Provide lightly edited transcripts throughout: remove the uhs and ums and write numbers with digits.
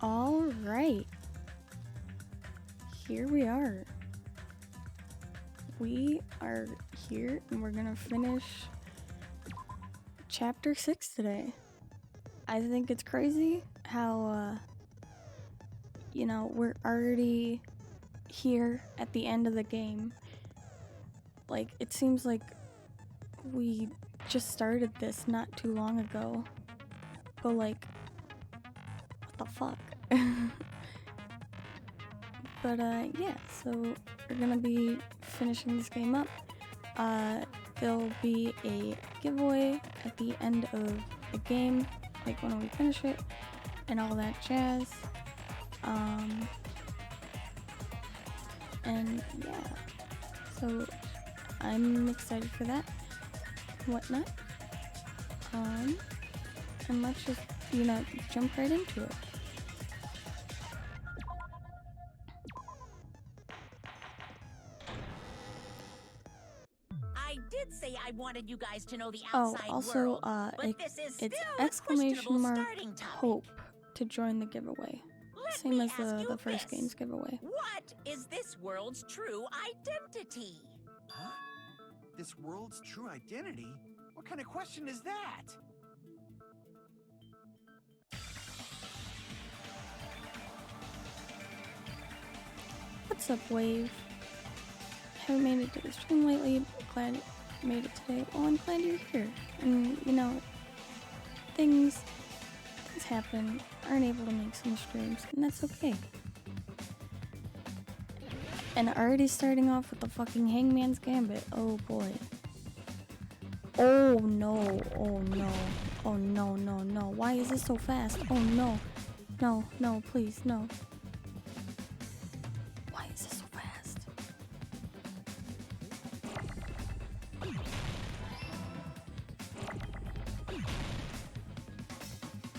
All right. Here we are. We are here and we're gonna finish chapter 6 today. I think it's crazy how, we're already here at the end of the game. Like, it seems like we just started this not too long ago. But, like, what the fuck? But, yeah, so we're gonna be finishing this game up. There'll be a giveaway at the end of the game, like when we finish it, and all that jazz. And yeah, so I'm excited for that, whatnot. And let's just, jump right into it. I did say I wanted you guys to know the outside also, world, but this is it's still a exclamation questionable mark starting topic. hope to join the giveaway. Let Same me as ask you the first this. game's giveaway. What is this world's true identity? Huh? This world's true identity? What kind of question is that? What's up, Wave? Haven't made it to the stream lately, but glad I made it today. Well, I'm glad you're here. And, things happen, aren't able to make some streams, and that's okay. And already starting off with the fucking Hangman's Gambit. Oh boy. Oh no, oh no, oh no, no, no. Why is this so fast? Oh no, no, no, please, no. Why is this so fast?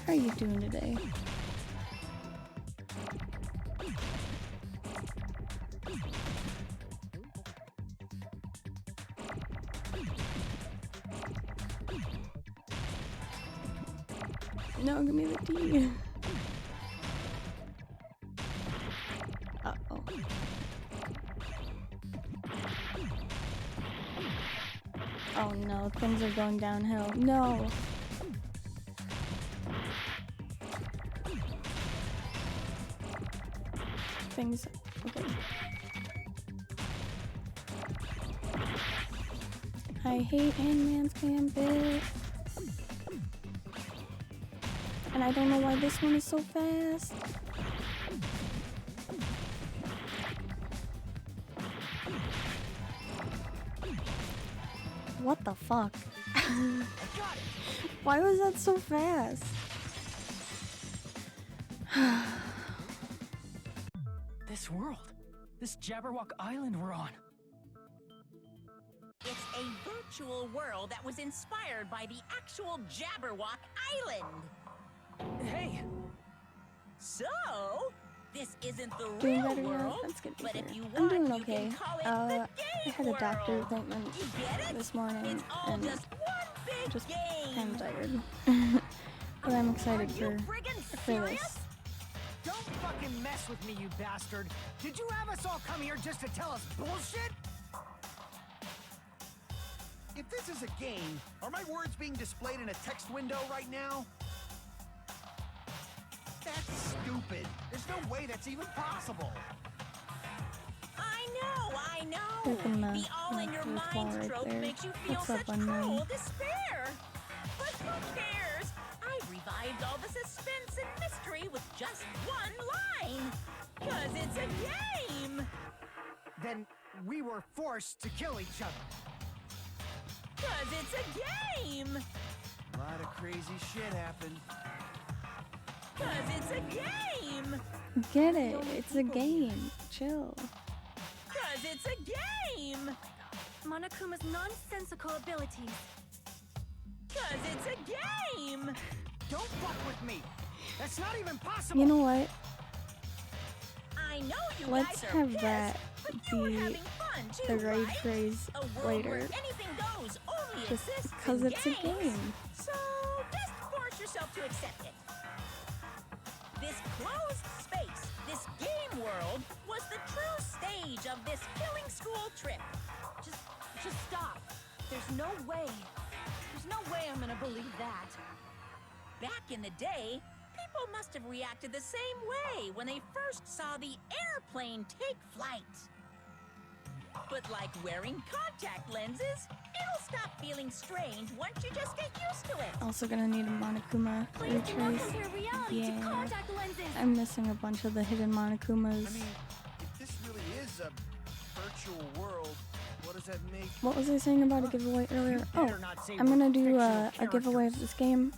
How are you doing today? No, give me the tea. Uh-oh. Oh no, things are going downhill. No! Things... okay. I hate Hangman's Gambit. And I don't know why this one is so fast. What the fuck? Why was that so fast? This world, this Jabberwock Island we're on. It's a virtual world that was inspired by the actual Jabberwock Island. Hey! So, this isn't the Doing real better now? world, That's good to but hear. if you I'm want, doing you okay. can call it the I game had a doctor world. appointment You get it? this morning, It's all and just one big just game. kind of tired. But I'm excited Are you for friggin' this. serious? Don't fucking mess with me, you bastard! Did you have us all come here just to tell us bullshit? If this is a game, are my words being displayed in a text window right now? That's stupid. There's no way that's even possible. I know. Freaking, The all-in-your-mind right trope there. makes you feel What's up, such Unreal? cruel despair. But who cares? I revived all the suspense and mystery with just one line. 'Cause it's a game. Then we were forced to kill each other. 'Cause it's a game. A lot of crazy shit happened. 'Cause it's a game. Get it? It's a game. Chill. 'Cause it's a game. Monokuma's nonsensical abilities. 'Cause it's a game. Don't fuck with me! That's not even possible! You know what? I know you Let's guys are have pissed, that but you were be having fun too, the right right? phrase A world later. where anything goes only Just exists because in it's a games. game. So just force yourself to accept it. This closed space, this game world, was the true stage of this killing school trip. Just stop. There's no way. There's no way I'm gonna believe that. Back in the day, people must have reacted the same way when they first saw the airplane take flight. But like wearing contact lenses, it'll stop feeling strange once you just get used to it. Also gonna need a Monokuma Please do not retrace. compare reality to Yeah, contact lenses. I'm missing a bunch of the hidden Monokumas. I mean, if this really is a virtual world, what does that make? What was I saying about a giveaway earlier? Oh, better not say I'm we're gonna do a fictional giveaway of characters. this game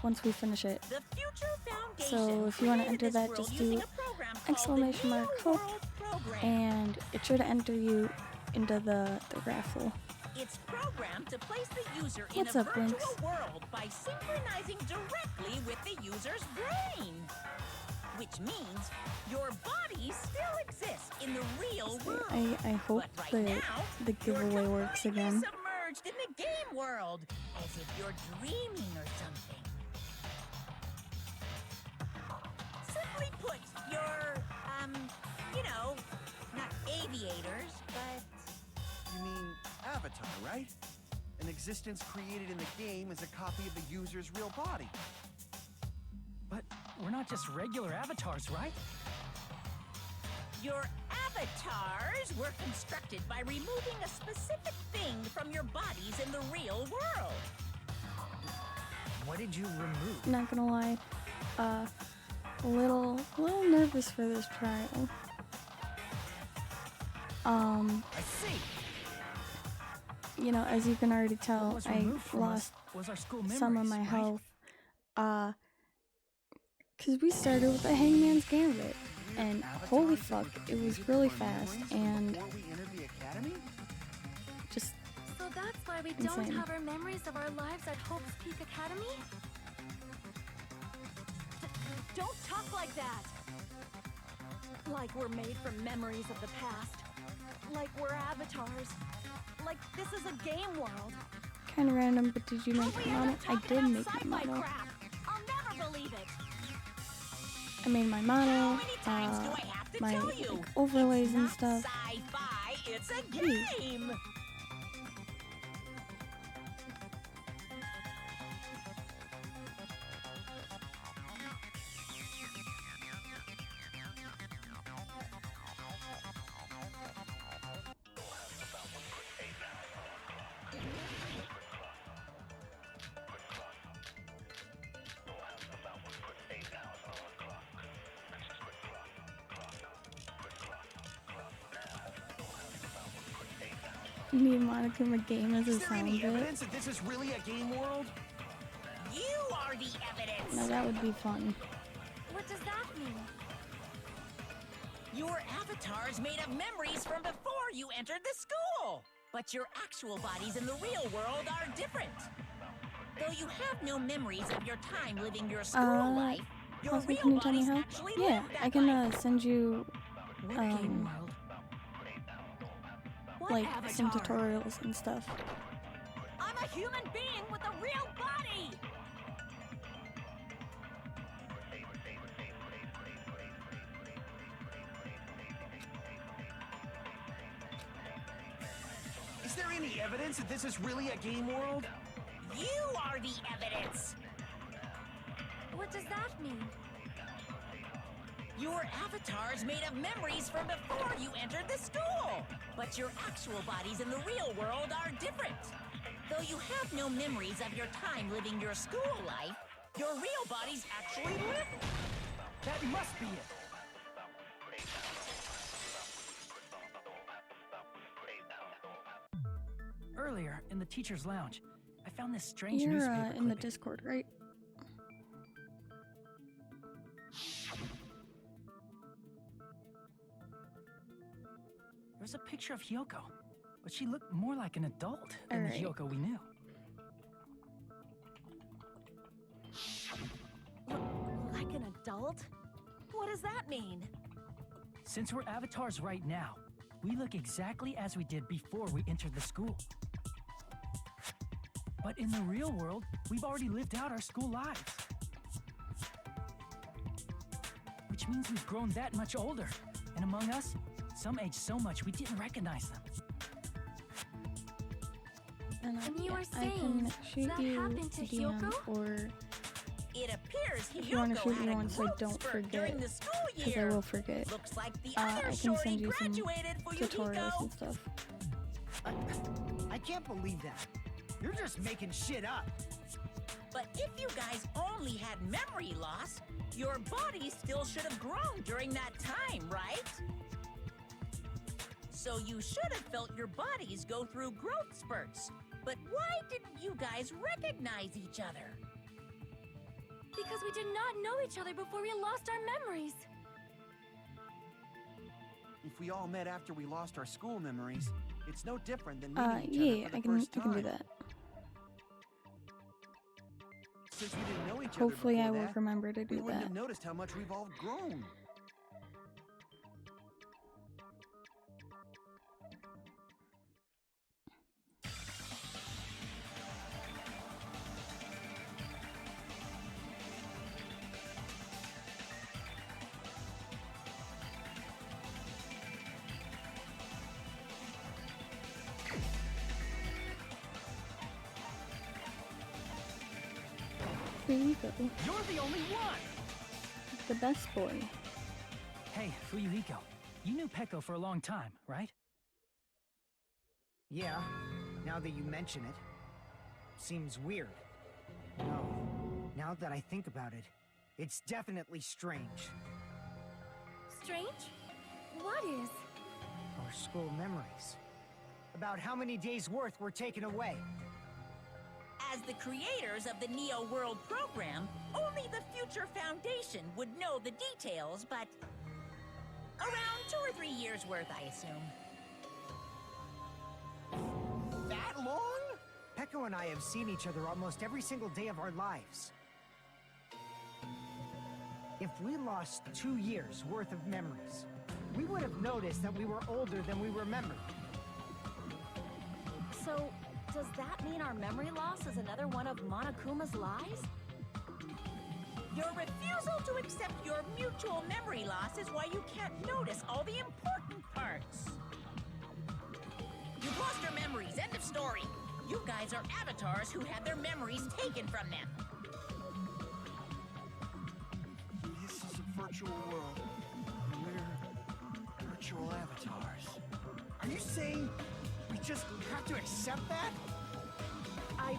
once we finish it. The Future Foundation So if you want to created enter this that, world just using do a program called exclamation the mark New hope, World Program. and it's sure to enter you into the raffle. It's programmed to place the user What's in a up, virtual Lynx? world by synchronizing directly with the user's brain. Which means your body still exists in the real world. I hope But right the now, giveaway you're works completely again. submerged in the game world, as if you're dreaming or something. Simply put, you're, you know, not aviators, but You mean Avatar, right? An existence created in the game is a copy of the user's real body. But we're not just regular avatars, right? your avatars were constructed by removing a specific thing from your bodies in the real world. What did you remove? Not gonna lie, a little nervous for this trial. I see. You know, as you can already What tell, was I removed from lost us was our school some of memories, my right? health. Cause we started with the Hangman's Gambit, and holy fuck, it was really fast and Before we entered the academy? just So that's why we Insane. don't have our memories of our lives at Hope's Peak Academy? Don't talk like that! Like we're made from memories of the past. Like we're avatars. Like this is a game world. kind of random. But did you make We the end model? up I talking did about make my sci-fi model. crap. I'll never believe it. I made my model, How many times do I have to my tell you? like, overlays It's and not stuff. Sci-fi, it's a Jeez. game. You need Monokuma game as a Is there sound any bit. evidence that this is really a game world? You are the evidence. Now that would be fun. What does that mean? Your avatar's made of memories from before you entered the school. But your actual bodies in the real world are different. Though you have no memories of your time living your school life, your Possibly, real can you tell me bodies how? actually Yeah, live that I can life. send you What game world? What like some avatar? tutorials and stuff. I'm a human being with a real body! Is there any evidence that this is really a game world? You are the evidence. What does that mean? Your avatar's made of memories from before you entered the school. But your actual bodies in the real world are different. Though you have no memories of your time living your school life, your real bodies actually live. That must be it. Earlier, in the teacher's lounge, I found this strange You're newspaper in the clipping. Discord, right? There was a picture of Hyoko, but she looked more like an adult than Alright. the Hyoko we knew. Like an adult? What does that mean? Since we're avatars right now, we look exactly as we did before we entered the school. But in the real world, we've already lived out our school lives. means we've grown that much older. And among us, some age so much we didn't recognize them. And And you were I saying can shoot that you happened to DM, Hyoko? or It appears if you want to Hyoko shoot had me a one so I growth don't spurt forget, during the school because I year. will forget. Looks like the I other can shorty send you some graduated for you, tutorials Hiko. and stuff. I can't believe that. You're just making shit up. But if you guys only had memory loss, your body still should have grown during that time, right? So you should have felt your bodies go through growth spurts. But why didn't you guys recognize each other? Because we did not know each other before we lost our memories. If we all met after we lost our school memories, it's no different than meeting each other Yeah, for I the can first time. do that. Since we didn't know each Hopefully other I before will that, remember to we do wouldn't that. have noticed how much we've all grown. Here you go. You're the only one! The best boy. Hey, Fuyuhiko, you knew Peko for a long time, right? Yeah, now that you mention it. Seems weird. No, now that I think about it, it's definitely strange. Strange? What is? Our school memories. About how many days' worth were taken away. As the creators of the Neo World program, only the Future Foundation would know the details, but around 2 or 3 years worth, I assume. That long? Peko and I have seen each other almost every single day of our lives. If we lost 2 years' worth of memories, we would have noticed that we were older than we remembered. So, does that mean our memory loss is another one of Monokuma's lies? Your refusal to accept your mutual memory loss is why you can't notice all the important parts. You've lost your memories, end of story. You guys are avatars who had their memories taken from them. This is a virtual world, and we're virtual avatars. Are you saying we just have to accept that? I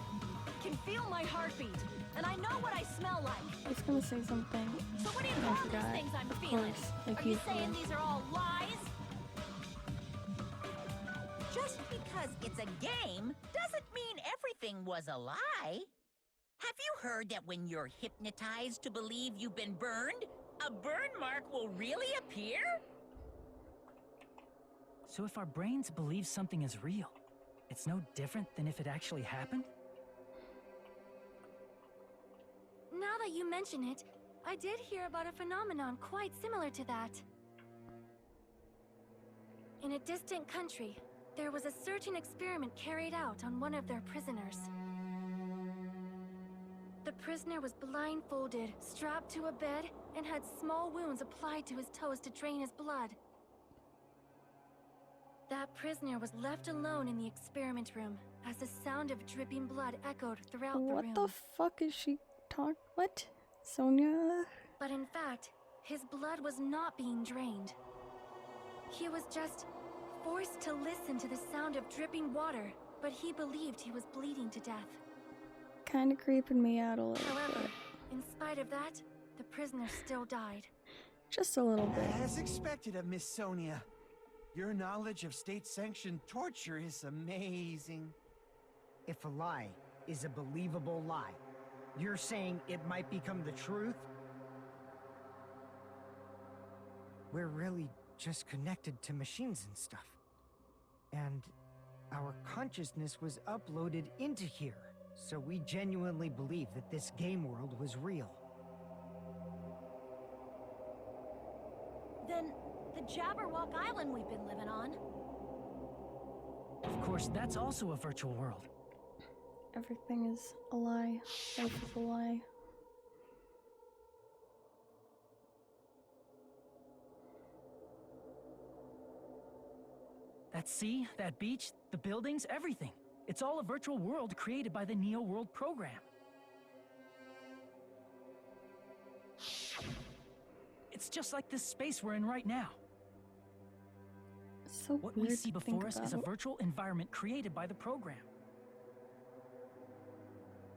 can feel my heartbeat, and I know what I smell like. I was gonna say something. So what do you I call forgot. these things I'm Of feeling? course, like Are you usual. saying these are all lies? Just because it's a game doesn't mean everything was a lie. Have you heard that when you're hypnotized to believe you've been burned, a burn mark will really appear? So if our brains believe something is real, it's no different than if it actually happened? Now that you mention it, I did hear about a phenomenon quite similar to that. In a distant country, there was a certain experiment carried out on one of their prisoners. The prisoner was blindfolded, strapped to a bed, and had small wounds applied to his toes to drain his blood. That prisoner was left alone in the experiment room as the sound of dripping blood echoed throughout the What room. the fuck is she talking? What? Sonia? But in fact, his blood was not being drained. He was just forced to listen to the sound of dripping water, but he believed he was bleeding to death. Kinda creeping me out a little However, bit. in spite of that, the prisoner still died. Just a little bit. As expected of Miss Sonia. Your knowledge of state-sanctioned torture is amazing. If a lie is a believable lie, you're saying it might become the truth? We're really just connected to machines and stuff. And our consciousness was uploaded into here, so we genuinely believe that this game world was real. Then, the Jabberwock Island we've been living on. Of course, that's also a virtual world. Everything is a lie. Life is a lie. That sea, that beach, the buildings, everything. It's all a virtual world created by the Neo World program. It's just like this space we're in right now. So What weird we see to think before us is a about. virtual environment created by the program.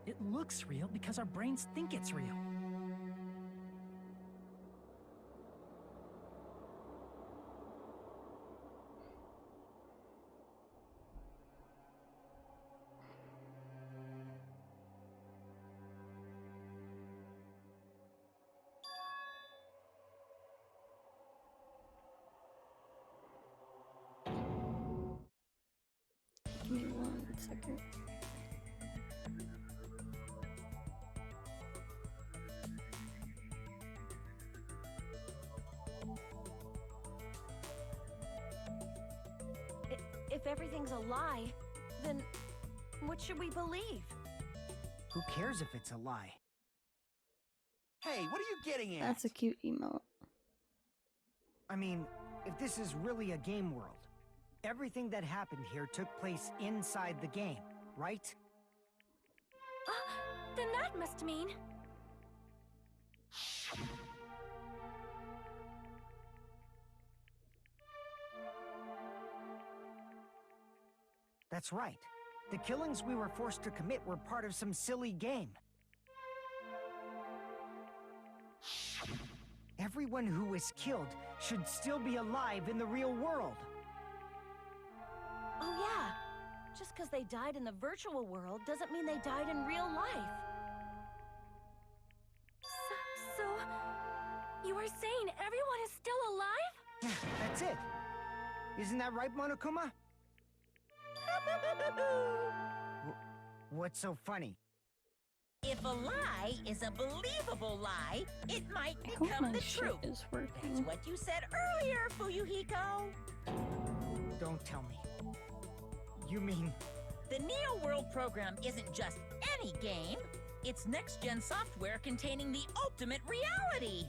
It looks real because our brains think it's real. Give me 1 second. If everything's a lie, then what should we believe? Who cares if it's a lie? Hey, what are you getting at? That's a cute emote. I mean, if this is really a game world, everything that happened here took place inside the game, right? Then that must mean... That's right. The killings we were forced to commit were part of some silly game. Everyone who was killed should still be alive in the real world. Oh yeah, just because they died in the virtual world doesn't mean they died in real life. So you are saying everyone is still alive? That's it. Isn't that right, Monokuma? What's so funny? If a lie is a believable lie, it might I hope become my the shit truth. is That's working. what you said earlier, Fuyuhiko. Don't tell me. You mean... The Neo World program isn't just any game. It's next-gen software containing the ultimate reality.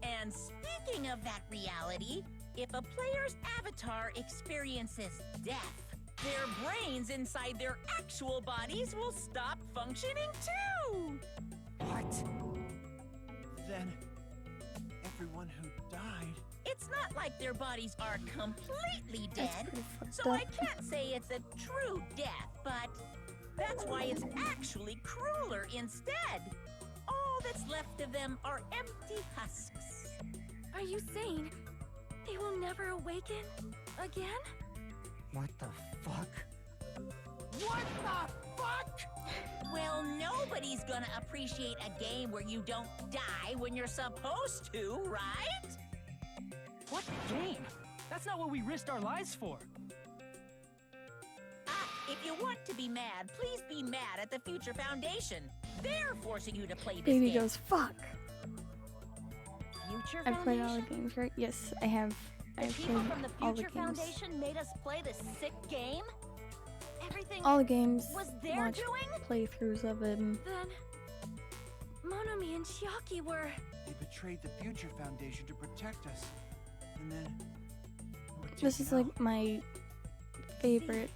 And speaking of that reality, if a player's avatar experiences death, their brains inside their actual bodies will stop functioning too! What? Then, everyone who died... It's not like their bodies are completely That's dead, pretty fucked so up. I can't say it's a true death, but that's why it's actually crueler instead. All that's left of them are empty husks. Are you saying they will never awaken again? What the fuck? What the fuck? Well, nobody's gonna appreciate a game where you don't die when you're supposed to, right? What game? That's not what we risked our lives for. If you want to be mad, please be mad at the Future Foundation. They're forcing you to play this Baby game. goes, fuck. Future I've played all the Foundation? games, right? Yes, I have. The I've people played from the all the Future games. Foundation made us play this sick game? Everything All the games. was their Watched doing? playthroughs of it. And Then Monomi and Chiaki were... They betrayed the Future Foundation to protect us. And then... they were this is taken like out. my favorite.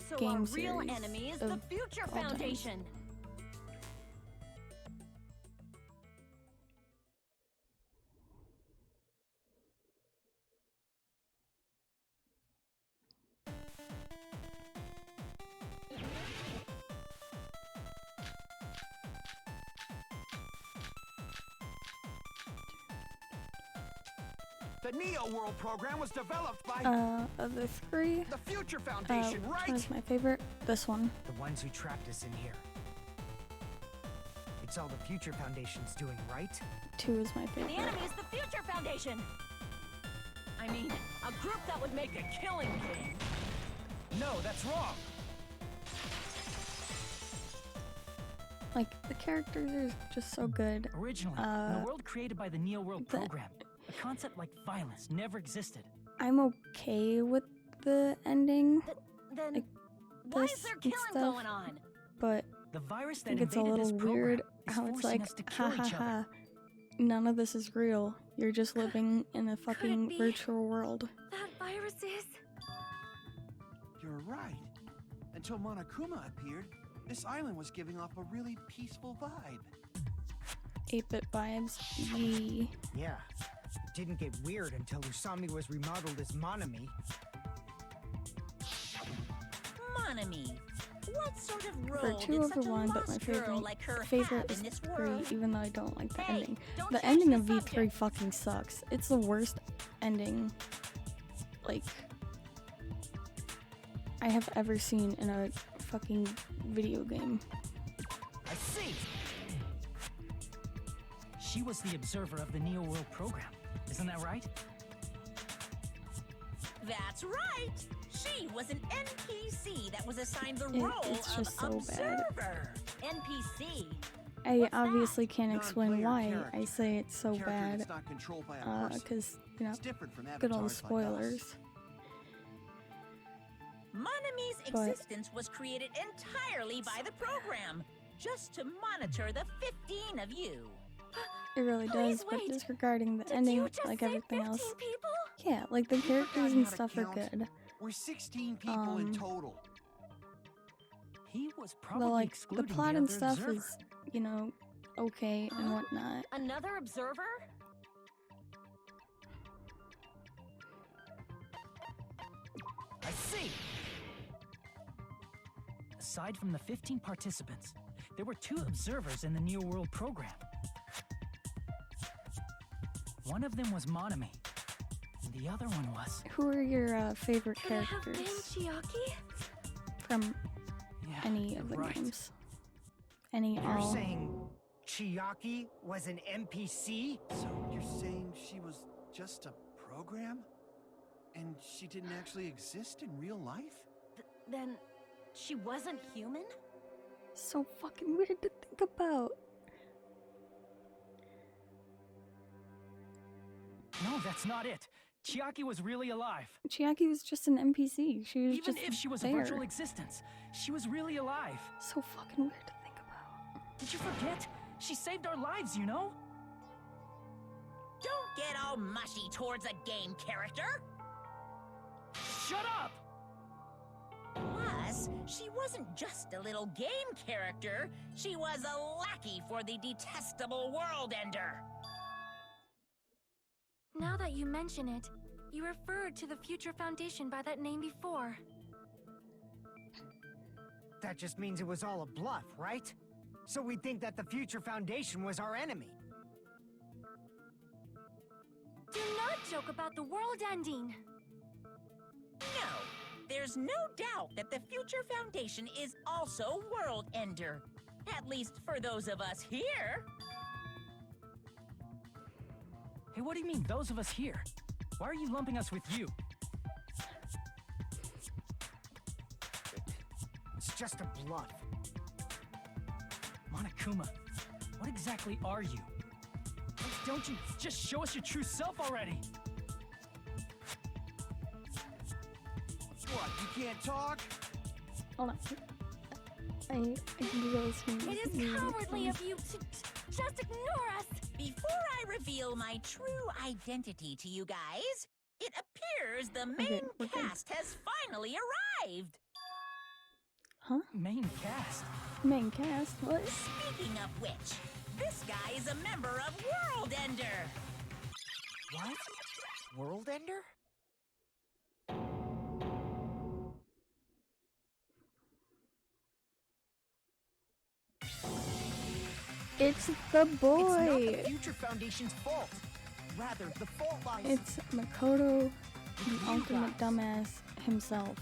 So Game our real series enemy is of the Future all time. Foundation. The Neo World program was developed by Of the three, the Future which Foundation, one right? is my favorite? This one. The ones who trapped us in here. It's all the Future Foundation's doing, right? 2 is my And favorite. the enemy is the Future Foundation. I mean, a group that would make a killing game. No, that's wrong. Like, the characters are just so good. Originally, in a world created by the Neo World the- program, a concept like violence never existed. I'm okay with the ending, Then Like, why is this there and killing stuff. going on? but The virus I that think it's a invaded this little program weird is how it's forcing like, us to ha kill ha each other. ha. None of this is real. You're just living in a fucking be? virtual world. That virus is... right. Until Monokuma appeared, this island was giving off a really peaceful vibe. 8-bit vibes. Yee. Yeah. It didn't get weird until Usami was remodeled as Monami. Monami. What sort of For role 2 did over such a 1, but my lost girl like her favorite have is in this 3, world? even though I don't like the Hey, ending. don't The change ending the of V3 subject. fucking sucks. It's the worst ending, like, I have ever seen in a fucking video game. I see! She was the observer of the Neo World program. Isn't that right? That's right. She was an NPC that was assigned the role It's of just so bad. observer. NPC. I What's that? obviously can't explain Non-player why character. I say it's so Character bad, that's not controlled by a person. because, you know, It's different from good old avatars like us. spoilers. Monami's But- existence was created entirely by the program, just to monitor the 15 of you. It really Please does, but wait. disregarding the Did ending, you just like say everything 15 else. people? Yeah, like the characters forgotten and how to stuff are count? good. We're 16 people in total. He was probably But like the excluding plot the and other stuff observer. is, you know, okay and Huh? whatnot. Another observer? I see! Aside from the 15 participants, there were 2 observers in the Neo World program. One of them was Monami, and the other one was... Who are your favorite Could it have been characters Chiaki? from Yeah, any of the you're right. games? Any, You're all? saying Chiaki was an NPC? So you're saying she was just a program? And she didn't actually exist in real life? Then she wasn't human? So fucking weird to think about. No, that's not it. Chiaki was really alive. Chiaki was just an NPC. She was Even just if she was there. a virtual existence, she was really alive. So fucking weird to think about. Did you forget? She saved our lives, you know? Don't get all mushy towards a game character. Shut up! Plus, she wasn't just a little game character. She was a lackey for the detestable World Ender. Now that you mention it, you referred to the Future Foundation by that name before. That just means it was all a bluff, right? So we think that the Future Foundation was our enemy. Do not joke about the world ending. No, there's no doubt that the Future Foundation is also World Ender. At least for those of us here. Hey, what do you mean, those of us here? Why are you lumping us with you? It's just a bluff. Monokuma, what exactly are you? Why don't you just show us your true self already? What, you can't talk? Hold on. I can do those things. It is cowardly of you to just ignore us. Before I reveal my true identity to you guys, it appears the main we're good. cast has finally arrived. Huh? Main cast? Main cast? What? Speaking of which, this guy is a member of World Ender. What? World Ender? It's the It's not the boy! Future Foundation's fault. Rather, the fault lies... It's Makoto, the ultimate dumbass himself.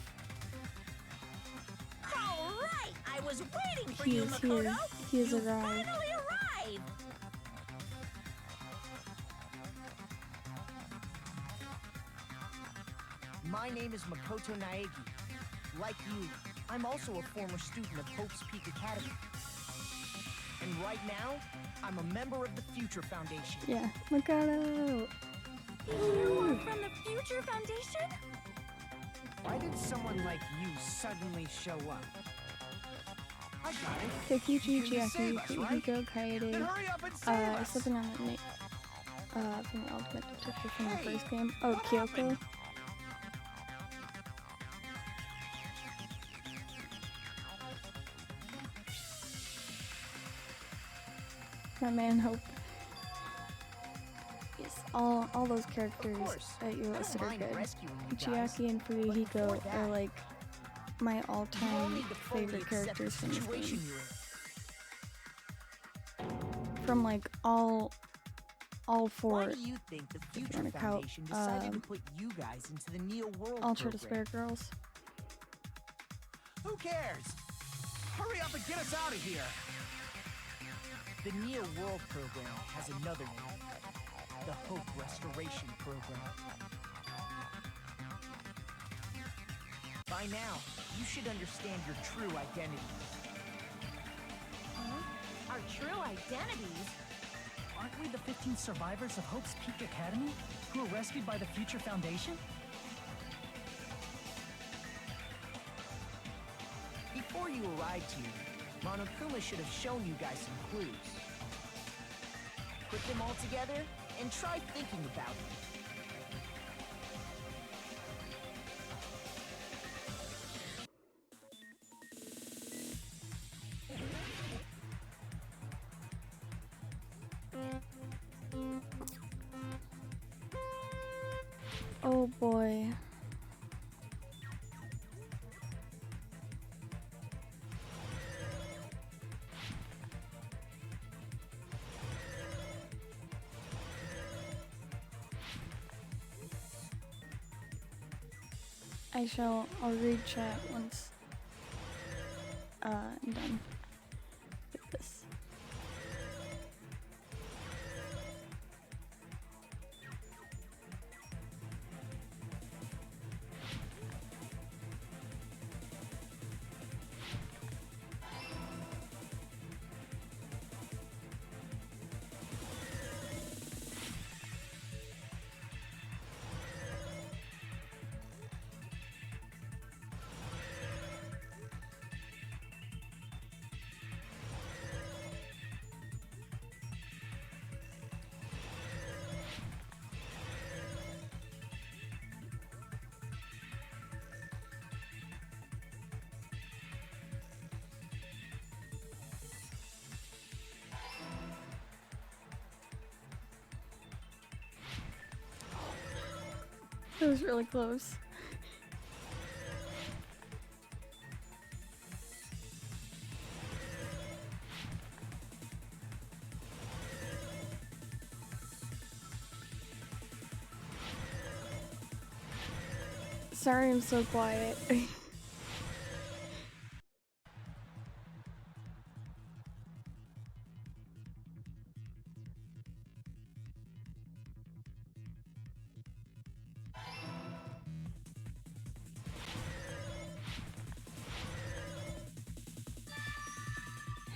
All right, I was waiting for He you, is Makoto. here. He has You arrived. finally arrived. My name is Makoto Naegi. Like you, I'm also a former student of Hope's Peak Academy. And right now, I'm a member of the Future Foundation. Yeah, Makoto! You are from the Future Foundation? Why did someone like you suddenly show up? I got it. Takuchi, You came to save Chiaki, us, right? Hiko, Then Kaede, hurry up and save us! slipping on the from the Ultimate Detective from the Hey, first game. Oh, what Kyoko. happened? my man Hope. Yes, all those characters that you listed are good. Chiaki and Fuyuhiko are like my all-time favorite characters from this game. From like all four. Why do you think the Future wanna count, Foundation decided to put you guys into the Neo World Ultra program? Despair Girls. Who cares? Hurry up and get us out of here! The Neo World program has another name. The Hope Restoration Program. By now, you should understand your true identity. Our true identities? Aren't we the 15 survivors of Hope's Peak Academy who were rescued by the Future Foundation? Before you arrived here, Monokuma should have shown you guys some clues. Put them all together and try thinking about it. Oh boy. I'll read chat once I'm done with this. It was really close. Sorry I'm so quiet.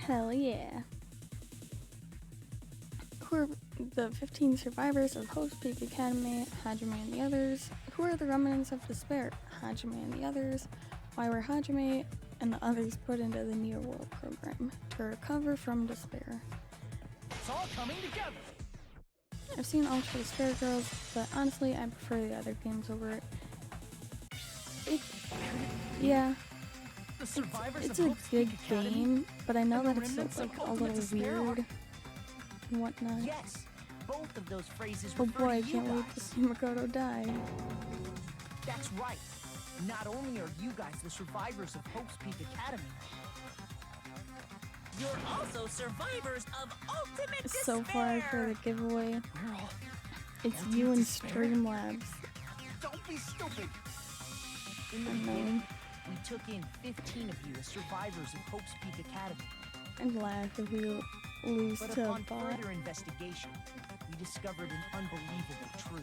Hell yeah. Who are the 15 survivors of Hope's Peak Academy, Hajime and the others? Who are the remnants of despair, Hajime and the others? Why were Hajime and the others put into the Neo World program? To recover from despair. It's all coming together! I've seen Ultra Despair Girls, but honestly I prefer the other games over it. Yeah. The survivors It's of a Hope's good Peak Academy? game, but I know and the that it's remnants like of a ultimate little despair weird and whatnot. Yes, both of those phrases Oh refer boy, I to you can't wait to guys. see Makoto die. That's right. Not only are you guys the survivors of Hope's Peak Academy, You're also survivors of ultimate despair. So far for the giveaway, We're all it's ultimate you and despair? Streamlabs. Don't be stupid! in the I know. beginning, we took in 15 of you as survivors of Hope's Peak Academy. I'd laugh if you lose But to a upon bot. further investigation, we discovered an unbelievable truth.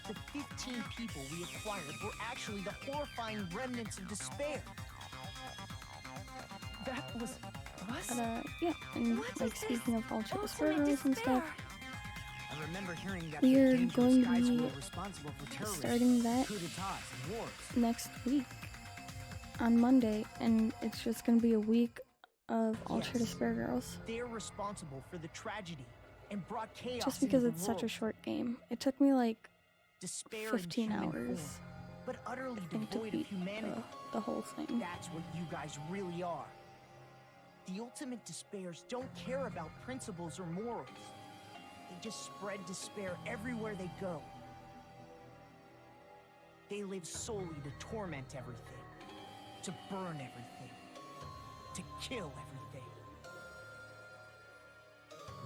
The 15 people we acquired were actually the horrifying remnants of despair. That was us? But yeah, and What like is speaking this? of Ultra Despair Ultimate Girls and despair. stuff, I remember hearing that We the are dangerous going to guys be who were responsible for terrorism, starting that coup d'etats, and wars. next week on Monday, and it's just gonna be a week of Ultra Yes. Despair Girls. They're responsible for the tragedy and brought chaos Just into because the it's such a world. short game. It took me like Despair in 15 human hours. form, but utterly I think to devoid beat of humanity. the whole thing. That's what you guys really are. The ultimate despairs don't care about principles or morals. They just spread despair everywhere they go. They live solely to torment everything, to burn everything, to kill everything.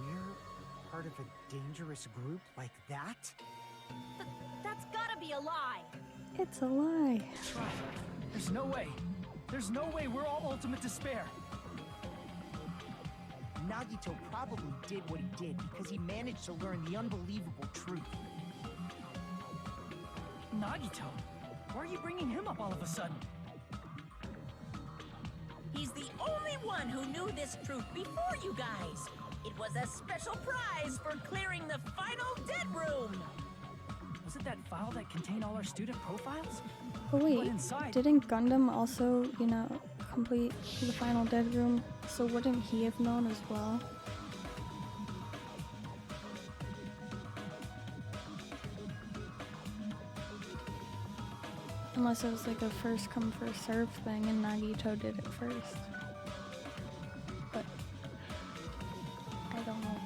We're part of a dangerous group like that? That's gotta be a lie. It's a lie. Try. There's no way. There's no way we're all ultimate despair. Nagito probably did what he did because he managed to learn the unbelievable truth. Nagito? Why are you bringing him up all of a sudden? He's the only one who knew this truth before you guys. It was a special prize for clearing the final dead room. Was it that file that contained all our student profiles? But wait, inside? didn't Gundam also, complete the final dead room? So wouldn't he have known as well? Unless it was like a first come first serve thing and Nagito did it first. But I don't know.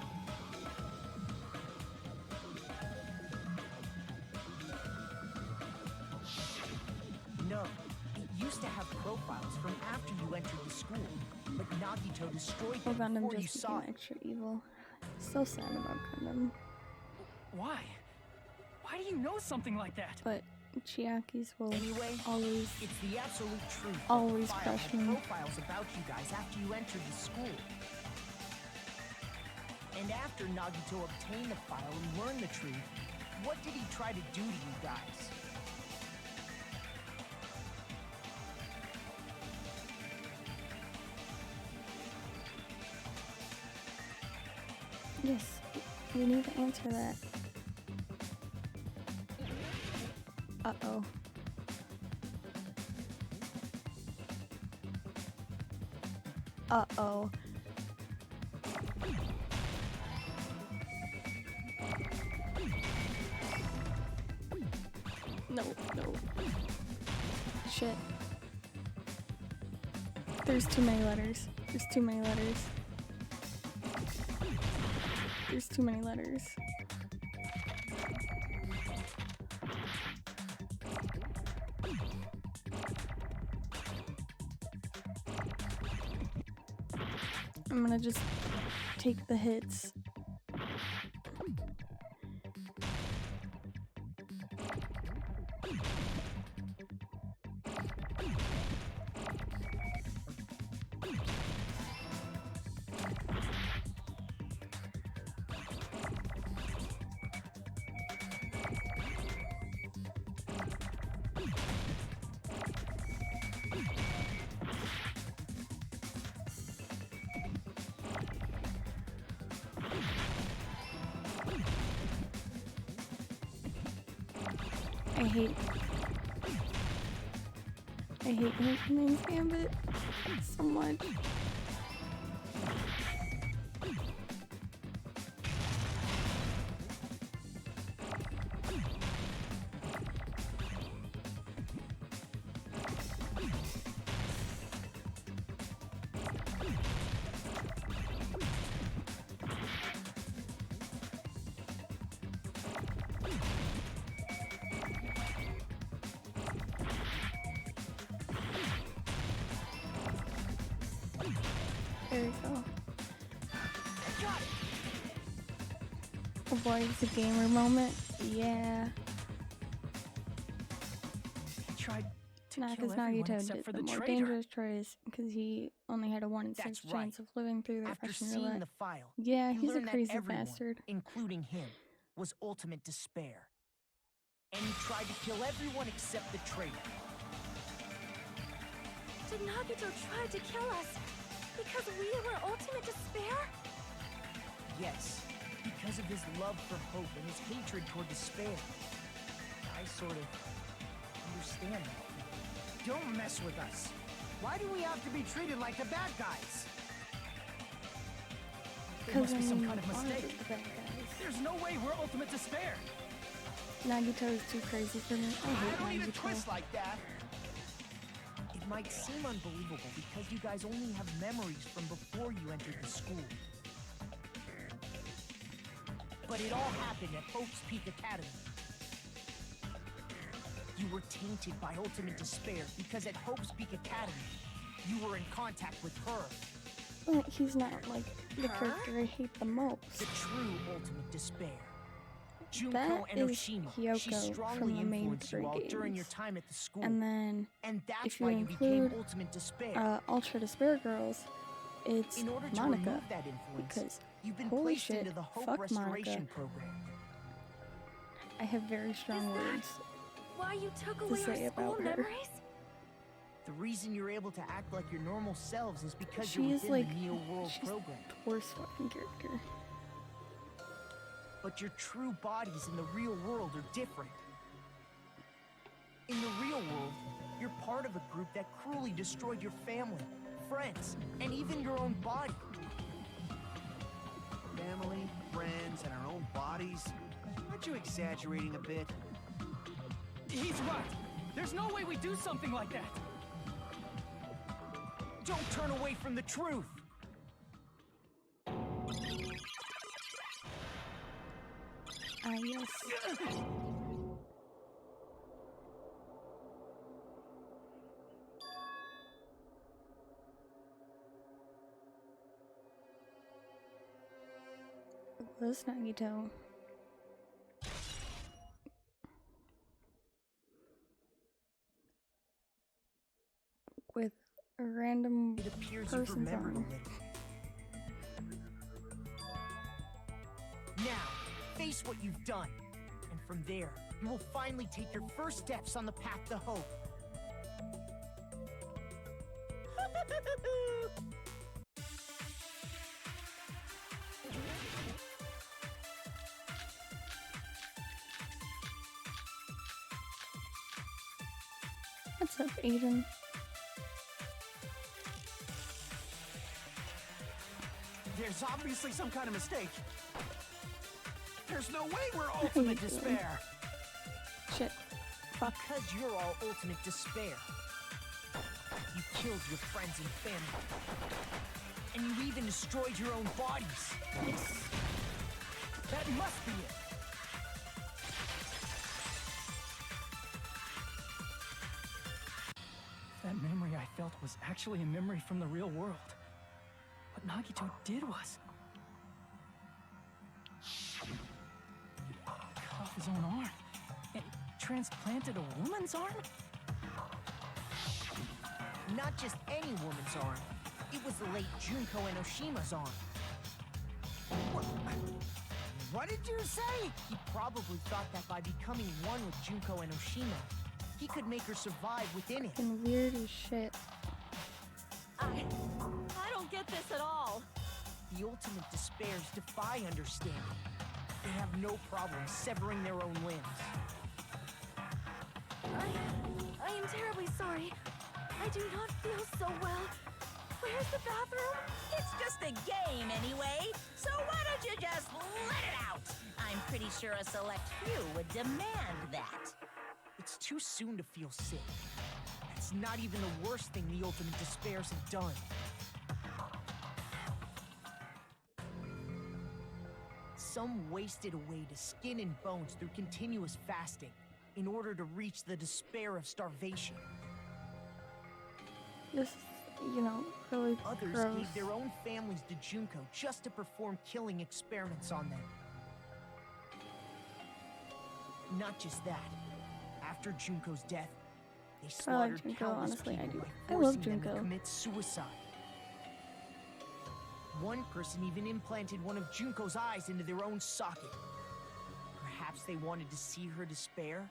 No, it used to have profiles from after you entered the school, but Nagito destroyed Well, them Gundam before you just saw became it. extra evil. So sad about Gundam. Why? Why do you know something like that? But Chiakis will Anyway, always it's the absolute truth. Always The file crush had me. profiles about you guys after you entered the school. And after Nagito obtained the file and learned the truth, what did he try to do to you guys? Yes, we need to answer that. Uh-oh. Uh-oh. No, no. Shit. There's too many letters. There's too many letters. There's too many letters. I'm gonna just take the hits. I hate Queen's Gambit so much. There we go. Oh boy, it's a gamer moment. Yeah. He tried to Nah, kill because everyone Nagito except did for the the more traitor. dangerous choice because he only had a 1 in 6 That's chance right. of living through the After Russian seeing roulette. the file, Yeah, he he's a learned that crazy everyone, bastard. including him, was ultimate despair. And he tried to kill everyone except the traitor. Did Nagito try to kill us because we were ultimate despair? Yes, because of his love for hope and his hatred toward despair. I sort of understand that. Don't mess with us. Why do we have to be treated like the bad guys? There must be some we kind of are mistake. the bad guys. There's no way we're ultimate despair. Nagito is too crazy for me. I I hate don't need a Nagito. twist like that. It might seem unbelievable because you guys only have memories from before you entered the school. But it all happened at Hope's Peak Academy. You were tainted by ultimate despair because at Hope's Peak Academy, you were in contact with her. But he's not like the character I hate the most. The true ultimate despair. Junko That and is Oshima, she Hyoko strongly from the main influenced you 3 all during games. your time at the school. And then And that's if you why you became include ultimate despair. Ultra Despair Girls, it's In order to Monica. remove that influence, Because you've been holy placed shit, into the Hope fuck Restoration Monica. Program. I have very strong words. Why you took To away our say school about her. memories? The reason you're able to act like your normal selves is because She you're is within like the Neo World she's program. the worst fucking character. But your true bodies in the real world are different. In the real world, you're part of a group that cruelly destroyed your family, friends, and even your own body. Family, friends, and our own bodies? Aren't you exaggerating a bit? He's right. There's no way we do something like that. Don't turn away from the truth. Yes. This Nagito. With a random It appears you've person's remembered a arm. little. Now, face what you've done. And from there, you will finally take your first steps on the path to hope. What's up, Aiden? There's obviously some kind of mistake. There's no way we're ultimate you doing? despair. Shit. Fuck. Because you're all ultimate despair. You killed your friends and family. And you even destroyed your own bodies. Yes. That must be it. That memory I felt was actually a memory from the real world. What Nagito did was... he cut off his own arm and transplanted a woman's arm? Not just any woman's arm. It was the late Junko and Oshima's arm. What did you say? He probably thought that by becoming one with Junko and Oshima, he could make her survive within it. Fucking weird as shit. I don't get this at all. The ultimate despairs defy understanding. They have no problem severing their own limbs. I am terribly sorry. I do not feel so well. Where's the bathroom? It's just a game anyway, so why don't you just let it out? I'm pretty sure a select few would demand that. It's too soon to feel sick. That's not even the worst thing the ultimate despairs have done. Some wasted away to skin and bones through continuous fasting in order to reach the despair of starvation. This is, you know, really Others gross. gave their own families to Junko just to perform killing experiments on them. Not just that. After Junko's death, they I like slaughtered Junko, countless honestly, I people do. by I love forcing them to Junko. commit suicide. One person even implanted one of Junko's eyes into their own socket. Perhaps they wanted to see her despair?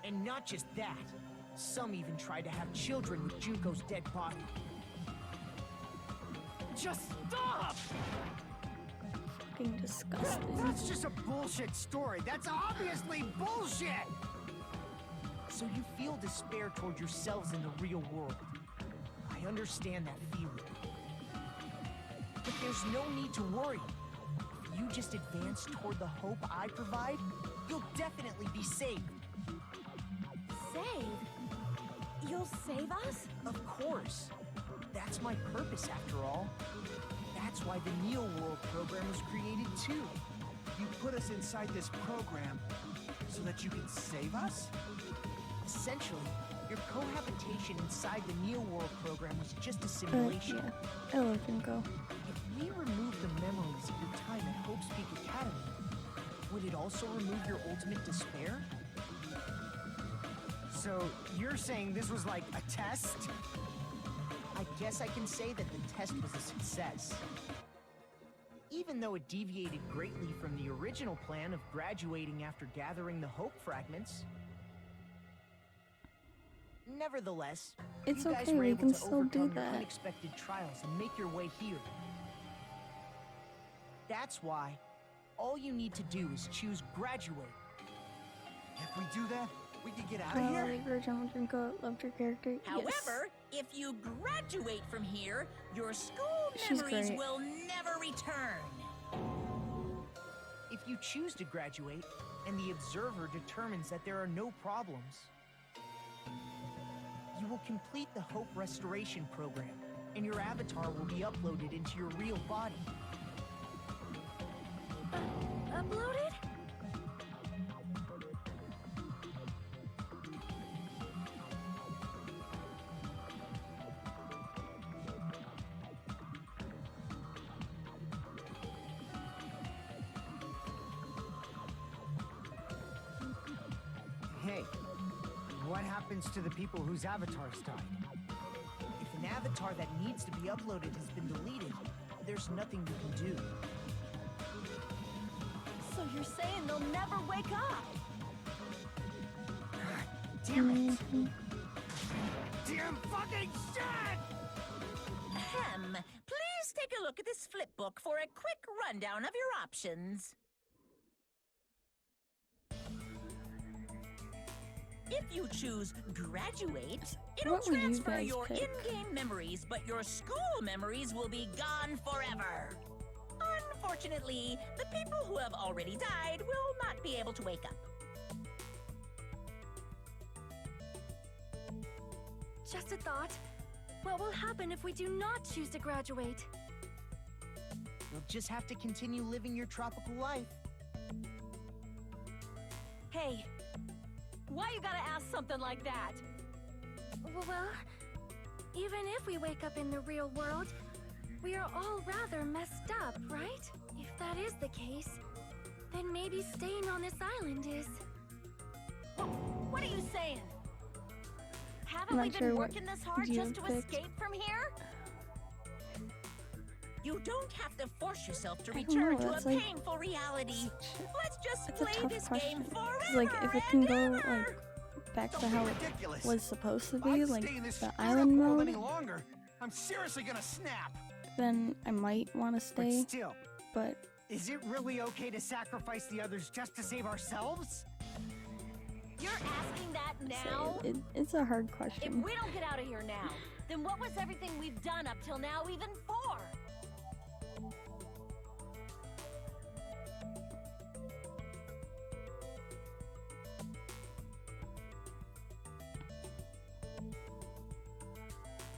And not just that. Some even tried to have children with Junko's dead body. Just stop! Fucking disgusting. That's just a bullshit story. That's obviously bullshit! So you feel despair toward yourselves in the real world. I understand that feeling. But there's no need to worry. If you just advance toward the hope I provide, you'll definitely be saved. Saved? You'll save us? Of course. That's my purpose, after all. That's why the Neo World program was created, too. You put us inside this program so that you can save us? Essentially, your cohabitation inside the Neo World program was just a But simulation. yeah, I love Junko. If we remove the memories of your time at Hope's Peak Academy, would it also remove your ultimate despair? So, you're saying this was like a test? I guess I can say that the test was a success. Even though it deviated greatly from the original plan of graduating after gathering the Hope fragments. Nevertheless, It's you guys okay, were we able can to still do overcome your that. unexpected trials and make your way here. That's why all you need to do is choose graduate. If we do that, we can get out I of here? like original Junko, loved her character. However, if you graduate from here, your school She's memories great. will never return. If you choose to graduate, and the observer determines that there are no problems, you will complete the Hope Restoration Program, and your avatar will be uploaded into your real body. Uploaded? Hey, what happens to the people whose avatars died? If an avatar that needs to be uploaded has been deleted, there's nothing you can do. So you're saying they'll never wake up? Damn it! Mhm. Damn fucking shit! Ahem. Please take a look at this flip book for a quick rundown of your options. If you choose graduate, it'll What would you transfer guys your pick? in-game memories, but your school memories will be gone forever. Unfortunately, the people who have already died will not be able to wake up. Just a thought. What will happen if we do not choose to graduate? You'll just have to continue living your tropical life. Hey, why you gotta ask something like that? Well, even if we wake up in the real world, we are all rather messed up, right? If that is the case, then maybe staying on this island is... What are you saying? Haven't Not we sure been what working this hard you just to picked. escape from here? You don't have to force yourself to I don't return know, to that's a like painful reality. Let's just That's a play tough this question. game 'Cause, forever like, if it can and go ever. like back to Don't be how it ridiculous. was supposed to If be, I like stay in this the screwed-up island world mode, any longer, I'm seriously gonna snap. then I might want to But stay. still, But is it really okay to sacrifice the others just to save ourselves? You're asking that say now? it's a hard If question. we don't get out of here now, then what was everything we've done up till now even for?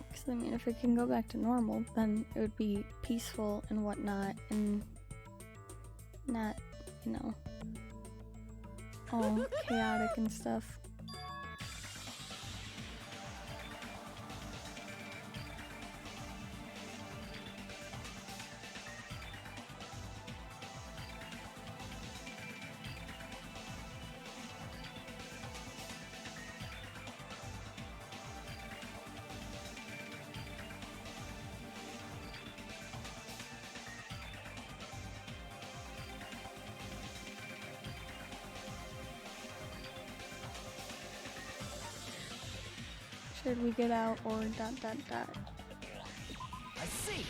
Because I mean, if it can go back to normal, then it would be peaceful and whatnot, and not, you know, all chaotic and stuff. Should we get out or dot dot dot? I see!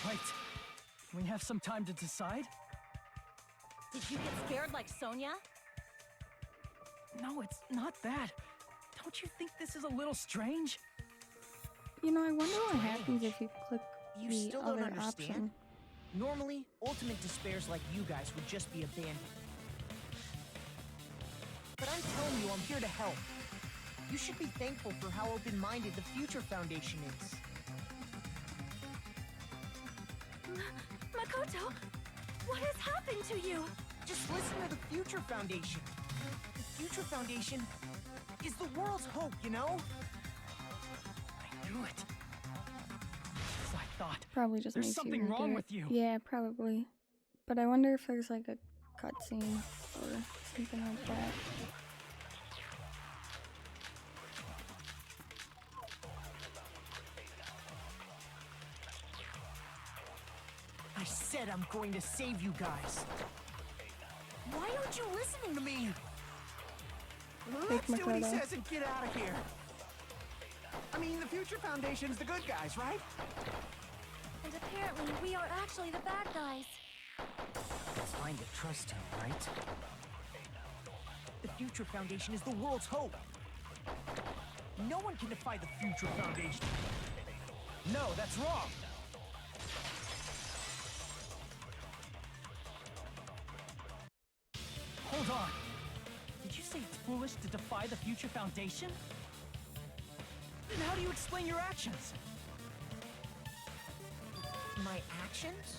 Right. Can we have some time to decide? Did you get scared like Sonia? No, it's not that. Don't you think this is a little strange? You know, I wonder what happens if you click You the still don't other understand? option. Normally, ultimate despairs like you guys would just be abandoned. But I'm telling you, I'm here to help. You should be thankful for how open-minded the Future Foundation is. Makoto, what has happened to you? Just listen to the Future Foundation. The Future Foundation is the world's hope, you know? I knew it. As I thought. Probably just There's makes something you wanna wrong do with it. you. Yeah, probably. But I wonder if there's like a cutscene or something like that. I said I'm going to save you guys. Why aren't you listening to me? Let's do what he Makoto. says and get out of here. I mean, the Future Foundation's the good guys, right? And apparently, we are actually the bad guys. It's fine to trust him, right? The Future Foundation is the world's hope. No one can defy the Future Foundation. No, that's wrong. Hold on. Did you say it's foolish to defy the Future Foundation? Then how do you explain your actions? My actions?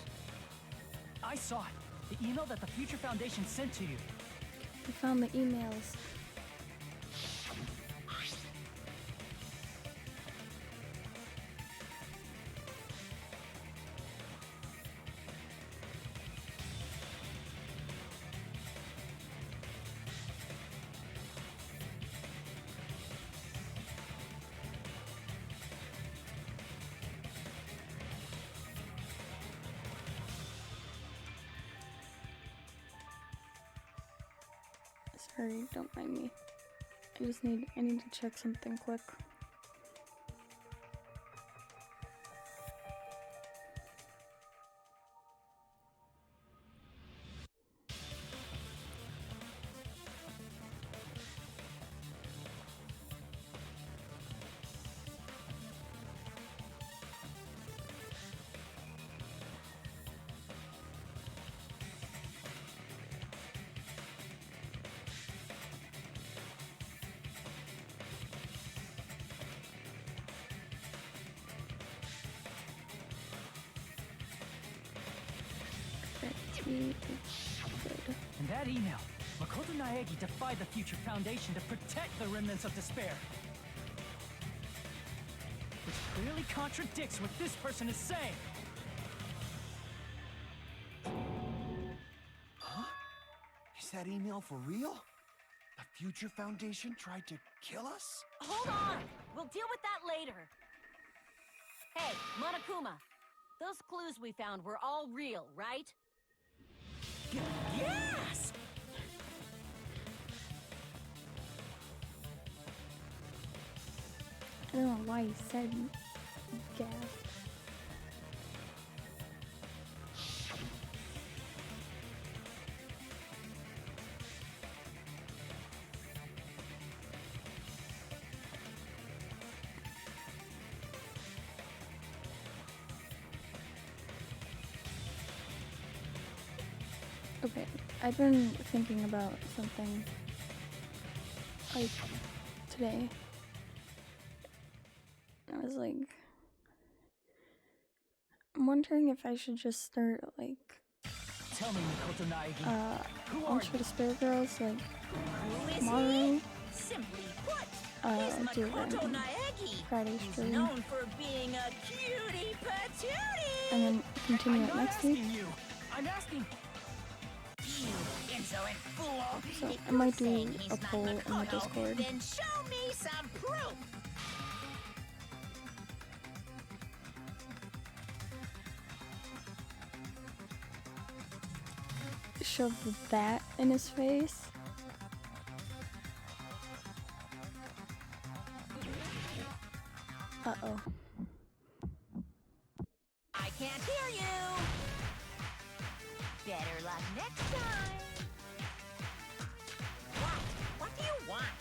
I saw it. The email that the Future Foundation sent to you. I found the emails. Sorry, don't mind me. I need to check something quick. Good. In that email, Makoto Naegi defied the Future Foundation to protect the remnants of despair. Which clearly contradicts what this person is saying. Huh? Is that email for real? The Future Foundation tried to kill us? Hold on! We'll deal with that later. Hey, Monokuma. Those clues we found were all real, right? Yes! I don't know why he said gas. Okay, I've been thinking about something like today. I was like, I'm wondering if I should just start like Tell me, Makoto Naegi. Who are Launch for you? Despair Girls like Who is tomorrow. he? Simply put, he's do it Makoto on Naegi. Friday He's stream. known for being a cutie patootie. And then continue I'm it not next week. asking you. I'm asking. You insolent fool! So If I might you're do saying he's a not poll in the Makoto, Discord. then show me some proof. Shove that in his face. Uh-oh. I can't hear you. Better luck next time. What? What do you want?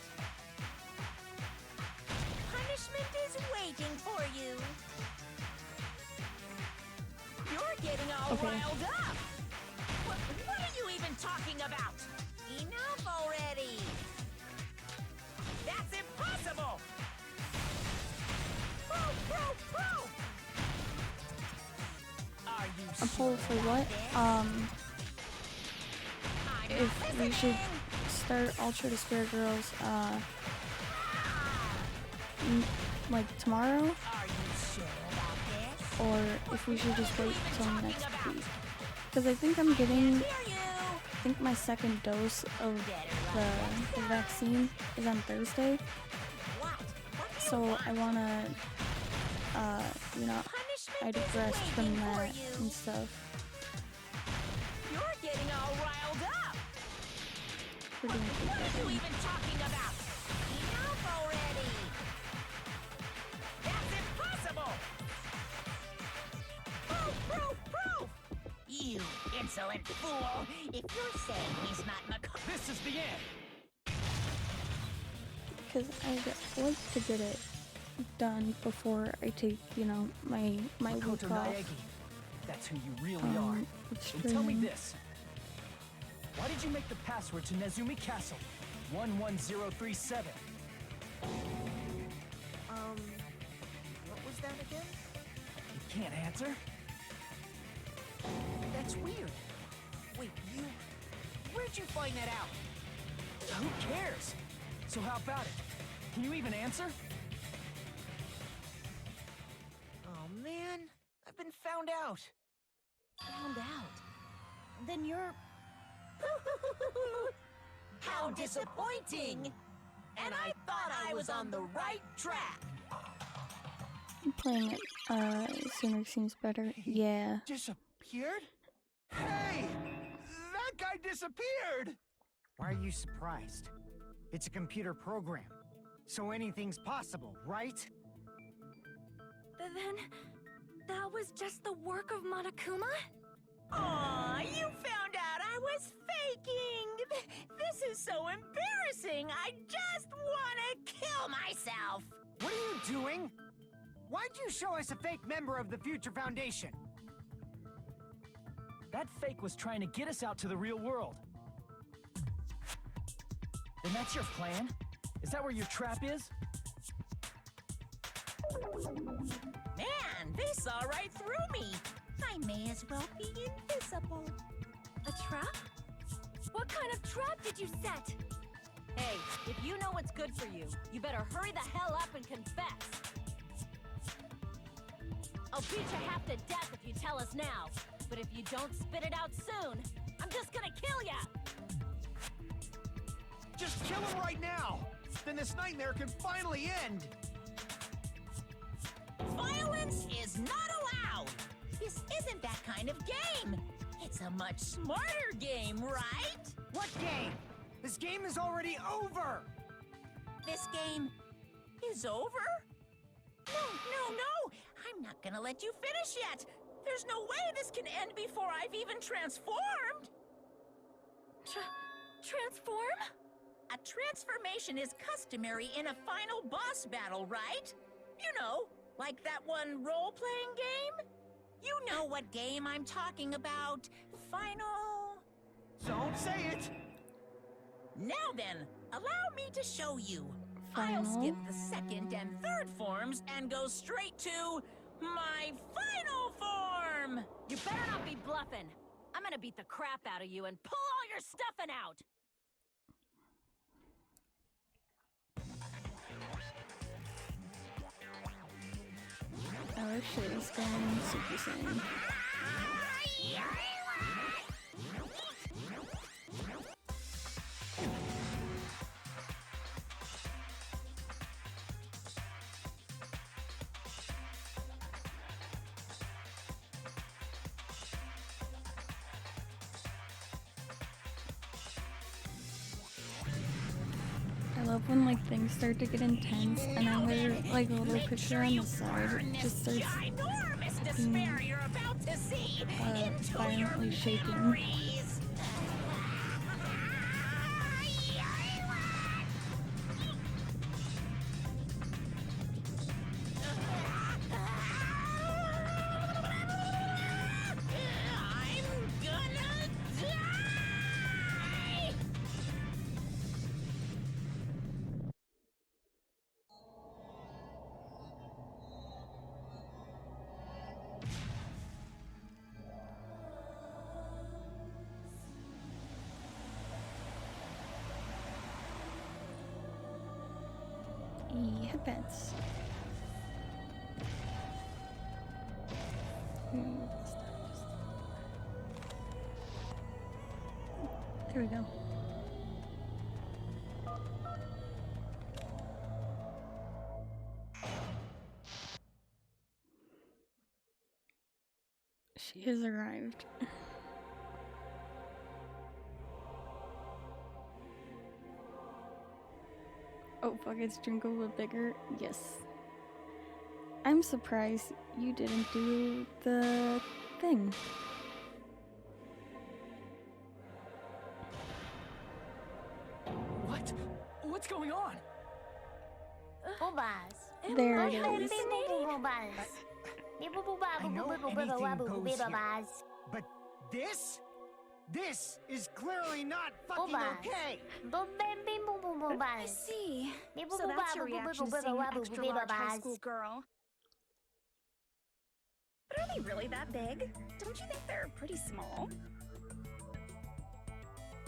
Punishment is waiting for you. You're getting all Okay. riled up. What are you even talking about? Enough already. That's impossible! Proof, proof, proof! Are you A poll for what? If we should start Ultra Despair Girls, like tomorrow, Are you sure about this? or if we should just wait till next week. Because I think I'm getting, Hear you! I think my second dose of the vaccine is on Thursday. What? What do you So want? I wanna, you know, Punishment I'd is rest from waiting for that you. and stuff. You're getting all riled up! We're doing What are you even talking about? Enough already! That's impossible! Proof, proof, proof! You insolent fool! If you're saying he's not in the This is the end. because I'd like to get it done before I take, you know, my week Makoto off. Naegi. That's who you really are. With And tell me streaming. this. Why did you make the password to Nezumi Castle? 11037. What was that again? You can't answer? That's weird. Wait, where'd you find that out? Who cares? So how about it? Can you even answer? Oh man, I've been found out. Found out? Then you're... How disappointing! And I thought I was on the right track! Playing it sooner seems better. Yeah. Disappeared? Hey! That guy disappeared! Why are you surprised? It's a computer program, so anything's possible, right? Then that was just the work of Monokuma? Aw, you found out I was faking! This is so embarrassing! I just wanna kill myself! What are you doing? Why'd you show us a fake member of the Future Foundation? That fake was trying to get us out to the real world. Then that's your plan? Is that where your trap is? Man, they saw right through me! I may as well be invisible. A trap? What kind of trap did you set? Hey, if you know what's good for you, you better hurry the hell up and confess. I'll beat you half to death if you tell us now. But if you don't spit it out soon, I'm just gonna kill ya! Just kill him right now! Then this nightmare can finally end! Violence is not allowed! This isn't that kind of game! It's a much smarter game, right? What game? This game is already over! This game is over? No! I'm not gonna let you finish yet! There's no way this can end before I've even transformed! Transform? A transformation is customary in a final boss battle, right? You know, like that one role-playing game? You know what game I'm talking about. Final... Don't say it! Now then, allow me to show you. Final? I'll skip the second and third forms and go straight to my final form! You better not be bluffing. I'm gonna beat the crap out of you and pull all your stuffing out! Oh shit, he's going Super Saiyan. I love when like things start to get intense and then there's like a little picture on the side it just starts ginormous despair you're about to see into your violently shaking. memories. I'm gonna die! headbands. There we go. She has arrived. Oh fuck, it's Junko but bigger? Yes. I'm surprised you didn't do the thing. What? What's going on? There it is. I know anything goes here, but this is clearly not fucking okay. I see. So that's your reaction to seeing an extra-large high school girl. But are they really that big? Don't you think they're pretty small?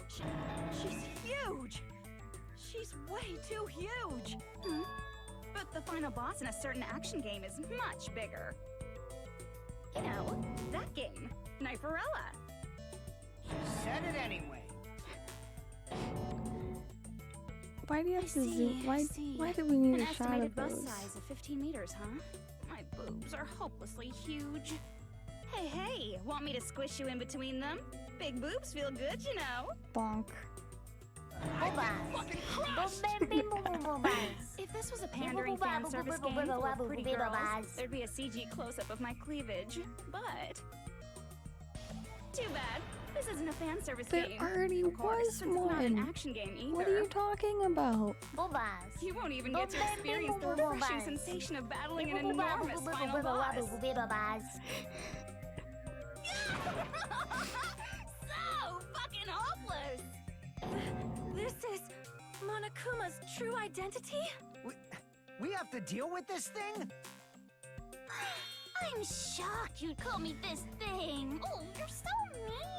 She's huge! She's way too huge! But the final boss in a certain action game is much bigger. You know, that game, Kniferella. You said it anyway. Why do you have to zoom? Why do we need An a shot estimated of bust those? size of 15 meters, huh? My boobs are hopelessly huge. Hey, want me to squish you in between them? Big boobs feel good, you know. Bonk. If this was a pandering fan service game full of pretty girls, there'd be a CG close-up of my cleavage. But too bad. This isn't a fan service There game. already Of course, was since it's not an one. action game either. What are you talking about? You won't even get to experience the refreshing sensation of battling an enormous final boss. So fucking hopeless! This is Monokuma's true identity? We have to deal with this thing? I'm shocked you'd call me this thing. Oh, you're so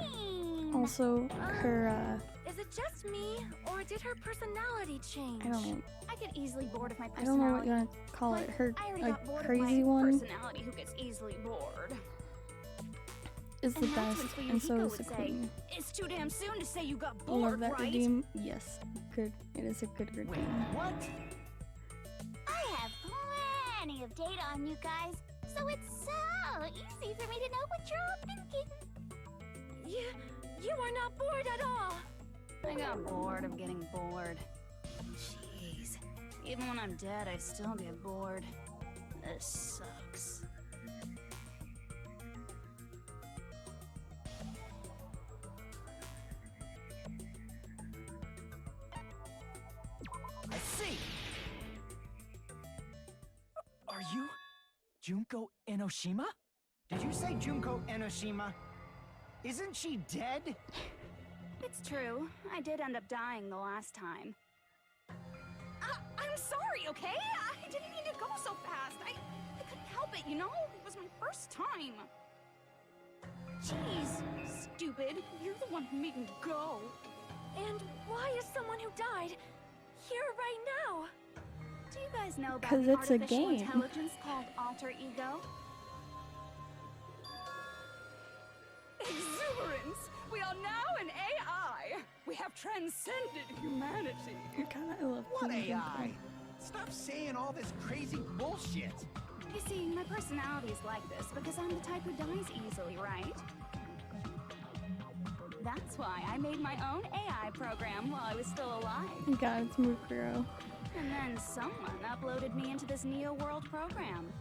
mean. Also, her, Is it just me, or did her personality change? I don't know. I get easily bored of my I personality. don't know what you want to call it. Her, I already like, got bored crazy of my one personality who gets easily bored. is the And that's best, when and so Fuyuhiko is the would say, queen. It's too damn soon to say you got Love bored, that right? redeem. Yes, good. It is a good Wait, redeem. what? I have plenty of data on you guys, so it's so easy for me to know what you're all thinking. You are not bored at all. I got bored of getting bored. Jeez. Even when I'm dead, I still get bored. This sucks. I see. Are you Junko Enoshima? Did you say Junko Enoshima? Isn't she dead? It's true. I did end up dying the last time. I'm sorry, okay? I didn't mean to go so fast. I couldn't help it, you know? It was my first time. Jeez, stupid. You're the one who made me go. And why is someone who died here right now? Do you guys know about 'Cause the it's a artificial game. intelligence called alter ego? Exuberance! We are now an AI! We have transcended humanity! God, I love What Queen AI? Junko. Stop saying all this crazy bullshit. You see, my personality is like this because I'm the type who dies easily, right? That's why I made my own AI program while I was still alive. God, it's Mukuro. And then someone uploaded me into this Neo World program.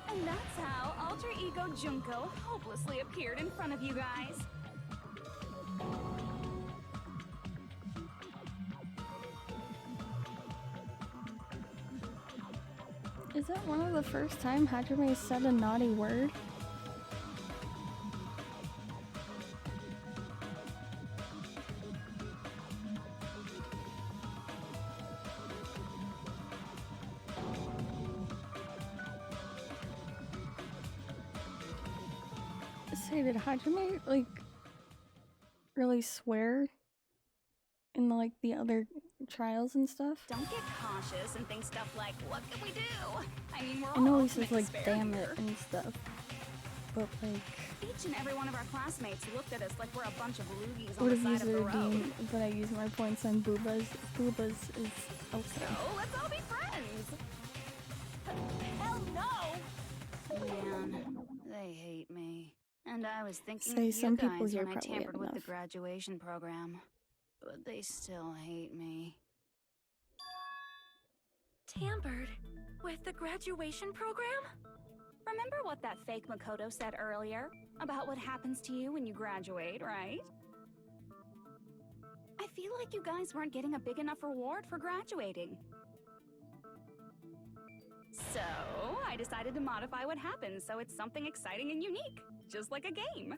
And that's how Alter Ego Junko hopelessly appeared in front of you guys. Is that one of the first time Hajime said a naughty word? Say, did Hajime, like, really swear in, like, the other trials and stuff. Don't get cautious and think stuff like, what can we do? I mean, we're I all know he ultimate says like despair damn here. it and stuff, but like, Each and every one of our classmates looked at us like we're a bunch of loogies on would the have side used of the the road. redeem, but I used my points on boobas. Boobas is okay. So let's all be friends. Hell no! Man, they hate me. And I was thinking Say of some you people guys here when I probably tampered have with the enough. graduation program. But they still hate me. Tampered with the graduation program? Remember what that fake Makoto said earlier? About what happens to you when you graduate, right? I feel like you guys weren't getting a big enough reward for graduating. So, I decided to modify what happens so it's something exciting and unique. Just like a game.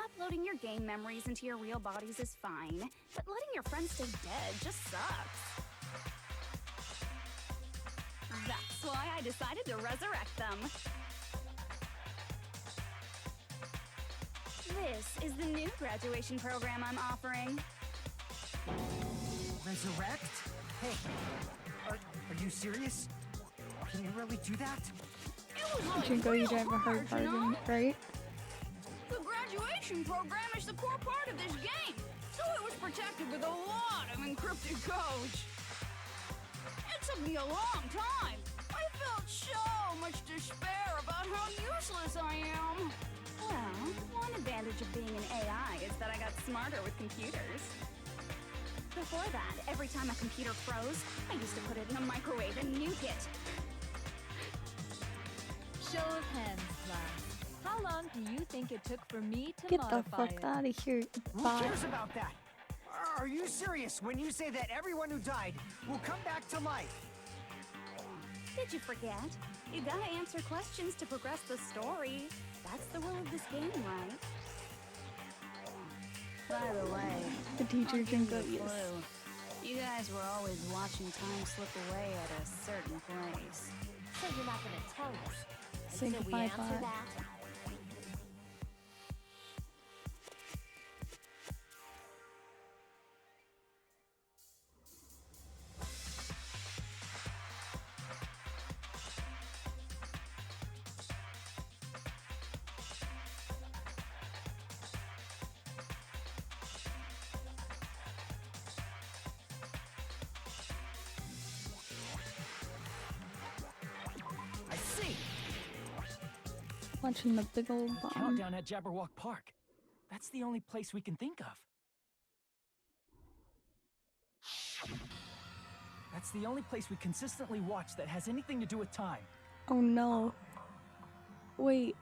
Uploading your game memories into your real bodies is fine, but letting your friends stay dead just sucks. That's why I decided to resurrect them. This is the new graduation program I'm offering. Resurrect? Hey, are you serious? Can you really do that? Jinko, you drive a hard bargain, right? The graduation program is the core part of this game, so it was protected with a lot of encrypted codes. It took me a long time. I felt so much despair about how useless I am. Well, one advantage of being an AI is that I got smarter with computers. Before that, every time a computer froze, I used to put it in a microwave and nuke it. Show of hands, class. How long do you think it took for me to Get the modify fuck it? out of here, Who bot. cares about that? Are you serious when you say that everyone who died will come back to life? Did you forget? You gotta answer questions to progress the story. That's the rule of this game, right? By the way, The teacher I'll can give go, you a yes. clue. You guys were always watching time slip away at a certain place. So you're not gonna tell us Say until we goodbye, answer bot. that? I see. Watching the big old bomb. Countdown at Jabberwock Park. That's the only place we can think of. That's the only place we consistently watch that has anything to do with time. Oh no. Wait,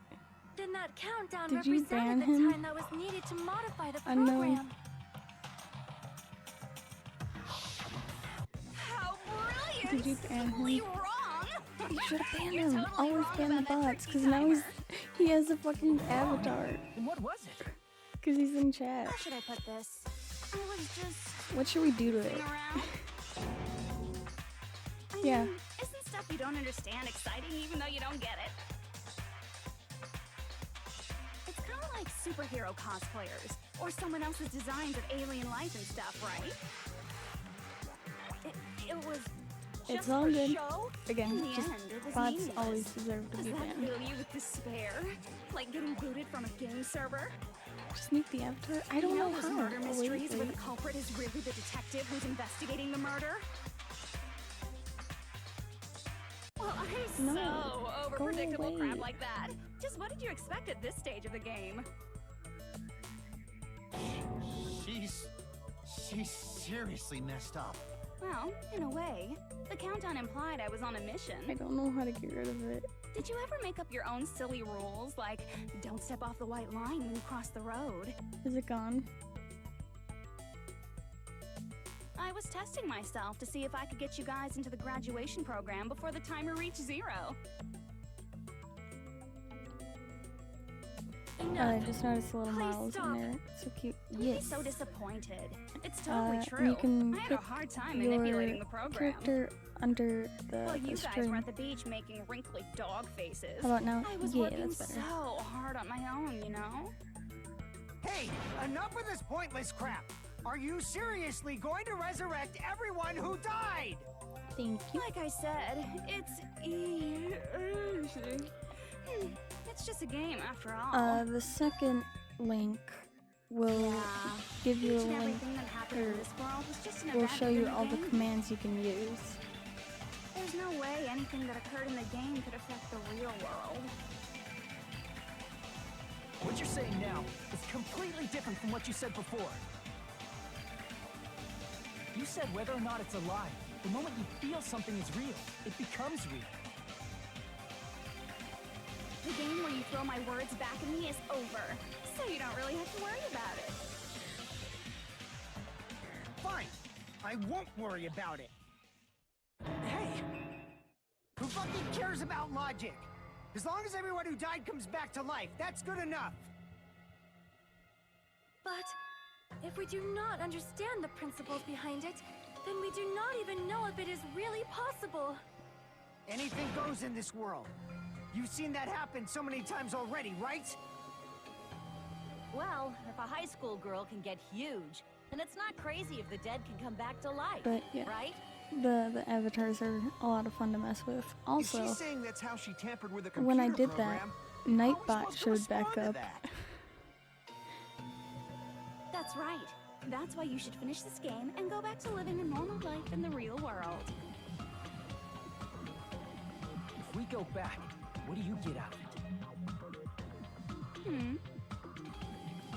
Then that countdown Did you ban represented the him? time that was needed to modify the Unknown. program. How brilliant! did you ban Totally him? wrong! You should have banned You're him. totally Always wrong ban the about that bots, tricky because now timer. he has a fucking avatar. And what was it? Because he's in chat. How should I put this? I was just What should we do to it? f***ing around. I Yeah. mean, isn't stuff you don't understand exciting even though you don't get it? It's kind of like superhero cosplayers or someone else's designs of alien life and stuff, right? It was just It's all for good. show. Again, In the just end, it was bots meaningless. always deserve to Does be that banned. fill you with despair? Like getting booted from a game server? Just make the avatar. I don't You know those how. murder Oh, mysteries where wait. the culprit is really the detective who's investigating the murder? Well, I'm No, so over go predictable away. crap like that. Just what did you expect at this stage of the game? She's seriously messed up. Well, in a way, the countdown implied I was on a mission. I don't know how to get rid of it. Did you ever make up your own silly rules, like don't step off the white line when you cross the road? Is it gone? I was testing myself to see if I could get you guys into the graduation program before the timer reached 0. enough. Just noticed the little Please models stop. in there. So cute. You'd be Yes. so disappointed. It's totally And true. you can I had pick a hard time your manipulating the program. character under the, While the you guys stream. were at the beach making wrinkly dog faces. How about now? I was Yeah, working that's better. so hard on my own, you know? Hey, enough of this pointless crap! Are you seriously going to resurrect everyone who died? Thank you. Like I said, it's it's just a game after all. The second link will give you a Each and link, everything that happened in or this world was just an will event show you within the all the game. commands you can use. There's no way anything that occurred in the game could affect the real world. What you're saying now is completely different from what you said before. You said whether or not it's a lie, the moment you feel something is real, it becomes real. The game where you throw my words back at me is over, so you don't really have to worry about it. Fine, I won't worry about it. Hey! Who fucking cares about logic? As long as everyone who died comes back to life, that's good enough. But if we do not understand the principles behind it, then we do not even know if it is really possible. Anything goes in this world. You've seen that happen so many times already, right? Well, if a high school girl can get huge, then it's not crazy if the dead can come back to life, But yeah, right? the avatars are a lot of fun to mess with. If Also, she's saying that's how she tampered with a computer when I did program, that, how are we Nightbot supposed to showed back respond to up. that? That's right. That's why you should finish this game and go back to living a normal life in the real world. If we go back, what do you get out of it?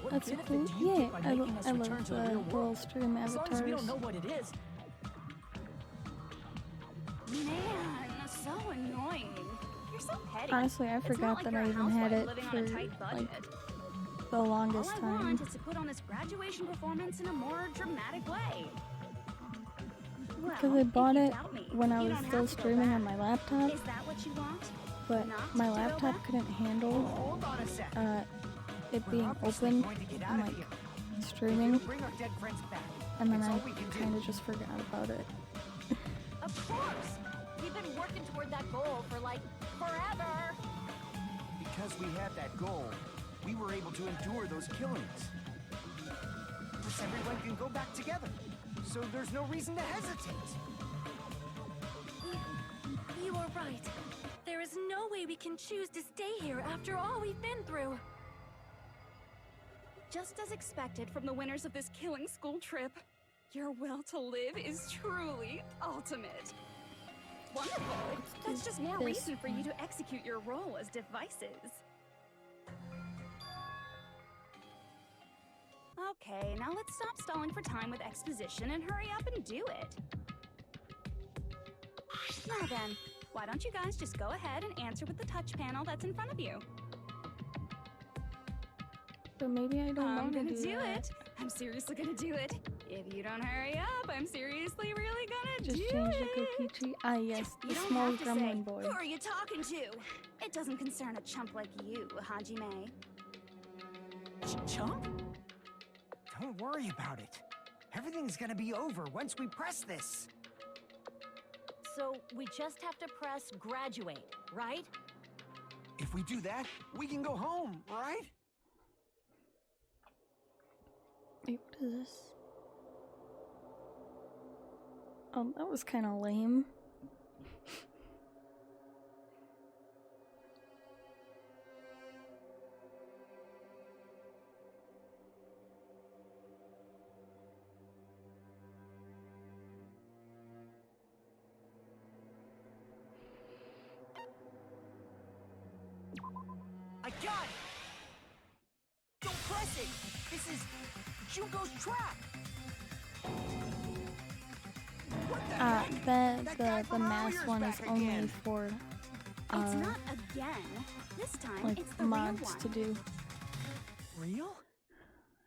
What That's benefit cool. do you Yeah, get by I making us return love to the real Girl world? Stream As long as we don't avatars. know what it is, Man, that's so annoying. You're so petty. Honestly, I It's not forgot like that you're I a even had housewife it living for on a tight budget. the All longest I time. want is to put on this graduation performance in a more dramatic way. Well, Because I bought if you it doubt me, when I you was don't still have to go streaming back. on my laptop, Is that what you want? but Not my to go laptop back? couldn't handle Hold on a sec. it We're being obviously open going to get out and of like here. streaming, If you bring our dead friends back, and then it's I all we can do. kind of just forgot about it. Of course! We've been working toward that goal for like forever! Because we had that goal, we were able to endure those killings. Plus everyone can go back together. So there's no reason to hesitate. You are right. There is no way we can choose to stay here after all we've been through. Just as expected from the winners of this killing school trip, your will to live is truly ultimate. Wonderful! That's just more this reason for you to execute your role as devices. Okay, now let's stop stalling for time with exposition and hurry up and do it. Now then, why don't you guys just go ahead and answer with the touch panel that's in front of you? But maybe I don't I'm want to gonna do do that. it. I'm seriously gonna do it. If you don't hurry up, I'm seriously really gonna Just do change it. the cookie tree. Ah, yes, You the don't small have to say, gremlin boy. who are you talking to? It doesn't concern a chump like you, Hajime. Chump? Don't worry about it. Everything's gonna be over once we press this. So we just have to press graduate, right? If we do that, we can go home, right? Wait, what is this? Oh, that was kind of lame. I got it! Don't press it! This is Junko's trap! What the Ah, heck? the That guy the from mass earlier's one is back only again. for It's not again. This time, like it's the real mods one. to do. Real?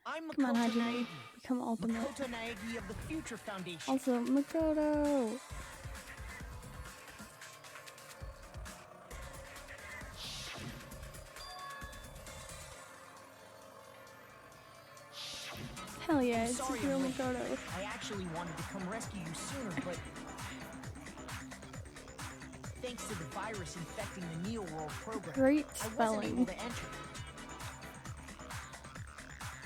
I'm Come on, Makoto Hajime, Naegi. become ultimate. Makoto Naegi of the Future Foundation. Also, Makoto. Hell yeah, I'm it's sorry real I'm late. Makoto. I actually wanted to come rescue you sooner, but thanks to the virus infecting the Neo World program, Great I wasn't able spelling. to enter.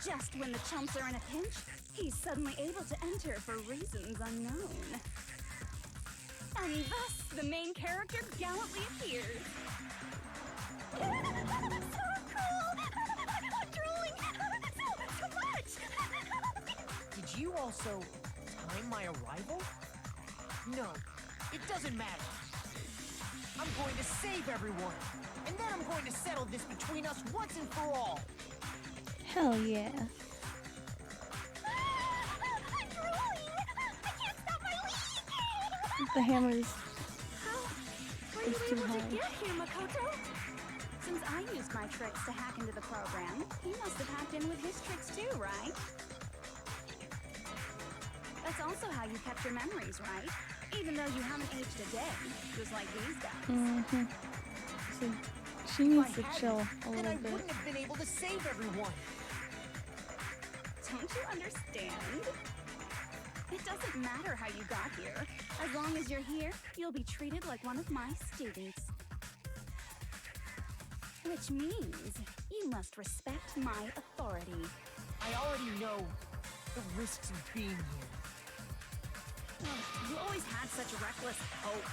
Just when the chumps are in a pinch, he's suddenly able to enter for reasons unknown. And thus, the main character gallantly appears. So cool! I'm drooling! So much! Did you also time my arrival? No, it doesn't matter. I'm going to save everyone, and then I'm going to settle this between us once and for all. Hell yeah. I'm drooling! I can't stop my leak! The hammer's How were you It's too able to hard. get here, Makoto? Since I used my tricks to hack into the program, he must have hacked in with his tricks too, right? That's also how you kept your memories, right? Even though you haven't aged a day, just like these guys. Mm-hmm. So she If needs I to hadn't, chill a then little I bit. wouldn't have been able to save everyone. Don't you understand? It doesn't matter how you got here. As long as you're here, you'll be treated like one of my students. Which means you must respect my authority. I already know the risks of being here. Ugh, you always had such reckless hope.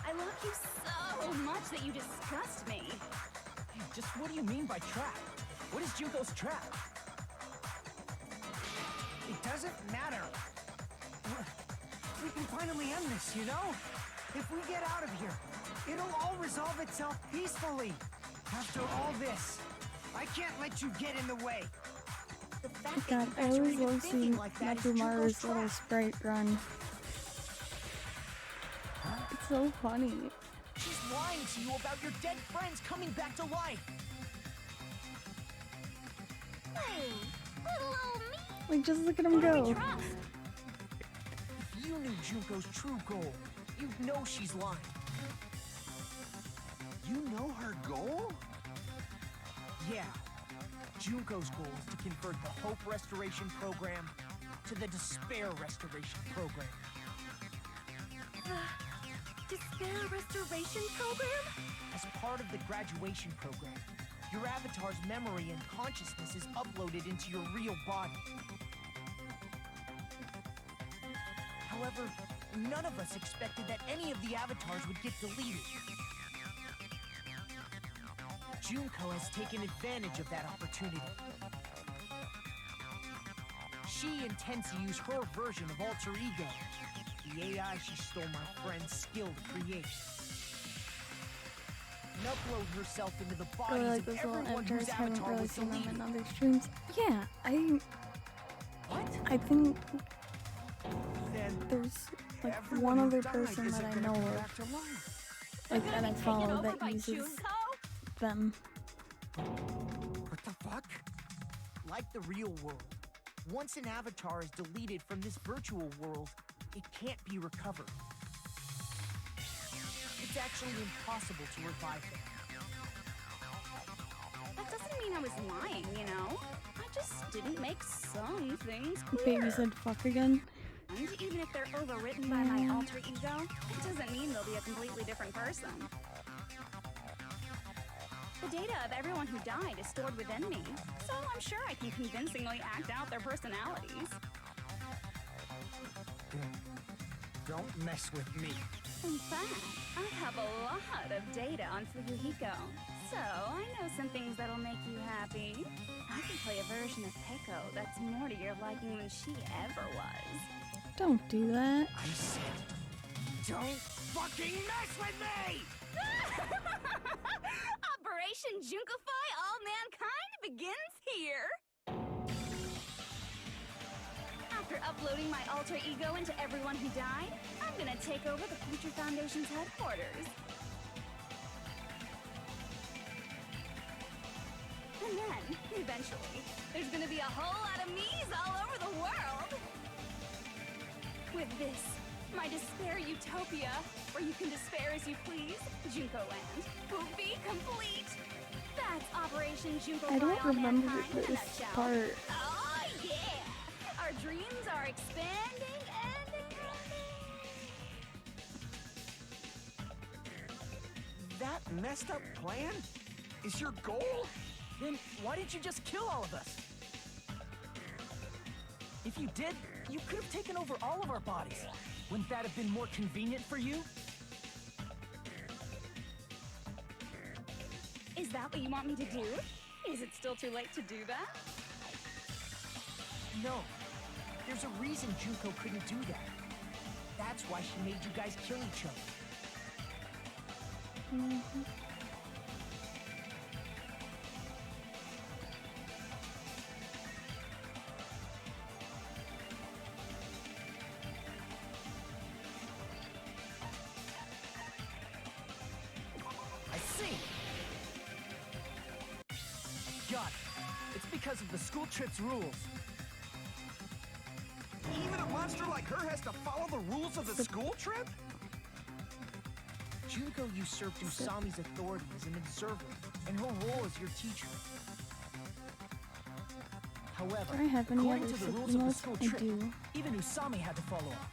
I love you so much that you disgust me. Hey, just what do you mean by trap? What is Junko's trap? It doesn't matter. We can finally end this, you know? If we get out of here, it'll all resolve itself peacefully. After all this, I can't let you get in the way. The fact that God, you I guys are always even love thinking seeing like that is Junko's Nakumaru's little trap. sprite run. It's so funny. She's lying to you about your dead friends coming back to life. Hey, little old me. Like, just look at him Who do we go. trust? If you knew Junko's true goal, you'd know she's lying. You know her goal? Yeah. Junko's goal is to convert the Hope Restoration Program to the Despair Restoration Program. Despair Restoration Program? As part of the graduation program, your avatar's memory and consciousness is uploaded into your real body. However, none of us expected that any of the avatars would get deleted. Junko has taken advantage of that opportunity. She intends to use her version of Alter Ego, the AI she stole my friend's skill to create, and upload herself into the I really bodies like of those little everyone avatars. whose Haven't avatar really was seen them deleted. in other streams. Yeah, What? I think Then there's like everyone one who other died person isn't that I gonna know come of, back to life. like that I Taken follow over that by uses Junko? them. What the fuck? Like the real world, once an avatar is deleted from this virtual world, it can't be recovered. It's actually impossible to revive them. That doesn't mean I was lying, you know? I just didn't make some things Baby clear. said fuck again. And even if they're overwritten by my alter ego, it doesn't mean they'll be a completely different person. The data of everyone who died is stored within me, so I'm sure I can convincingly act out their personalities. Don't mess with me. In fact, I have a lot of data on Fuyuhiko, so I know some things that'll make you happy. I can play a version of Peko that's more to your liking than she ever was. Don't do that. I said, don't fucking mess with me! Operation Junkify All Mankind begins here! After uploading my alter ego into everyone who died, I'm gonna take over the Future Foundation's headquarters. And then, eventually, there's gonna be a whole lot of me's all over the world! With this, my despair utopia, where you can despair as you please, Junko Land, will be complete! That's Operation Junko I don't All remember Mankind in a this nutshell. part. Oh yeah! our dreams are expanding and expanding. That messed up plan is your goal? Then why didn't you just kill all of us? If you did, you could have taken over all of our bodies. Wouldn't that have been more convenient for you? Is that what you want me to do? Is it still too late to do that? No. There's a reason Junko couldn't do that. That's why she made you guys kill each other. I see! Got it. It's because of the school trip's rules. Even a monster like her has to follow the rules of the school trip? Junko usurped Usami's authority as an observer, and her role as your teacher. However, Do I have any according other to the rules of the signals? school I trip, do. even Usami had to follow up.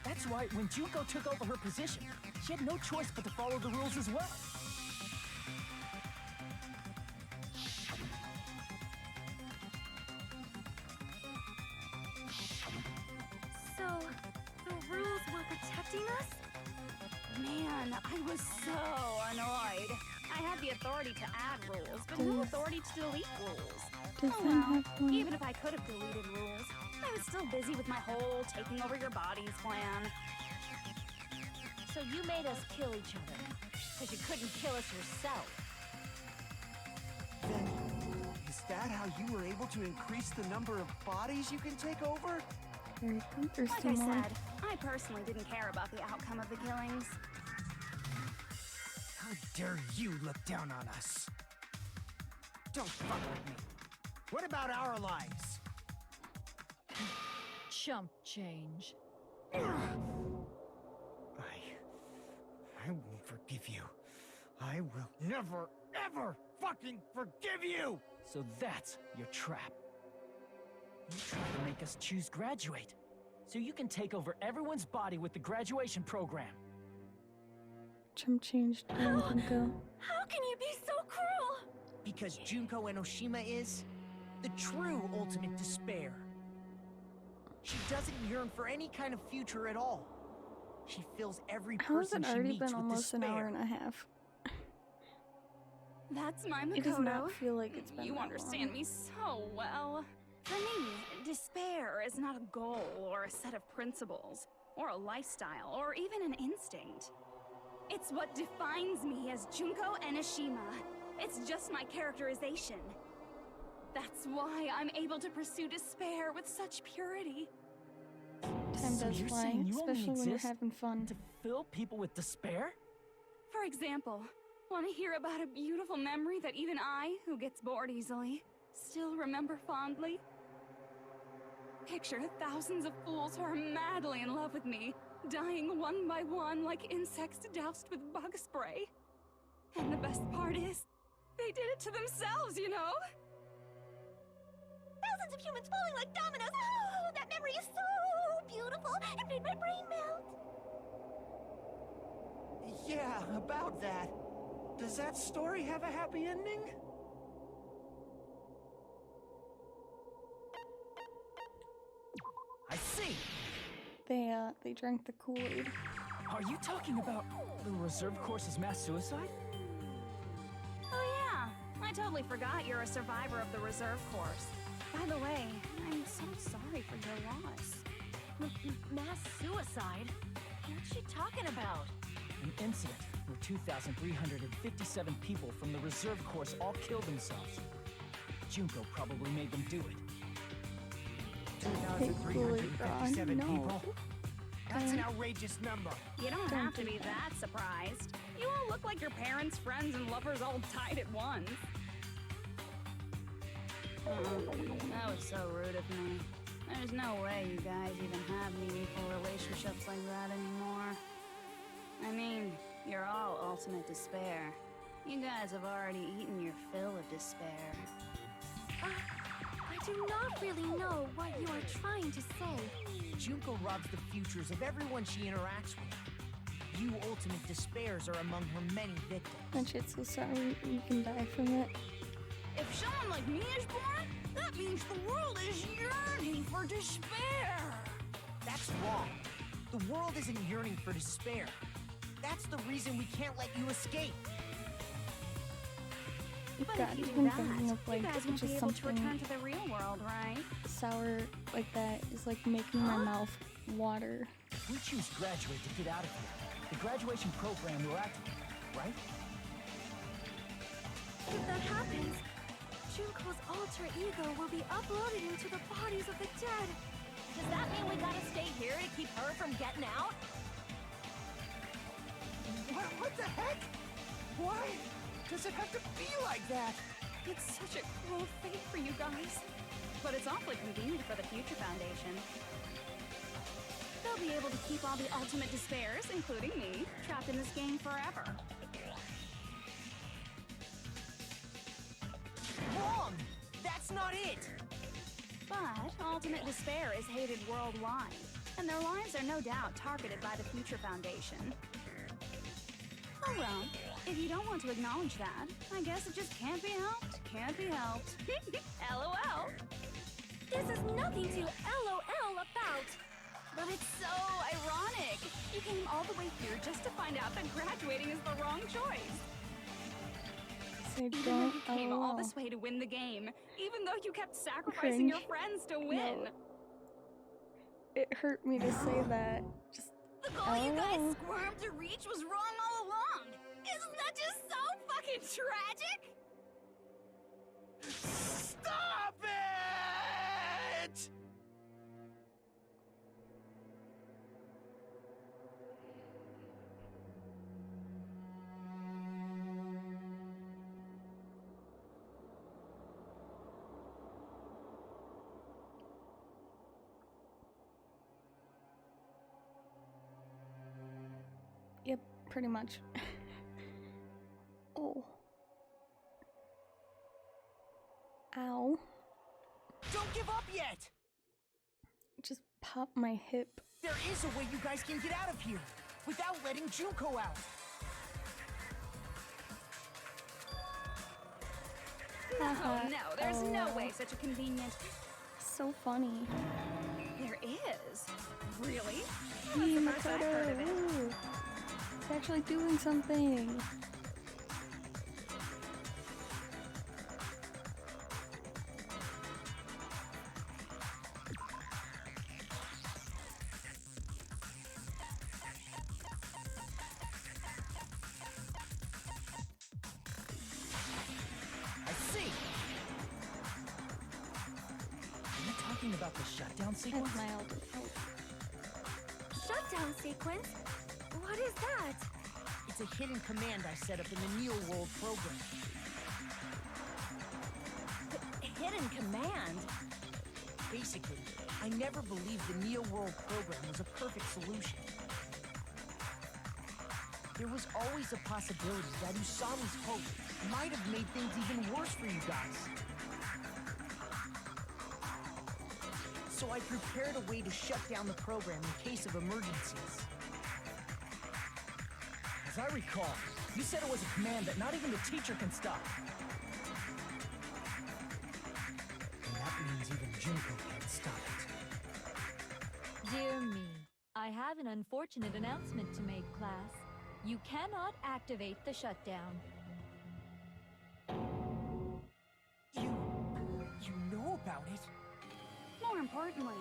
That's why when Junko took over her position, she had no choice but to follow the rules as well. So, the rules were protecting us? Man, I was so annoyed. I had the authority to add rules, but no authority to delete rules. Does Oh that well, have one? even if I could have deleted rules, I was still busy with my whole taking over your bodies plan. So you made us kill each other, because you couldn't kill us yourself. Then, is that how you were able to increase the number of bodies you can take over? Very good. There's Like some I more. said, I personally didn't care about the outcome of the killings. How dare you look down on us? Don't fuck with me. What about our lives? Chump change. I won't forgive you. I will never, ever fucking forgive you! So that's your trap. You tried to make us choose graduate, so you can take over everyone's body with the graduation program. Chump changed everything go. How can you be so cruel? Because Junko Enoshima is the true ultimate despair. She doesn't yearn for any kind of future at all. She fills every How has person it she already meets been with almost an despair. hour and a half? That's my It does Makoto. not feel like it's been You that understand long. me so well. For me, despair is not a goal or a set of principles, or a lifestyle, or even an instinct. It's what defines me as Junko Enoshima. It's just my characterization. That's why I'm able to pursue despair with such purity. Time So does you're fly, saying you only especially when you're exist having fun. to fill people with despair? For example, want to hear about a beautiful memory that even I, who gets bored easily, still remember fondly? Picture thousands of fools who are madly in love with me, dying one by one like insects doused with bug spray. And the best part is, they did it to themselves, you know? Thousands of humans falling like dominoes. Oh, that memory is so beautiful. It made my brain melt. Yeah, about that. Does that story have a happy ending? I see! They drank the Kool-Aid. Are you talking about the reserve course's mass suicide? Oh yeah, I totally forgot you're a survivor of the reserve course. By the way, I'm so sorry for your loss. Mass suicide? What's she talking about? An incident where 2,357 people from the reserve course all killed themselves. Junko probably made them do it. 2,357 No. people? That's an outrageous number. You don't have to be that surprised. You all look like your parents, friends, and lovers all died at once. Oh, that was so rude of me. There's no way you guys even have meaningful relationships like that anymore. I mean, you're all ultimate despair. You guys have already eaten your fill of despair. do not really know what you are trying to say. Junko robs the futures of everyone she interacts with. You ultimate despairs are among her many victims. That shit's so sorry you can die from it. If someone like me is born, that means the world is yearning for despair. That's wrong. The world isn't yearning for despair. That's the reason we can't let you escape. But God, if you do even that, thinking of you like guys won't be just able to something return to the real world, right? sour like that is like making my mouth water. We choose graduate to get out of here. The graduation program will activate, right? If that happens, Junko's alter ego will be uploaded into the bodies of the dead. Does that mean we gotta stay here to keep her from getting out? What the heck? Why does it have to be like that? It's such a cruel fate for you guys. But it's awfully convenient for the Future Foundation. They'll be able to keep all the ultimate despairs, including me, trapped in this game forever. Wrong! That's not it! But ultimate despair is hated worldwide, and their lives are no doubt targeted by the Future Foundation. Oh well, if you don't want to acknowledge that, I guess it just can't be helped. Can't be helped. LOL. This is nothing to LOL about. But it's so ironic. You came all the way here just to find out that graduating is the wrong choice. Say Even though don't you came all LOL. this way to win the game, even though you kept sacrificing your Cringe. friends to win. No. It hurt me to say that. Just The goal you guys LOL. squirmed to reach was wrong all along. Isn't that just so fucking tragic? Stop it! Yep, pretty much. Oh. Ow. Don't give up yet! Just popped my hip. There is a way you guys can get out of here without letting Junko out. Haha, Oh no, there's no LOL. way such a convenient... So funny. There is. Really? Yee, That's the first I've heard Makoto, of it. woo. It's actually doing something. I see! Are you talking about the shutdown sequence? That's my elder fault. Shutdown sequence? What is that? It's a hidden command I set up in the Neo World program. Hidden command? Basically, I never believed the Neo World program was a perfect solution. There was always a possibility that Usami's hope might have made things even worse for you guys. So I prepared a way to shut down the program in case of emergencies. As I recall, you said it was a command that not even the teacher can stop. And that means even Junko can't stop it. Dear me, I have an unfortunate announcement to make, class. You cannot activate the shutdown. You know about it? More importantly,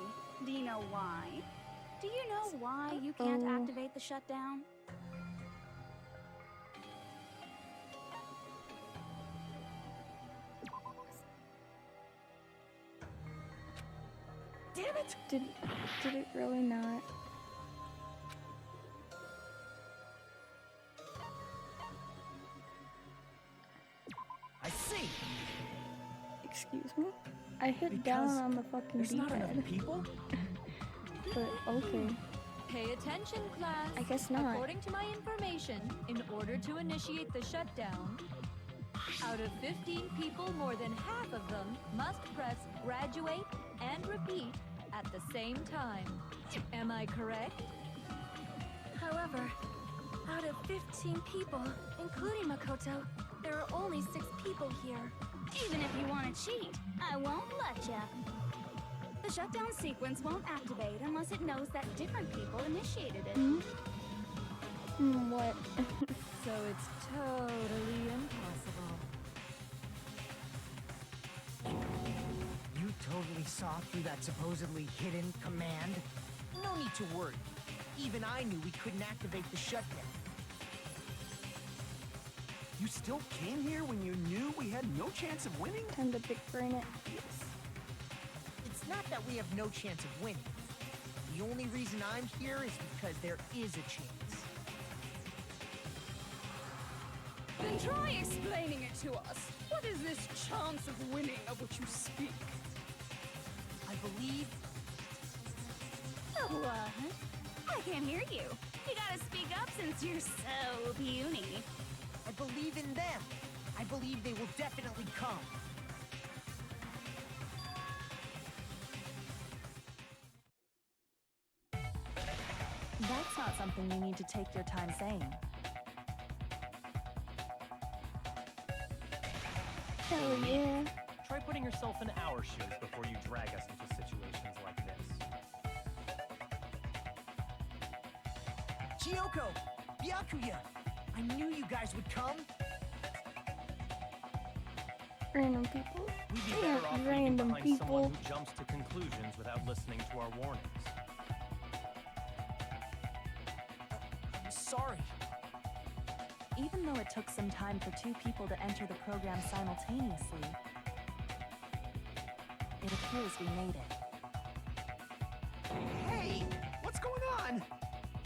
do you know why? Do you know why you can't activate the shutdown? Damn it! Did it really not? I see! Excuse me? I hit down Because on the fucking There's not enough D-pad. people? But okay. Pay attention, class. I guess not. According to my information, in order to initiate the shutdown, Out of 15 people, more than half of them must press graduate and repeat at the same time. Am I correct? However, out of 15 people, including Makoto, there are only 6 people here. Even if you want to cheat, I won't let ya. The shutdown sequence won't activate unless it knows that different people initiated it. What? So it's totally impossible. You totally saw through that supposedly hidden command? No need to worry. Even I knew we couldn't activate the shutdown. You still came here when you knew we had no chance of winning? Time to big brain it. Yes. It's not that we have no chance of winning. The only reason I'm here is because there is a chance. Then try explaining it to us. What is this chance of winning of which you speak? I believe... What? I can't hear you. You gotta speak up since you're so puny. I believe in them. I believe they will definitely come. That's not something you need to take your time saying. Hell yeah. Try putting yourself in our shoes before you drag us into situations like this. Chiyoko! Byakuya! I knew you guys would come! Random people. We'd be Yeah, better off leaving random behind people. someone who jumps to conclusions without listening to our warnings. I'm sorry. Even though it took some time for 2 people to enter the program simultaneously, it appears we made it. Hey! What's going on?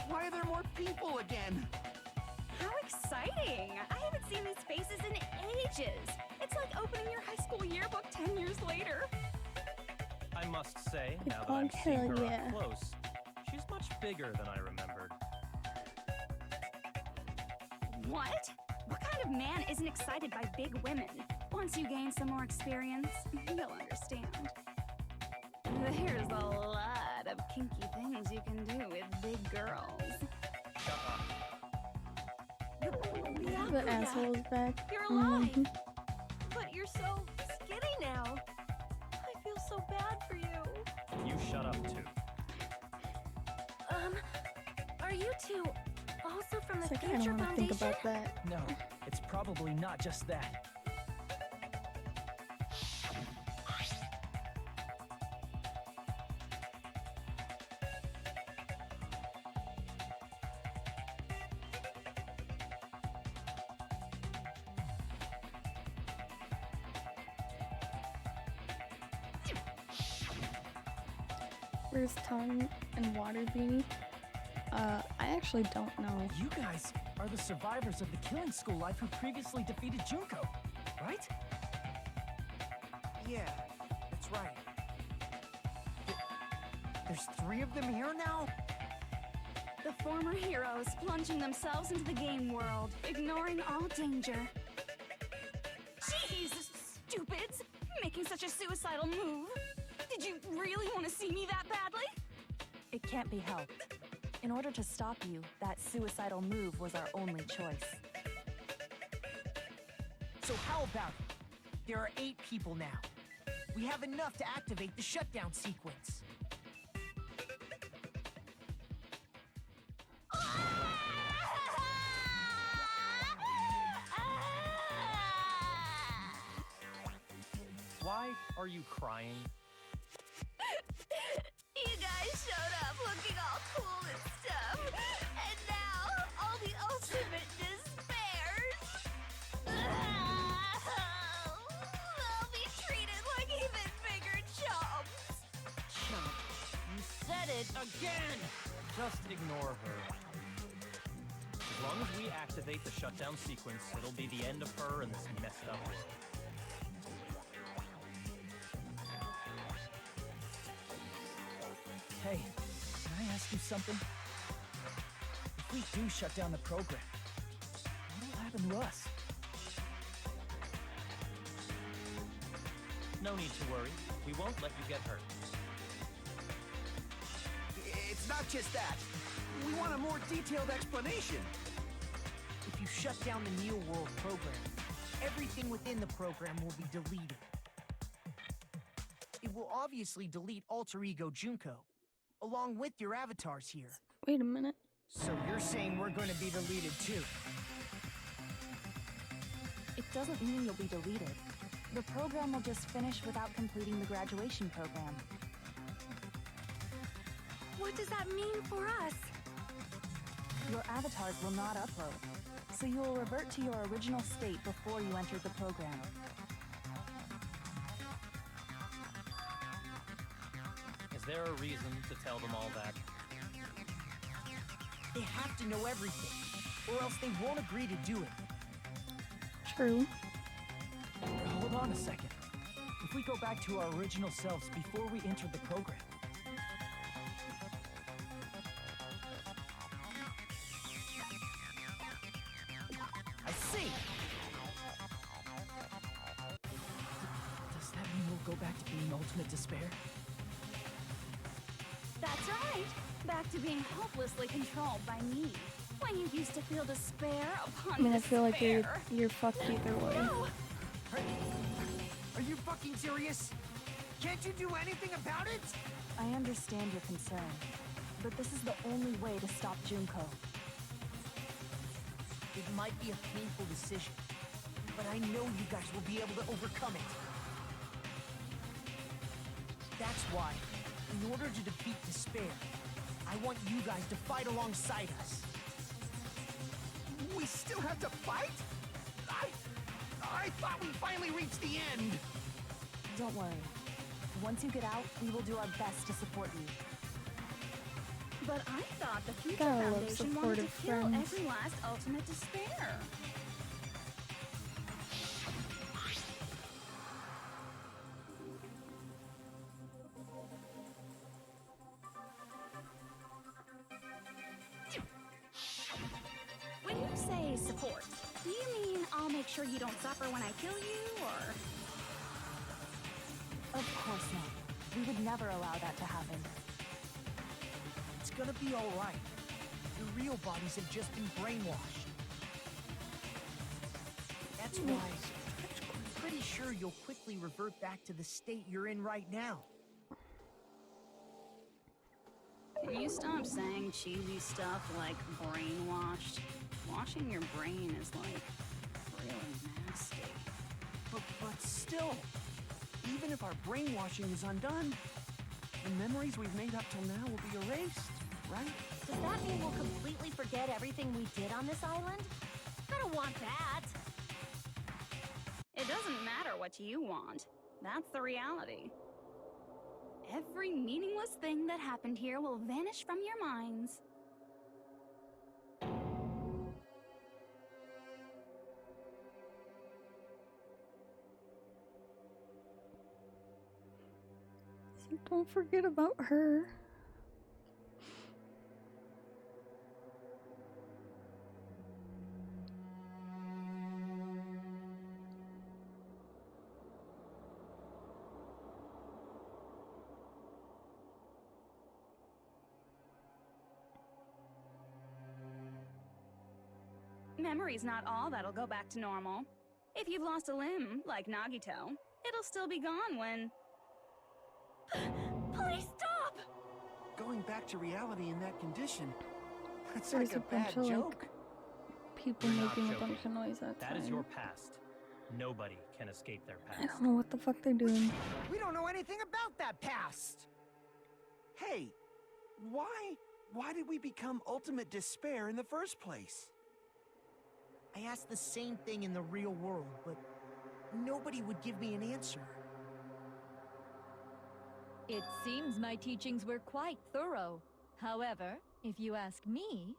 Why are there more people again? How exciting! I haven't seen these faces in ages. It's like opening your high school yearbook 10 years later. I must say, It's now that I'm called seeing Hell her Yeah. up close, she's much bigger than I remembered. What? What kind of man isn't excited by big women? Once you gain some more experience, you'll understand. There's a lot of kinky things you can do with big girls. Shut up. The asshole is back. You're alive! But you're so skinny now. I feel so bad for you. You shut up too. Are you two also from the It's like, I Future don't want to think Foundation? about that. No, it's probably not just that. Where's Tongue and Water Beanie? I actually don't know. You guys are the survivors of the killing school life who previously defeated Junko, right? Yeah, that's right. There's 3 of them here now? The former heroes plunging themselves into the game world, ignoring all danger. Jeez, stupids! Making such a suicidal move. Did you really want to see me that badly? It can't be helped. In order to stop you, that suicidal move was our only choice. So how about it? There are 8 people now. We have enough to activate the shutdown sequence. Why are you crying? You guys showed up looking all cool and stuff, and now all the ultimate despairs. They'll be treated like even bigger chumps. Chump, you said it again! Just ignore her. As long as we activate the shutdown sequence, it'll be the end of her in this messed up world. Hey, can I ask you something? If we do shut down the program, what'll happen to us? No need to worry. We won't let you get hurt. It's not just that. We want a more detailed explanation. If you shut down the Neo World program, everything within the program will be deleted. It will obviously delete Alter Ego Junko, along with your avatars here. Wait a minute. So you're saying we're going to be deleted too? It doesn't mean you'll be deleted. The program will just finish without completing the graduation program. What does that mean for us? Your avatars will not upload, so you will revert to your original state before you entered the program. Is there a reason to tell them all that? They have to know everything, or else they won't agree to do it. True. Hold on a second. If we go back to our original selves before we entered the program, I see! does that mean we'll go back to being Ultimate Despair? That's right. Back to being hopelessly controlled by me. When you used to feel despair upon I mean, I despair. feel like you're fucked either way. No! Are you fucking serious? Can't you do anything about it? I understand your concern, but this is the only way to stop Junko. It might be a painful decision, but I know you guys will be able to overcome it. That's why, in order to defeat despair, I want you guys to fight alongside us. We still have to fight? I thought we finally reached the end. Don't worry. Once you get out, we will do our best to support you. But I thought the Future Gotta love Foundation wanted to supportive kill friends. every last Ultimate Despair. When you say support, do you mean I'll make sure you don't suffer when I kill you, or...? Of course not. We would never allow that to happen. It's gonna be alright. Your real bodies have just been brainwashed. That's why I'm pretty sure you'll quickly revert back to the state you're in right now. Can you stop saying cheesy stuff like brainwashed? Washing your brain is like really nasty. But still, even if our brainwashing is undone, the memories we've made up till now will be erased, right? Does that mean we'll completely forget everything we did on this island? I don't want that. It doesn't matter what you want. That's the reality. Every meaningless thing that happened here will vanish from your minds. So don't forget about her. Memory's not all that'll go back to normal. If you've lost a limb, like Nagito, it'll still be gone when... Please stop! Going back to reality in that condition, that's There's like a a bad bunch of, joke. People You're not making a joking. bunch of noise outside. That is your past. Nobody can escape their I past. don't know what the fuck they're doing. We don't know anything about that past! Hey, why did we become Ultimate Despair in the first place? I asked the same thing in the real world, but nobody would give me an answer. It seems my teachings were quite thorough. However, if you ask me,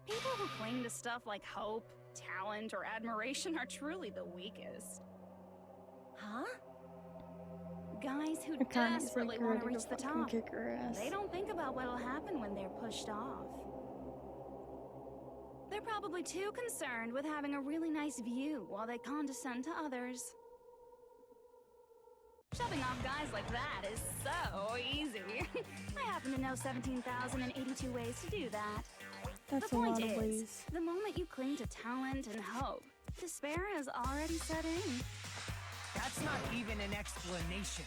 People who cling to stuff like hope, talent, or admiration are truly the weakest. Huh? Guys who Akane's desperately like want to ready reach to the fucking top. kick her ass. They don't think about what'll happen when they're pushed off. They're probably too concerned with having a really nice view while they condescend to others. Shoving off guys like that is so easy. I happen to know 17,082 ways to do that. That's The a point lot of is, ways. the moment you cling to talent and hope, despair has already set in. That's not even an explanation.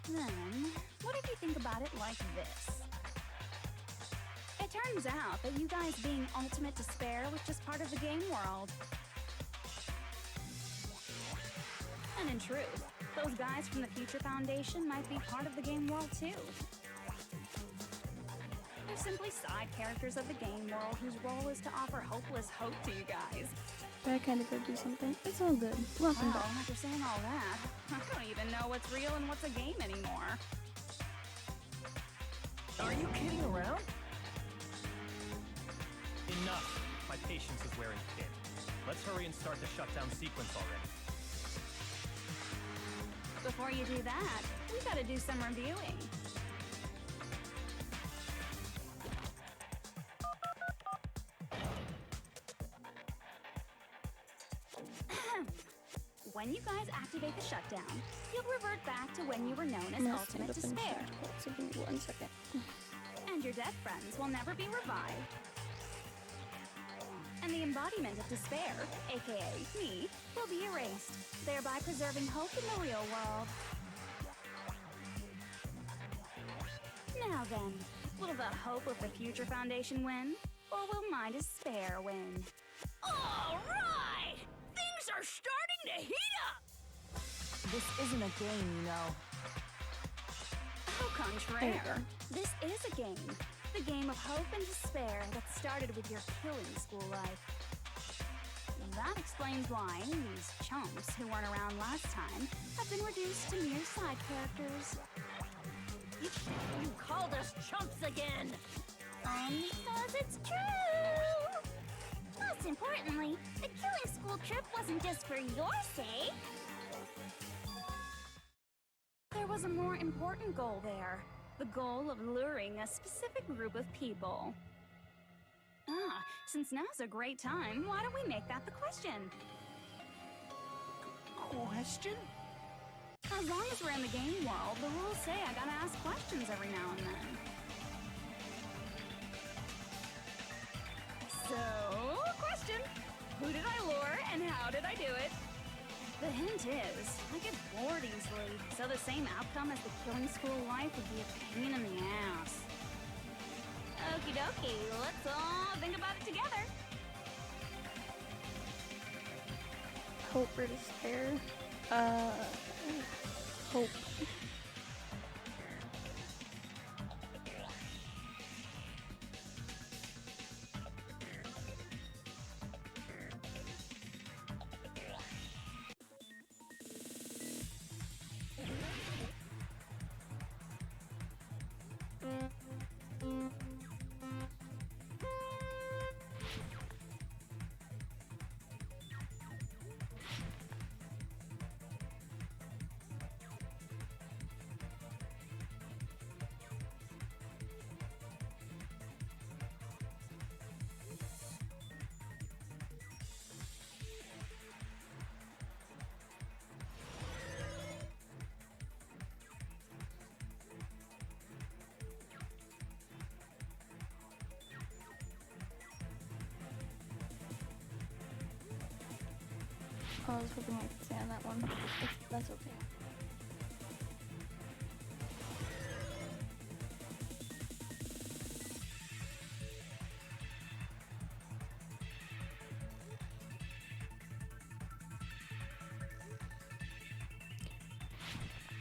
Then, what if you think about it like this? It turns out that you guys being ultimate despair was just part of the game world. And in truth, those guys from the Future Foundation might be part of the game world too. They're simply side characters of the game world whose role is to offer hopeless hope to you guys. I kind of go do something. It's all good. Welcome Well, back. after saying all that, I don't even know what's real and what's a game anymore. Are you kidding around? Enough. My patience is wearing thin. Let's hurry and start the shutdown sequence already. Before you do that, we gotta do some reviewing. When you guys activate the shutdown, you'll revert back to when you were known as I'm gonna Ultimate stand up and Despair. change clothes, so give me 1 second. And your dead friends will never be revived. And the embodiment of despair, aka me, will be erased, thereby preserving hope in the real world. Now then, will the hope of the Future Foundation win? Or will my despair win? All right! Things are starting to heat up! This isn't a game, you know. Au contraire, this is a game. The game of hope and despair that started with your killing school life. That explains why these chumps who weren't around last time have been reduced to mere side characters. You called us chumps again! Because it's true! Most importantly, the killing school trip wasn't just for your sake. There was a more important goal there. The goal of luring a specific group of people. Since now's a great time, why don't we make that the question? Question? As long as we're in the game world, the rules say I gotta ask questions every now and then. So, question. Who did I lure and how did I do it? The hint is, I get bored easily, so the same outcome as the killing school life would be a pain in the ass. Okie dokie, let's all think about it together. Hope or despair? Hope. I was hoping I could stay on that one. If that's okay.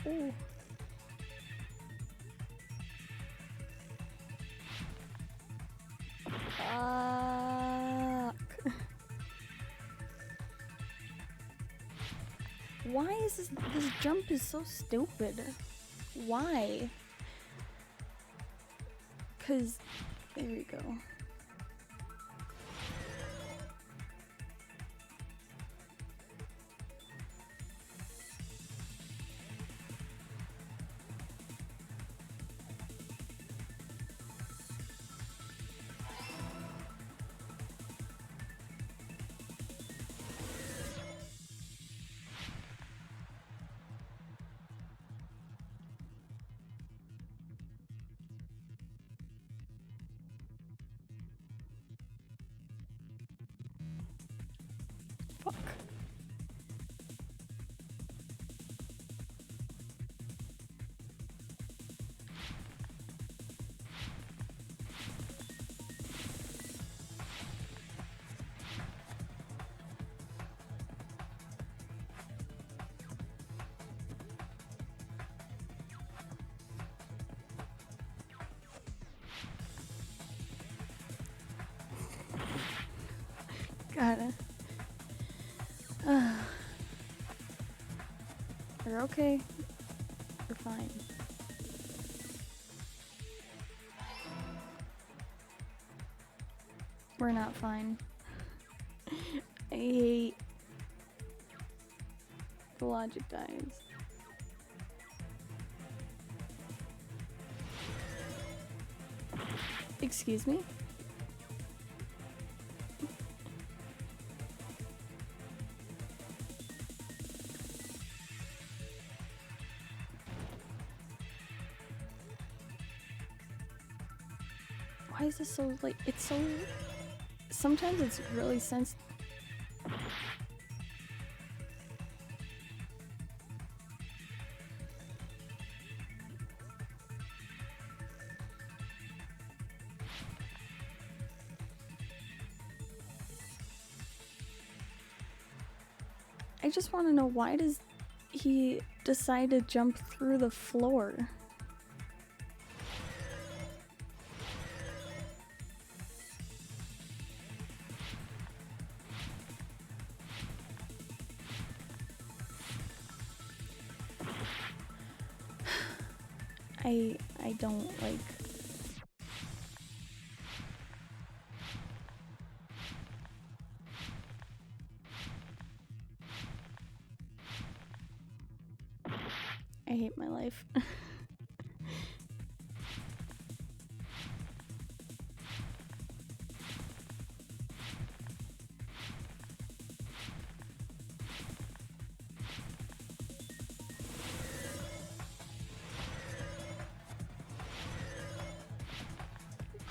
Ooh. Why is this jump is so stupid? Why? 'Cause there we go. God. You're okay. You're fine. We're not fine. I hate the logic dies. Excuse me? Why is this so, like, it's so... Sometimes it's really sensitive. I just want to know, why does he decide to jump through the floor? I don't like... I hate my life.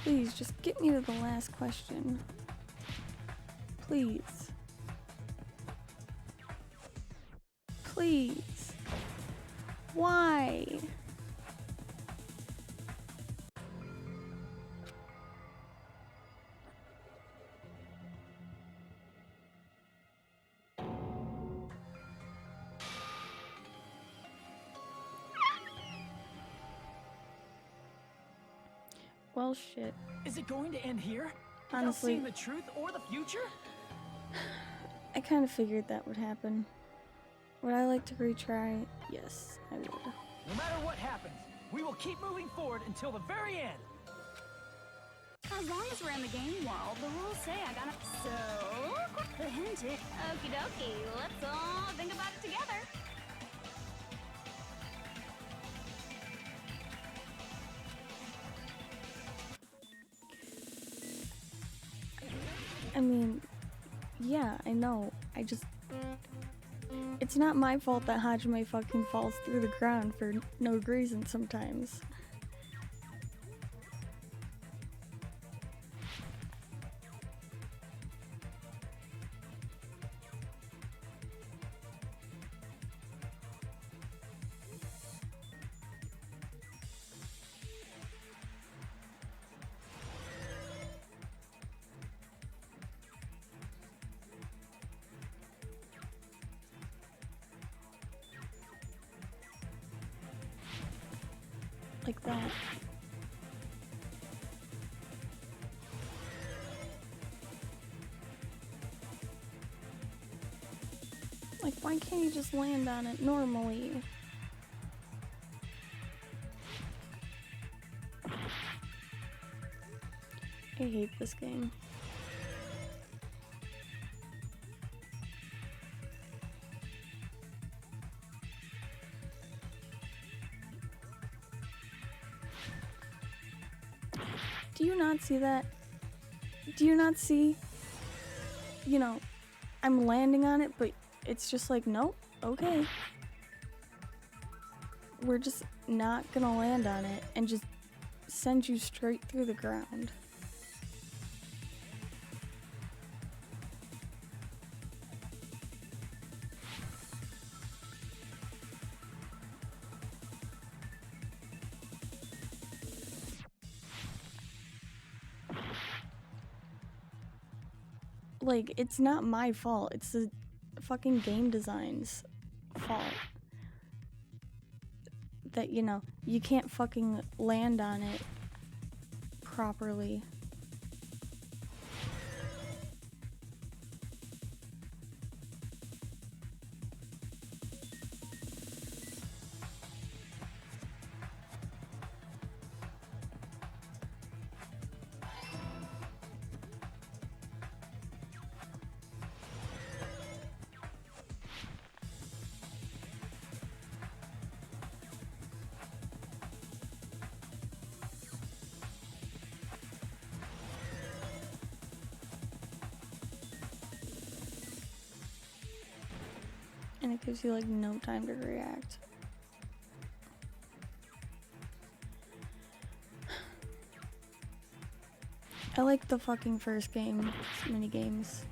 Please, just get me to the last question. Please. Please. Why? Well, shit. Is it going to end here? Honestly, Without seeing the truth or the future? I kind of figured that would happen. Would I like to retry? Yes, I would. No matter what happens, we will keep moving forward until the very end. As long as we're in the game world, the rules say I gotta... So... The hint is... Okie dokie, let's all think about it together. I mean, yeah, I know. I just... It's not my fault that Hajime fucking falls through the ground for no reason sometimes. Like that. Like, why can't you just land on it normally? I hate this game. Do you not see that? Do you not see? You know, I'm landing on it, but it's just like, nope, okay. We're just not gonna land on it and just send you straight through the ground. Like, it's not my fault. It's the fucking game design's fault. That, you know, you can't fucking land on it properly. and it gives you like no time to react. I like the fucking first game, mini games.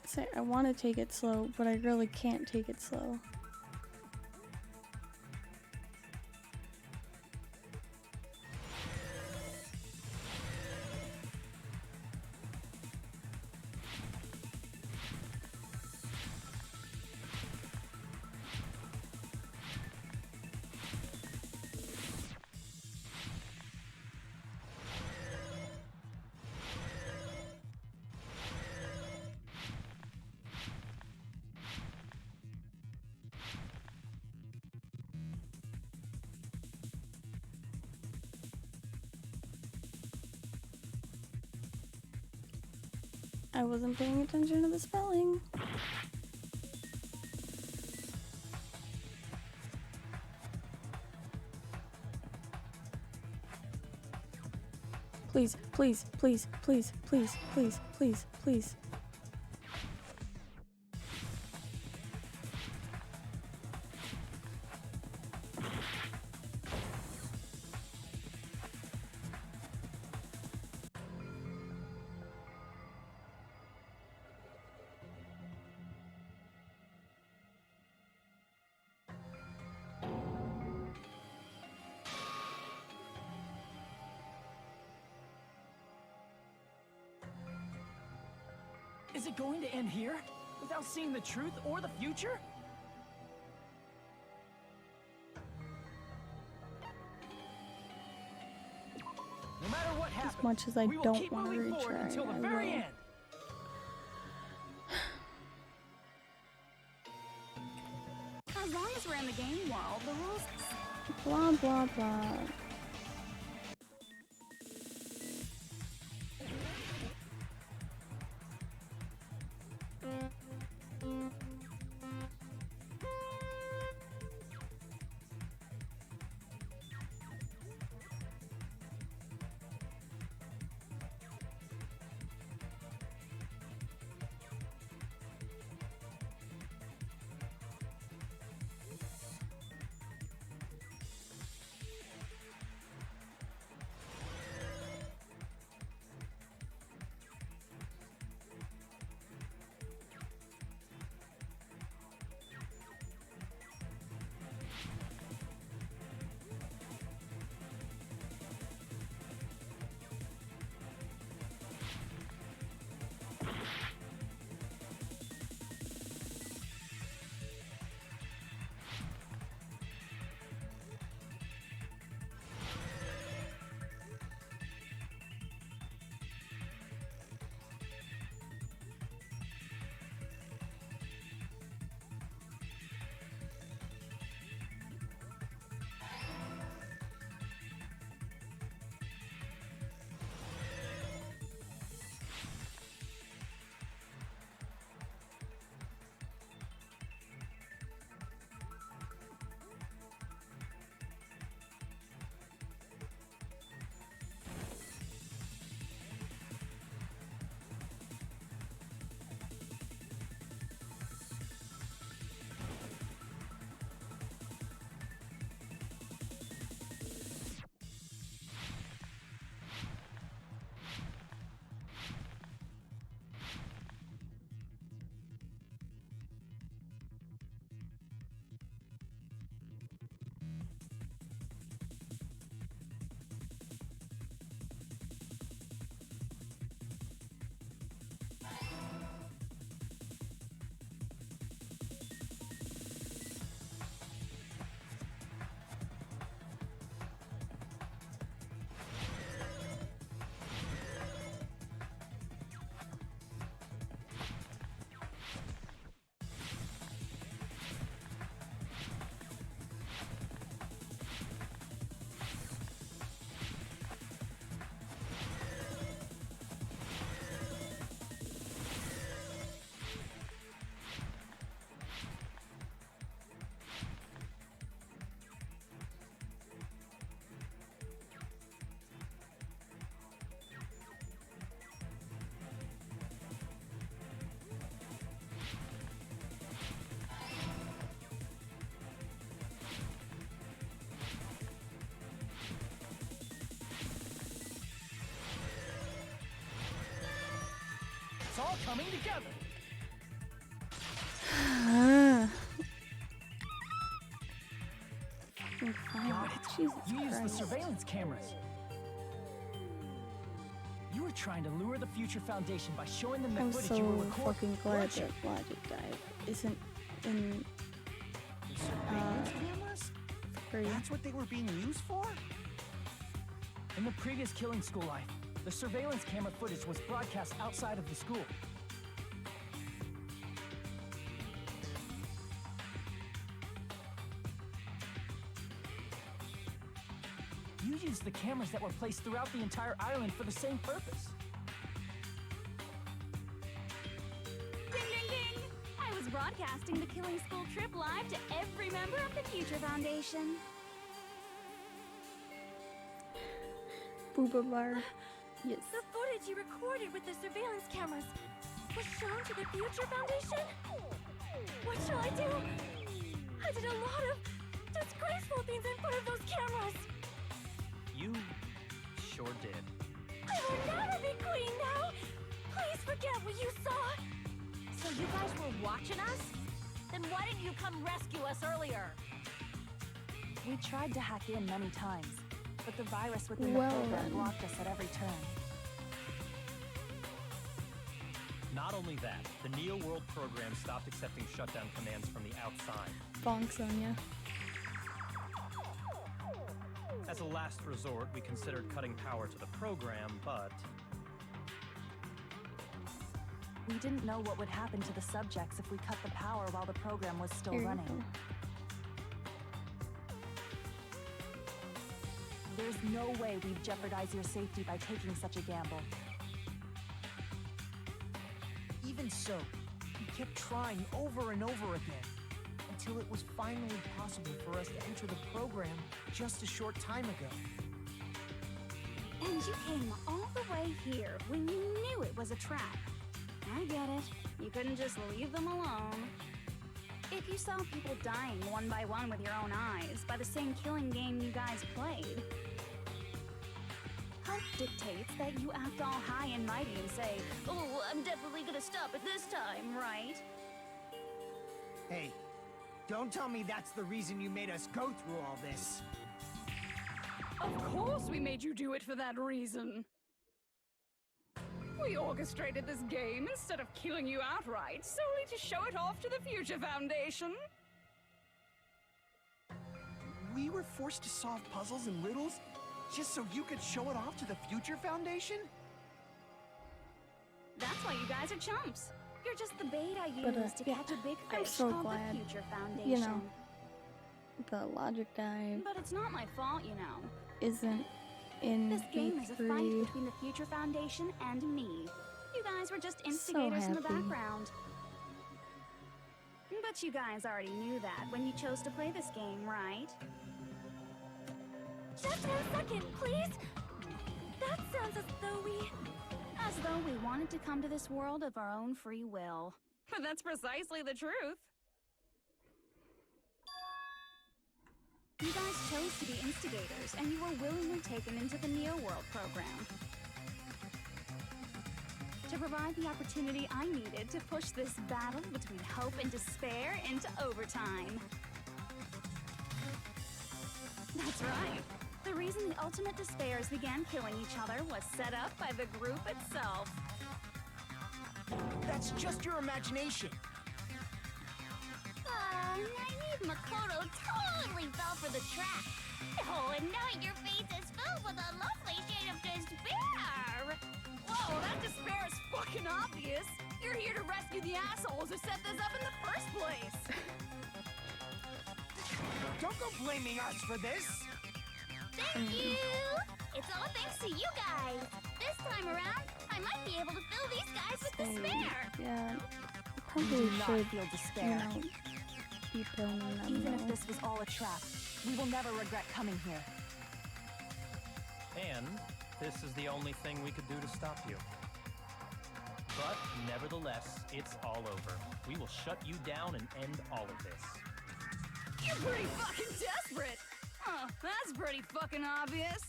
Say I want to take it slow, but I really can't take it slow. I wasn't paying attention to the spelling. Please, please, please, please, please, please, please, please. Is it going to end here? Without seeing the truth or the future? No matter what happens, As much as I we will don't keep want to moving forward retry, until the I very will. end. As long as we're in the game world, the rules. Blah, blah, blah. all coming together. Got it. Jesus You used the Christ. surveillance cameras. You were trying to lure the Future Foundation by showing them the I'm footage you were so recording. fucking glad weren't you? that Logic Dive isn't in The surveillance cameras? free. That's what they were being used for? In the previous Killing School life, the surveillance camera footage was broadcast outside of the school. You used the cameras that were placed throughout the entire island for the same purpose. Ding, ding, ding! I was broadcasting the Killing School trip live to every member of the Future Foundation. VTUBER. Yes. The footage you recorded with the surveillance cameras was shown to the Future Foundation? What shall I do? I did a lot of disgraceful things in front of those cameras. You sure did. I will never be queen now. Please forget what you saw. So you guys were watching us? Then why didn't you come rescue us earlier? We tried to hack in many times, but the virus within Well the program then. blocked us at every turn. Not only that, the Neo World program stopped accepting shutdown commands from the outside. Bonk Sonia. As a last resort, we considered cutting power to the program, but We didn't know what would happen to the subjects if we cut the power while the program was still Here you running. go. There's no way we'd jeopardize your safety by taking such a gamble. Even so, we kept trying over and over again, until it was finally possible for us to enter the program just a short time ago. And you came all the way here when you knew it was a trap. I get it. You couldn't just leave them alone. If you saw people dying one by one with your own eyes by the same killing game you guys played, hope dictates that you act all high and mighty and say, "Oh, I'm definitely gonna stop it this time," right? Hey, don't tell me that's the reason you made us go through all this. Of course we made you do it for that reason. We orchestrated this game instead of killing you outright, solely to show it off to the Future Foundation. We were forced to solve puzzles and riddles just so you could show it off to the Future Foundation? That's why you guys are chumps. You're just the bait I But, used to catch a big I'm fish so called glad, the Future Foundation. you know, the Logic Dive But it's not my fault, you know. isn't in This game is a fight V3. between the Future Foundation and me. You guys were just instigators in the happy. background. But you guys already knew that when you chose to play this game, right? Just 1 second, please. That sounds as though we wanted to come to this world of our own free will. But that's precisely the truth. You guys chose to be instigators, and you were willingly taken into the Neo World program. To provide the opportunity I needed to push this battle between hope and despair into overtime. That's right. The reason the ultimate despairs began killing each other was set up by the group itself. That's just your imagination. Naive Makoto totally fell for the trap. Oh, and now your face is filled with a lovely shade of despair. Whoa, that despair is fucking obvious. You're here to rescue the assholes who set this up in the first place. Don't go blaming us for this. Thank you. It's all thanks to you guys. This time around, I might be able to fill these guys with despair. Yeah, We probably do not should, feel you despair. know, be filming them Even if though. this was all a trap, we will never regret coming here. And this is the only thing we could do to stop you. But nevertheless, it's all over. We will shut you down and end all of this. You're pretty fucking desperate. Oh, that's pretty fucking obvious.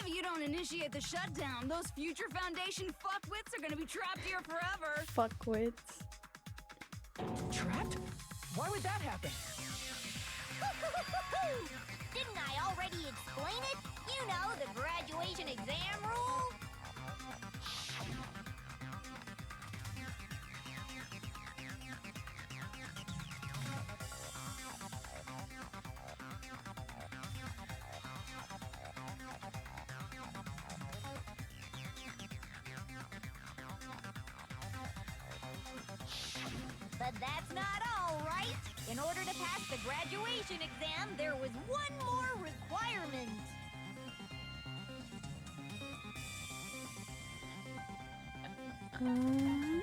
If you don't initiate the shutdown, those future Foundation fuckwits are gonna be trapped here forever. Fuckwits. Trapped? Why would that happen? Didn't I already explain it? You know, the graduation exam rule? But that's not all, right? In order to pass the graduation exam, there was one more requirement.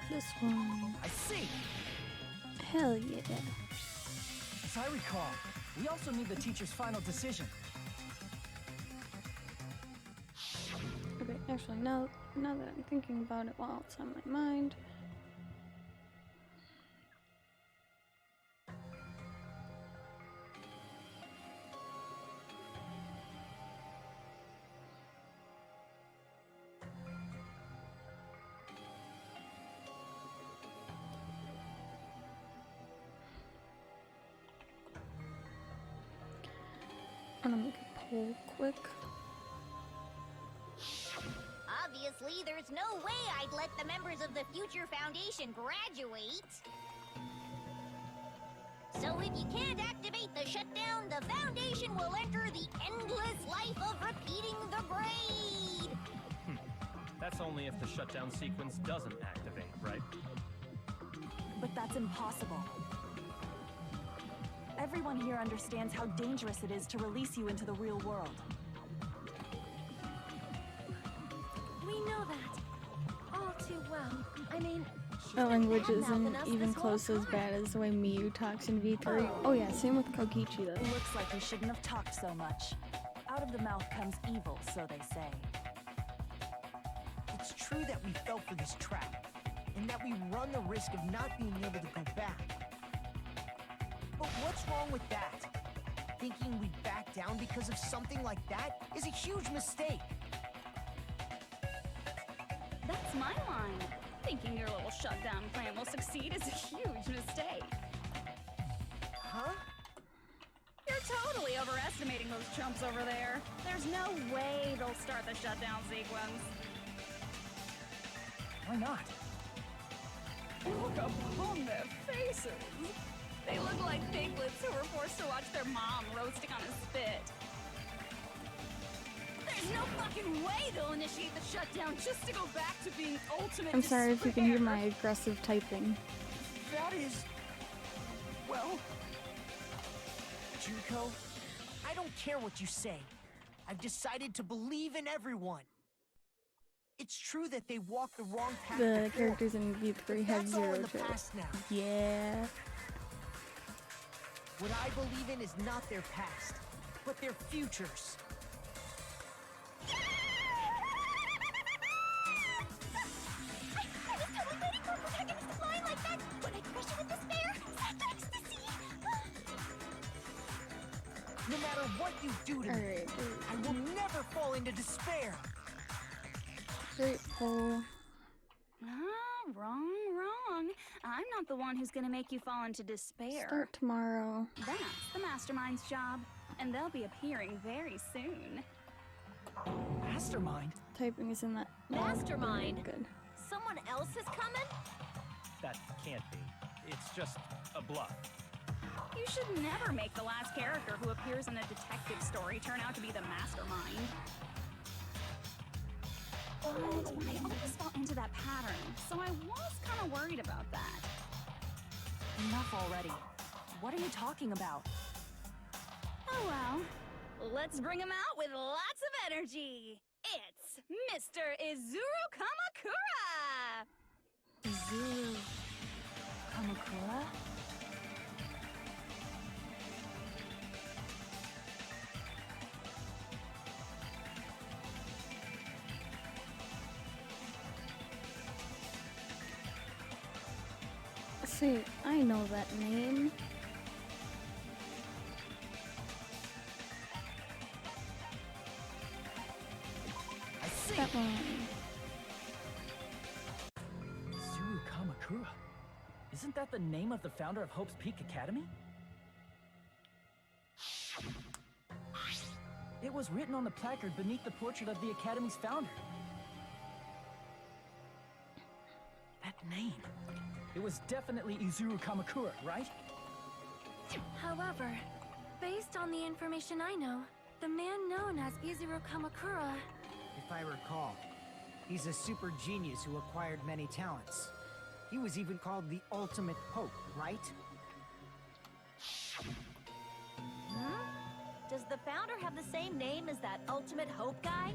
This one. I see. Hell yeah. As I recall, we also need the teacher's final decision. Okay, actually, now that I'm thinking about it while it's on my mind. I'm gonna make a poll quick. Obviously, there's no way I'd let the members of the Future Foundation graduate. So if you can't activate the shutdown, the Foundation will enter the endless life of repeating the grade. That's only if the shutdown sequence doesn't activate, right? But that's impossible. Everyone here understands how dangerous it is to release you into the real world. We know that. All too well. I mean, That language isn't even close as bad as the way Miyu talks in V3. Oh yeah, same with Kokichi though. Looks like we shouldn't have talked so much. Out of the mouth comes evil, so they say. It's true that we fell for this trap, and that we run the risk of not being able to go back. But what's wrong with that? Thinking we'd back down because of something like that is a huge mistake. That's my line. Thinking your little shutdown plan will succeed is a huge mistake. Huh? You're totally overestimating those chumps over there. There's no way they'll start the shutdown sequence. Why not? Look upon their faces. They look like piglets who were forced to watch their mom roasting on a spit. There's no fucking way they'll initiate the shutdown just to go back to being ultimate I'm sorry if you can hear despair. my aggressive typing. That is... well... Junko, I don't care what you say. I've decided to believe in everyone. It's true that they walked the wrong path The before, characters in V3 have that's all zero in the jokes. past now. Yeah. What I believe in is not their past, but their futures. I was totally waiting for a protagonist to fly like that when I crushed you with despair. Such ecstasy. No matter what you do to me, Alright, I will never fall into despair. great poll. Wrong. I'm not the one who's gonna make you fall into despair. Start tomorrow. That's the Mastermind's job, and they'll be appearing very soon. Mastermind? Typing isn't that Mastermind. good. Someone else is coming? That can't be. It's just a bluff. You should never make the last character who appears in a detective story turn out to be the Mastermind. But I always fall into that pattern, so I was kind of worried about that. Enough already. What are you talking about? Oh well, let's bring him out with lots of energy. It's Mr. Izuru Kamakura! Izuru Kamakura? See, I know that name. Zuru Kamakura. Isn't that the name of the founder of Hope's Peak Academy? It was written on the placard beneath the portrait of the Academy's founder. That name. It was definitely Izuru Kamakura, right? However, based on the information I know, the man known as Izuru Kamakura... If I recall, he's a super genius who acquired many talents. He was even called the Ultimate Hope, right? Does the founder have the same name as that Ultimate Hope guy?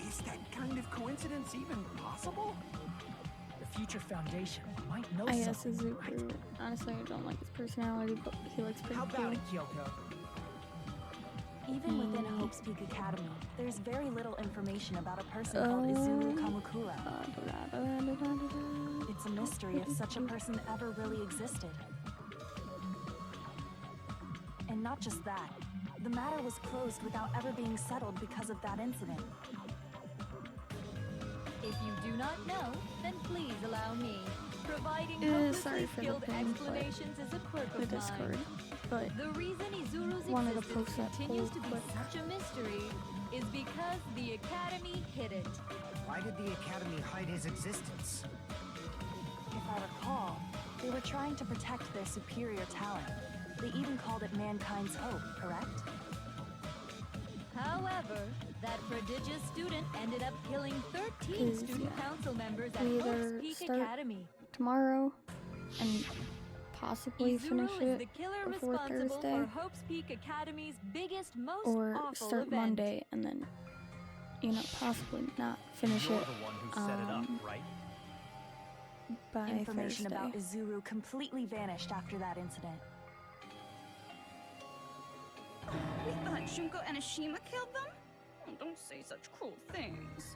Is that kind of coincidence even possible? The future foundation might know I guess something. Izuku. Honestly, I don't like his personality, but he looks pretty How cool. about it, Kyoko? Even within Hope's Peak Academy, there's very little information about a person called Izuru Kamakura. It's a mystery if such a person ever really existed. And not just that, the matter was closed without ever being settled because of that incident. If you do not know, then please allow me. Providing Sorry hopelessly for the skilled pain, but explanations is a quirk the of Discord, mine. but The reason Izuru's wanted to existence post that continues poll, to be but such a mystery is because the Academy hid it. Why did the Academy hide his existence? If I recall, they were trying to protect their superior talent. They even called it mankind's hope, correct? However, that prodigious student ended up killing 13 Is, student yeah. council members at We Hope's either Peak start Academy. tomorrow and possibly finish Izuru is it the killer before responsible Thursday, for Hope's Peak Academy's biggest, most or awful start event. Monday and then, possibly not finish You're it the one who set it up, right? by Information Thursday. about Izuru completely vanished after that incident. We thought Junko and Ashima killed them? Oh, don't say such cruel things.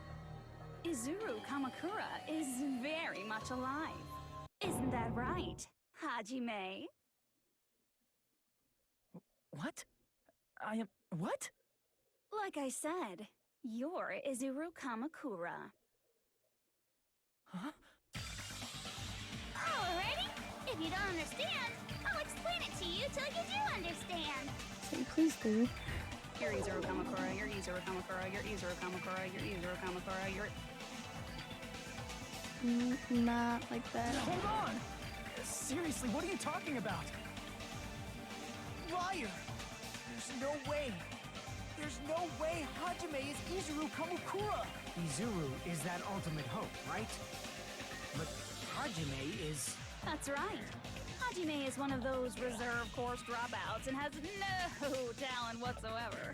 Izuru Kamakura is very much alive. Isn't that right, Hajime? What? I am... what? Like I said, you're Izuru Kamakura. Huh? Alrighty. If you don't understand, I'll explain it to you till you do understand. So please do. You're Izuru Kamakura, you're Izuru Kamakura, you're Izuru Kamakura, you're Izuru Kamakura, you're... Not like that. Hold on! Seriously, what are you talking about? Liar! There's no way. There's no way Hajime is Izuru Kamakura! Izuru is that ultimate hope, right? But Hajime is... That's right. Hajime is one of those reserve course dropouts and has no talent whatsoever.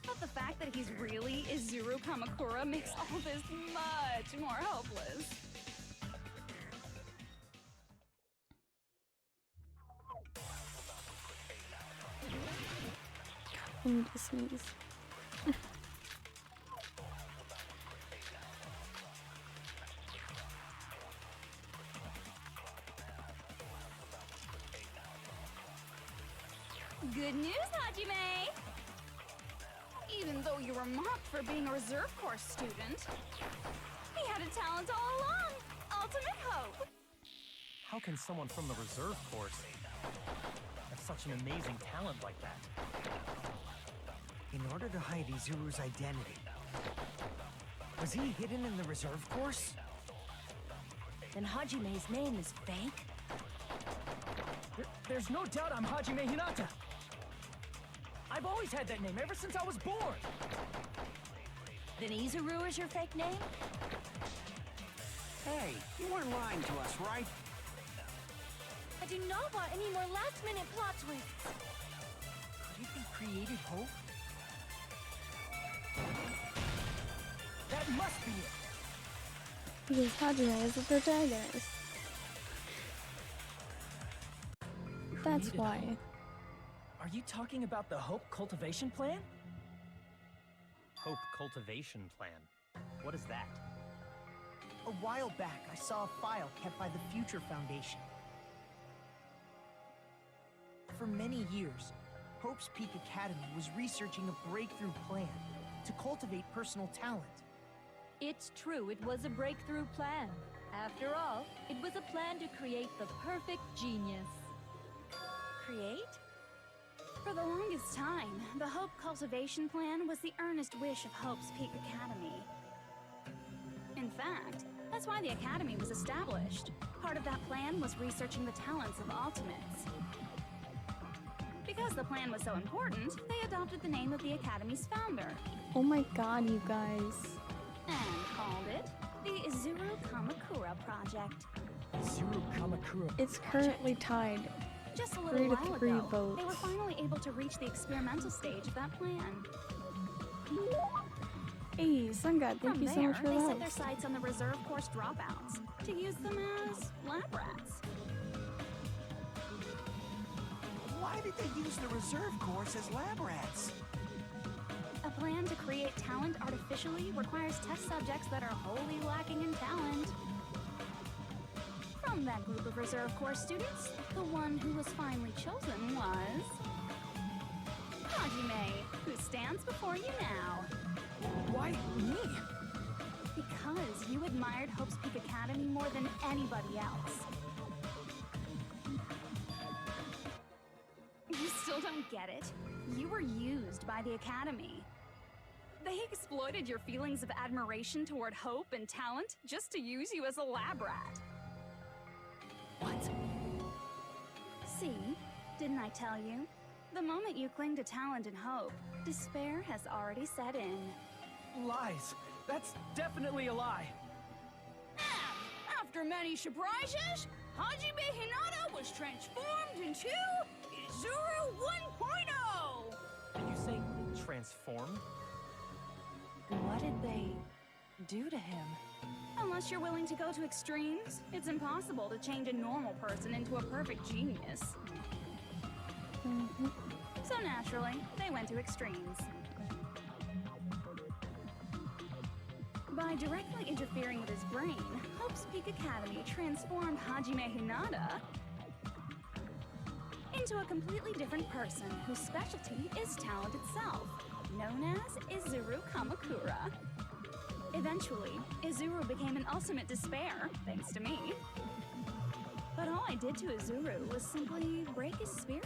But the fact that he's really Izuru Kamakura makes all this much more hopeless. I need to sneeze. Good news, Hajime! Even though you were mocked for being a reserve course student, he had a talent all along! Ultimate hope! How can someone from the reserve course have such an amazing talent like that? In order to hide Izuru's identity, was he hidden in the reserve course? Then Hajime's name is fake? There's no doubt I'm Hajime Hinata! I've always had that name ever since I was born! Then Izuru is your fake name? Hey, you weren't lying to us, right? I do not want any more last-minute plot twists. Could it be created hope? That must be it! Because Hajime is the protagonist. That's Created why. hope? Are you talking about the Hope Cultivation Plan? Hope Cultivation Plan. What is that? A while back, I saw a file kept by the Future Foundation. For many years, Hope's Peak Academy was researching a breakthrough plan to cultivate personal talent. It's true, it was a breakthrough plan. After all, it was a plan to create the perfect genius. Create? For the longest time, the Hope Cultivation Plan was the earnest wish of Hope's Peak Academy. In fact, that's why the Academy was established. Part of that plan was researching the talents of Ultimates. Because the plan was so important, they adopted the name of the Academy's founder. Oh my god, you guys. And called it the Izuru Kamakura Project. Zero Kamakura. It's currently tied. Just a little 3 to while 3 ago, votes. they were finally able to reach the experimental stage of that plan. Hey, Sun God, thank From you so there, much for they that. set their sights on the reserve course dropouts to use them as lab rats. Why did they use the reserve course as lab rats? A plan to create talent artificially requires test subjects that are wholly lacking in talent. From that group of reserve course students, the one who was finally chosen was Hajime, who stands before you now. Why me? Because you admired Hope's Peak Academy more than anybody else. You still don't get it? You were used by the Academy. They exploited your feelings of admiration toward hope and talent just to use you as a lab rat. What? See? Didn't I tell you? The moment you cling to talent and hope, despair has already set in. Lies. That's definitely a lie. After many surprises, Hajime Hinata was transformed into Izuru 1.0! Did you say transformed? What did they do to him? Unless you're willing to go to extremes, it's impossible to change a normal person into a perfect genius. So naturally, they went to extremes. By directly interfering with his brain, Hope's Peak Academy transformed Hajime Hinata into a completely different person whose specialty is talent itself, known as Izuru Kamakura. Eventually, Izuru became an ultimate despair, thanks to me. But all I did to Izuru was simply break his spirit.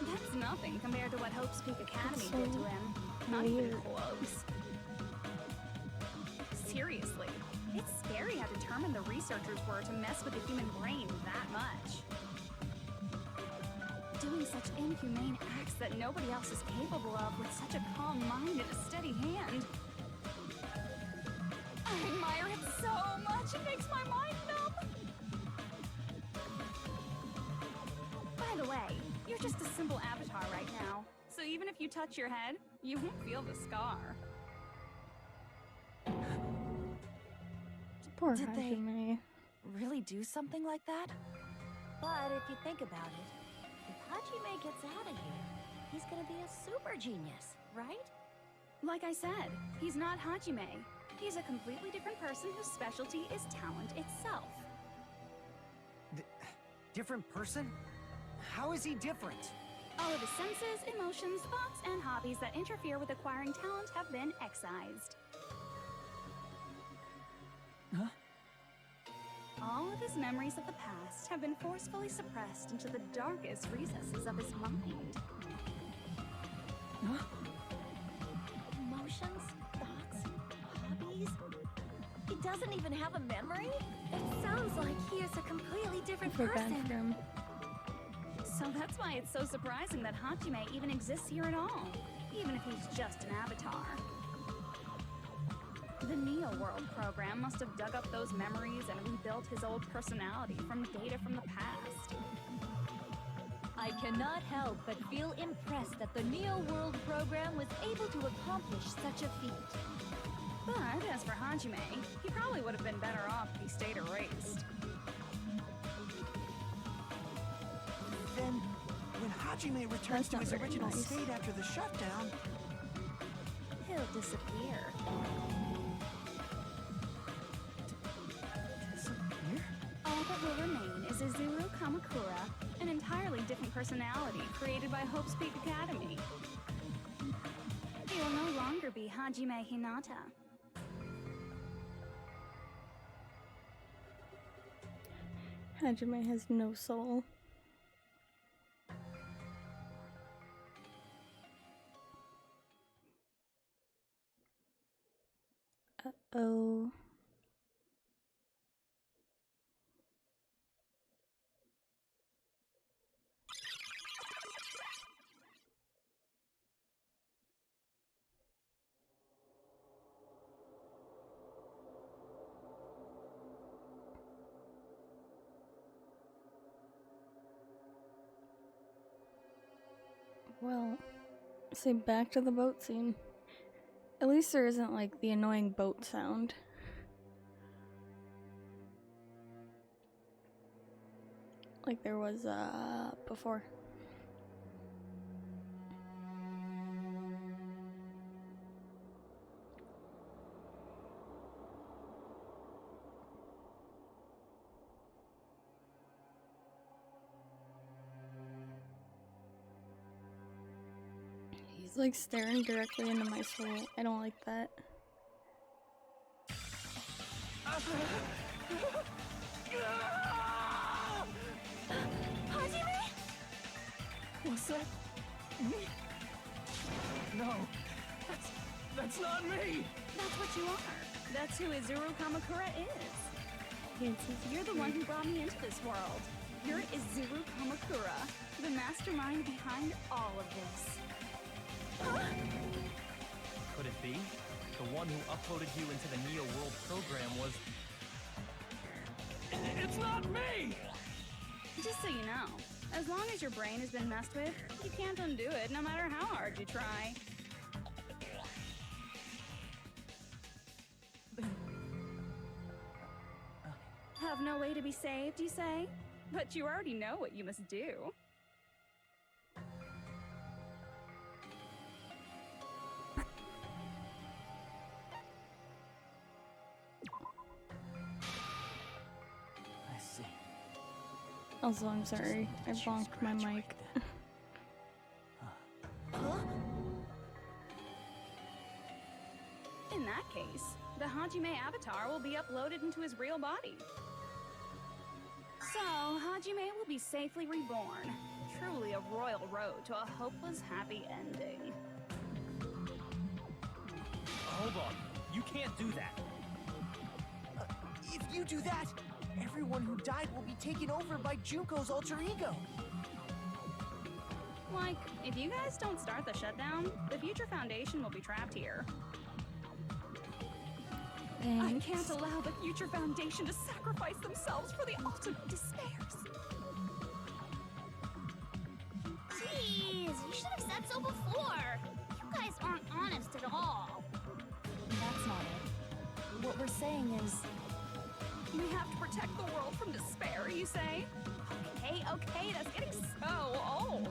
That's nothing compared to what Hope's Peak Academy did to him. Not even close. Seriously, it's scary how determined the researchers were to mess with the human brain that much. Doing such inhumane acts that nobody else is capable of with such a calm mind and a steady hand. I admire it so much, it makes my mind numb. By the way, you're just a simple avatar right now, so even if you touch your head, you won't feel the scar. Poor Did they Hajime. really do something like that? But if you think about it, if Hajime gets out of here, he's gonna be a super genius, right? Like I said, he's not Hajime. He's a completely different person whose specialty is talent itself. Different person? How is he different? All of his senses, emotions, thoughts, and hobbies that interfere with acquiring talent have been excised. Huh? All of his memories of the past have been forcefully suppressed into the darkest recesses of his mind. Huh? Emotions, thoughts, hobbies. He doesn't even have a memory? It sounds like he is a completely different I feel bad person. for him. So that's why it's so surprising that Hajime even exists here at all, even if he's just an avatar. The Neo World program must have dug up those memories and rebuilt his old personality from data from the past. I cannot help but feel impressed that the Neo World program was able to accomplish such a feat. But as for Hajime, he probably would have been better off if he stayed erased. Then, when Hajime returns That's to not his very original nice. state after the shutdown, He'll disappear. Disappear? All that will remain is Izuru Kamakura, an entirely different personality created by Hope's Peak Academy. He will no better be Hajime Hinata. Hajime has no soul. Uh-oh. Well, say back to the boat scene. At least there isn't like the annoying boat sound. Like there was before. He's like staring directly into my soul. I don't like that. Hajime? Was that me? No, that's not me! That's what you are. That's who Izuru Kamakura is. You're the one who brought me into this world. You're Izuru Kamakura, the mastermind behind all of this. Could it be? The one who uploaded you into the Neo World program was... It's not me! Just so you know, as long as your brain has been messed with, you can't undo it no matter how hard you try. Have no way to be saved, you say? But you already know what you must do. I see. Also, I'm sorry. I bonked my mic. In that case, the Hajime avatar will be uploaded into his real body. So, Hajime will be safely reborn. Truly a royal road to a hopeless happy ending. Hold on. You can't do that. If you do that, everyone who died will be taken over by Junko's alter ego. Like, if you guys don't start the shutdown, the Future Foundation will be trapped here. I can't allow the Future Foundation to sacrifice themselves for the ultimate despairs. Jeez, you should have said so before. You guys aren't honest at all. That's not it. What we're saying is... We have to protect the world from despair, you say? Okay, that's getting so old.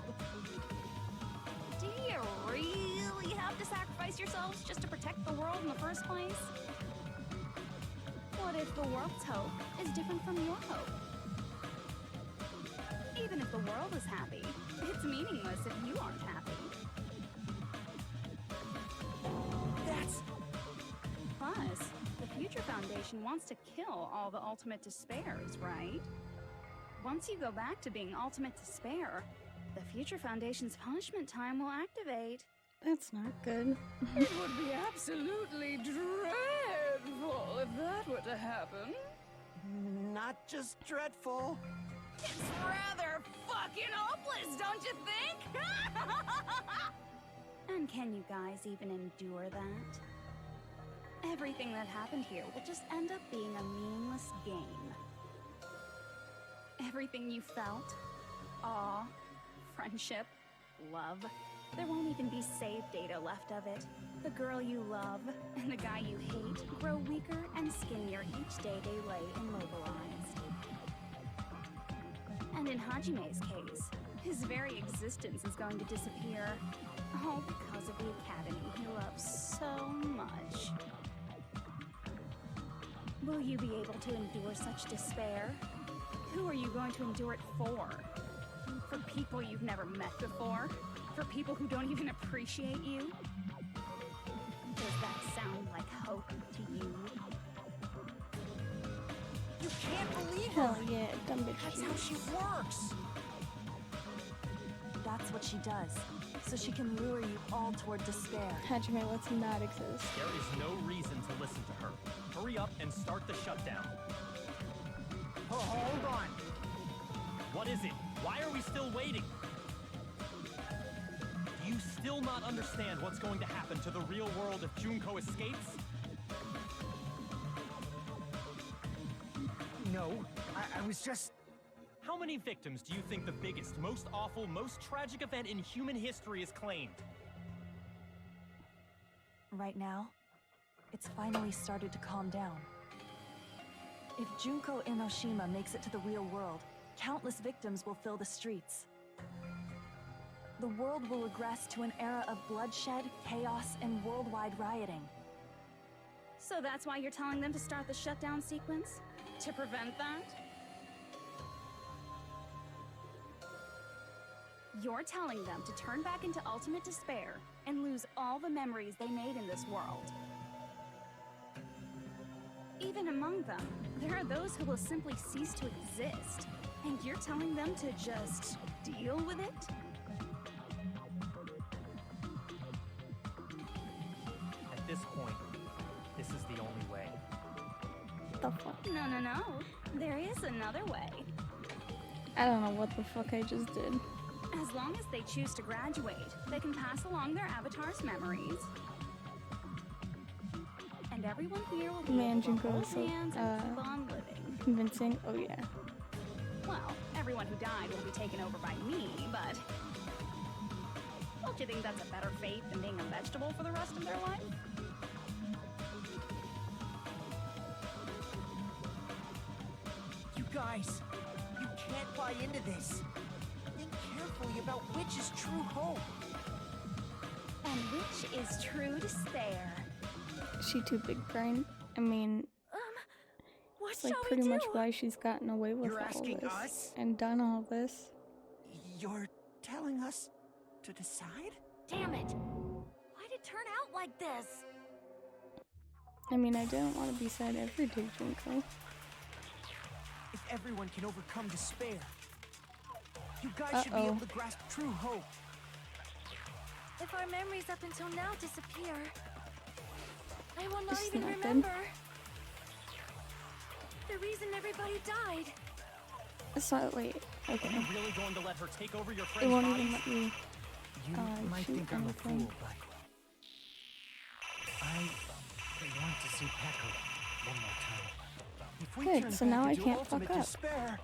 Do you really have to sacrifice yourselves just to protect the world in the first place? What if the world's hope is different from your hope? Even if the world is happy, it's meaningless if you aren't happy. That's... Plus, the Future Foundation wants to kill all the ultimate despairs, right? Once you go back to being ultimate despair, the Future Foundation's punishment time will activate. That's not good. It would be absolutely dreadful if that were to happen. Not just dreadful. It's rather fucking hopeless, don't you think? And can you guys even endure that? Everything that happened here will just end up being a meaningless game. Everything you felt, awe, friendship, love, there won't even be save data left of it. The girl you love and the guy you hate grow weaker and skinnier each day they lay immobilized. And in Hajime's case, his very existence is going to disappear. All because of the academy he loves so much. Will you be able to endure such despair? Who are you going to endure it for? For people you've never met before? For people who don't even appreciate you? Hell yeah, dumb bitch. That's how she works. That's what she does, so she can lure you all toward despair. Hajime lets not exist. There is no reason to listen to her. Hurry up and start the shutdown. Oh, hold on. What is it? Why are we still waiting? Do you still not understand what's going to happen to the real world if Junko escapes? No, I was just... How many victims do you think the biggest, most awful, most tragic event in human history has claimed? Right now, it's finally started to calm down. If Junko Enoshima makes it to the real world, countless victims will fill the streets. The world will regress to an era of bloodshed, chaos, and worldwide rioting. So that's why you're telling them to start the shutdown sequence? To prevent that? You're telling them to turn back into ultimate despair and lose all the memories they made in this world. Even among them, there are those who will simply cease to exist. And you're telling them to just deal with it? At this point, this is the only way. The fuck? No. There is another way. I don't know what the fuck I just did. As long as they choose to graduate, they can pass along their avatar's memories. And everyone here will be Man, able to Junko hold is so, hands and keep on living. Convincing? Oh yeah. Well, everyone who died will be taken over by me, but... Don't you think that's a better fate than being a vegetable for the rest of their life? You guys, you can't buy into this. Think carefully about which is true hope. And which is true despair. Is she too big brain? I mean, What it's like shall pretty we do? much why she's gotten away with You're all asking this us? and done all this. You're telling us to decide? Damn it! Why'd it turn out like this? I mean, I didn't want to be sad every day, Junko. If everyone can overcome despair, you guys should be able to grasp true hope. If our memories up until now disappear, I will not This is even not good. remember the reason everybody died. So, wait, okay. Are you really going to let her take over your It friend's won't bodies? even let me You might shoot think I'm a anything. fool, but... I want to see Peko one more time. If we Good, turn so back now I into can't ultimate fuck up. despair,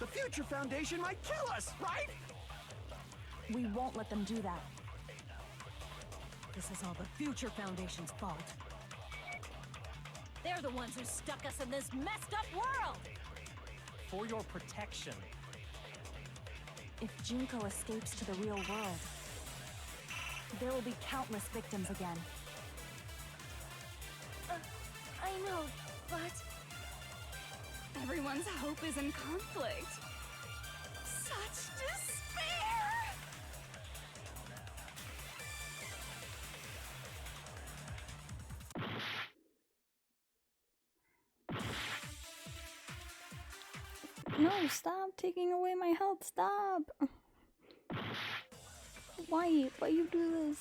the Future Foundation might kill us, right? We won't let them do that. This is all the Future Foundation's fault. They're the ones who stuck us in this messed up world! For your protection. If Junko escapes to the real world, there will be countless victims again. I know, but... Everyone's hope is in conflict. Such despair! No, stop taking away my health, stop! Why? Why you do this?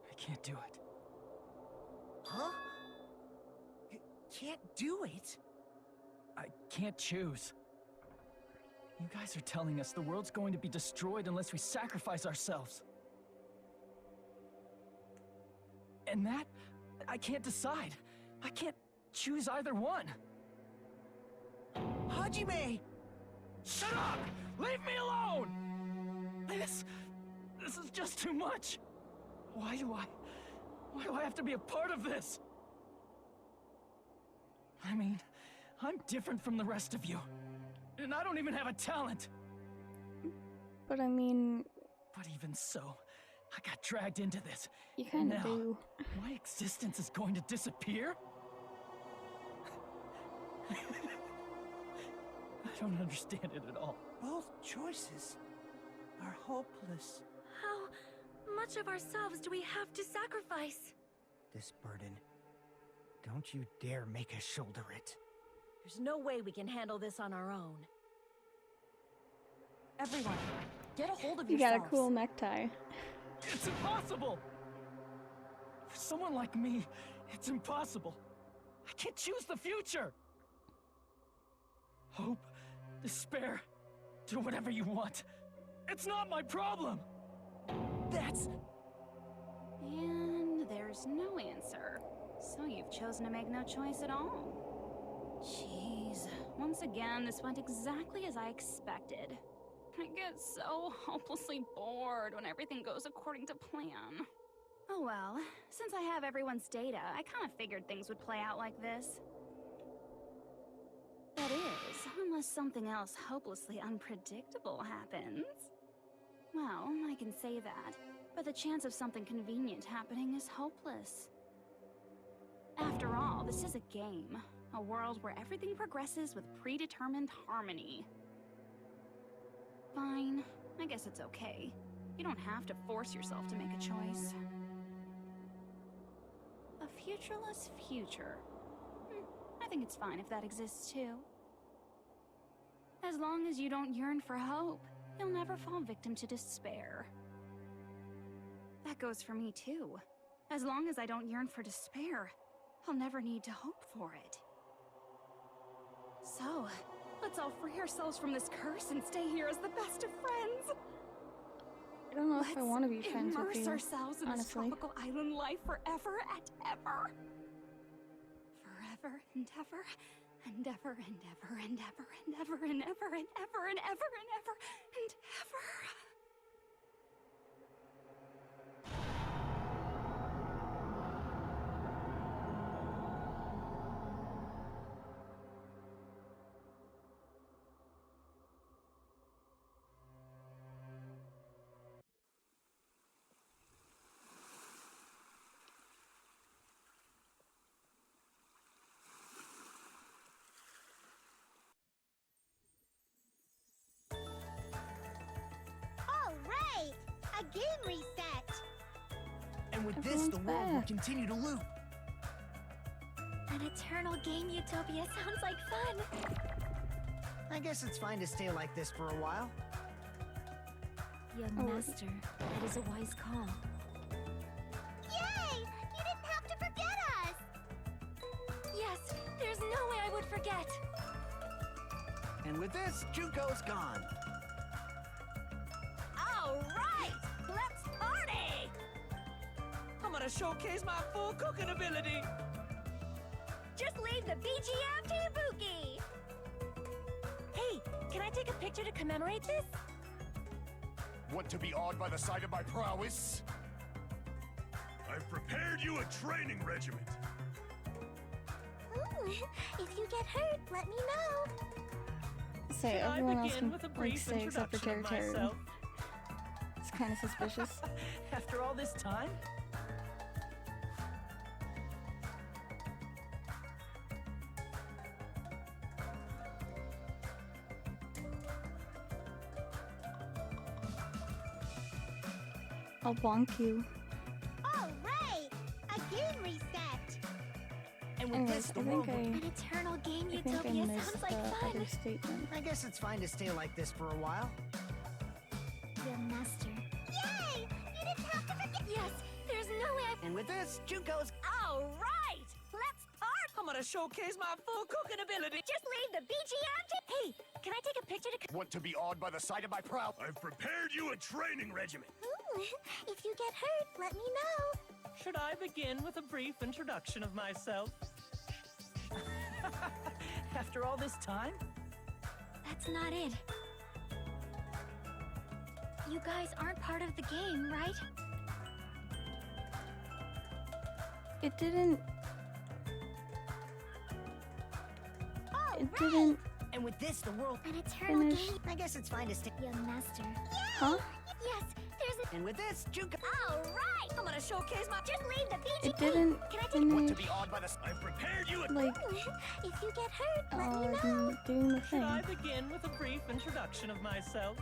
I can't do it. Huh? Can't do it? I can't choose. You guys are telling us the world's going to be destroyed unless we sacrifice ourselves. And that, I can't decide. I can't choose either one. Hajime! Shut up! Leave me alone! This is just too much. Why do I have to be a part of this? I mean, I'm different from the rest of you. And I don't even have a talent. But I mean... But even so, I got dragged into this. You kind of Now, do. my existence is going to disappear? I don't understand it at all. Both choices are hopeless. How much of ourselves do we have to sacrifice? This burden. Don't you dare make us shoulder it. There's no way we can handle this on our own. Everyone, get a hold of You yourselves. got a cool necktie. It's impossible! For someone like me, it's impossible. I can't choose the future! Hope, despair, do whatever you want. It's not my problem! That's... And there's no answer. So you've chosen to make no choice at all. Jeez. Once again, this went exactly as I expected. I get so hopelessly bored when everything goes according to plan. Oh well, since I have everyone's data, I kind of figured things would play out like this. That is, unless something else hopelessly unpredictable happens. Well, I can say that, but the chance of something convenient happening is hopeless. After all, this is a game. A world where everything progresses with predetermined harmony. Fine. I guess it's okay. You don't have to force yourself to make a choice. A futureless future. I think it's fine if that exists too. As long as you don't yearn for hope, you'll never fall victim to despair. That goes for me too. As long as I don't yearn for despair, I'll never need to hope for it. So, let's all free ourselves from this curse and stay here as the best of friends. I don't know if I want to be friends with you, Immerse ourselves in this honestly. tropical island life forever and ever. Forever and ever and ever and ever and ever and ever and ever and ever and ever and ever and ever. All right! A game reset! And with this, the Everyone's world will back. continue to loop. An eternal game utopia sounds like fun. I guess it's fine to stay like this for a while. Young Oh. master, that is a wise call. Yay! You didn't have to forget us! Yes, there's no way I would forget. And with this, Junko's gone. All right, let's party! I'm gonna showcase my full cooking ability! Just leave the BGM to Ibuki. Hey, can I take a picture to commemorate this? Want to be awed by the sight of my prowess? I've prepared you a training regiment. Ooh, if you get hurt, let me know. Say Should I everyone else begin can with a like brief say except for introduction Terry of Terry. myself? It's kind of suspicious. After all this time? I'll bonk you. All right! A game reset! And with Anyways, this, the I world think will... An eternal game I think I utopia missed sounds the like fun. other statement. I guess it's fine to stay like this for a while. Young master. Yay! You didn't have to forget. Yes, there's no way I... And with this, Junko's... All right, let's party! I'm gonna showcase my full cooking ability! Just leave the BGM to... Hey, can I take a picture to... Want to be awed by the sight of my prowess? I've prepared you a training regiment. Ooh, if you get hurt, let me know. Should I begin with a brief introduction of myself? After all this time? That's not it. You guys aren't part of the game, right? It didn't. All It right! didn't. And with this, the world... An eternal Finish. game, I guess it's fine to stay. young master. Huh? Yes, there's And with this, Junko. All right, I'm gonna showcase my. Just leave the BG. It didn't Can I take finish, Want to be awed by the... I've prepared you a... like, If you get hurt, let me know. doing the Should thing. I begin with a brief introduction of myself?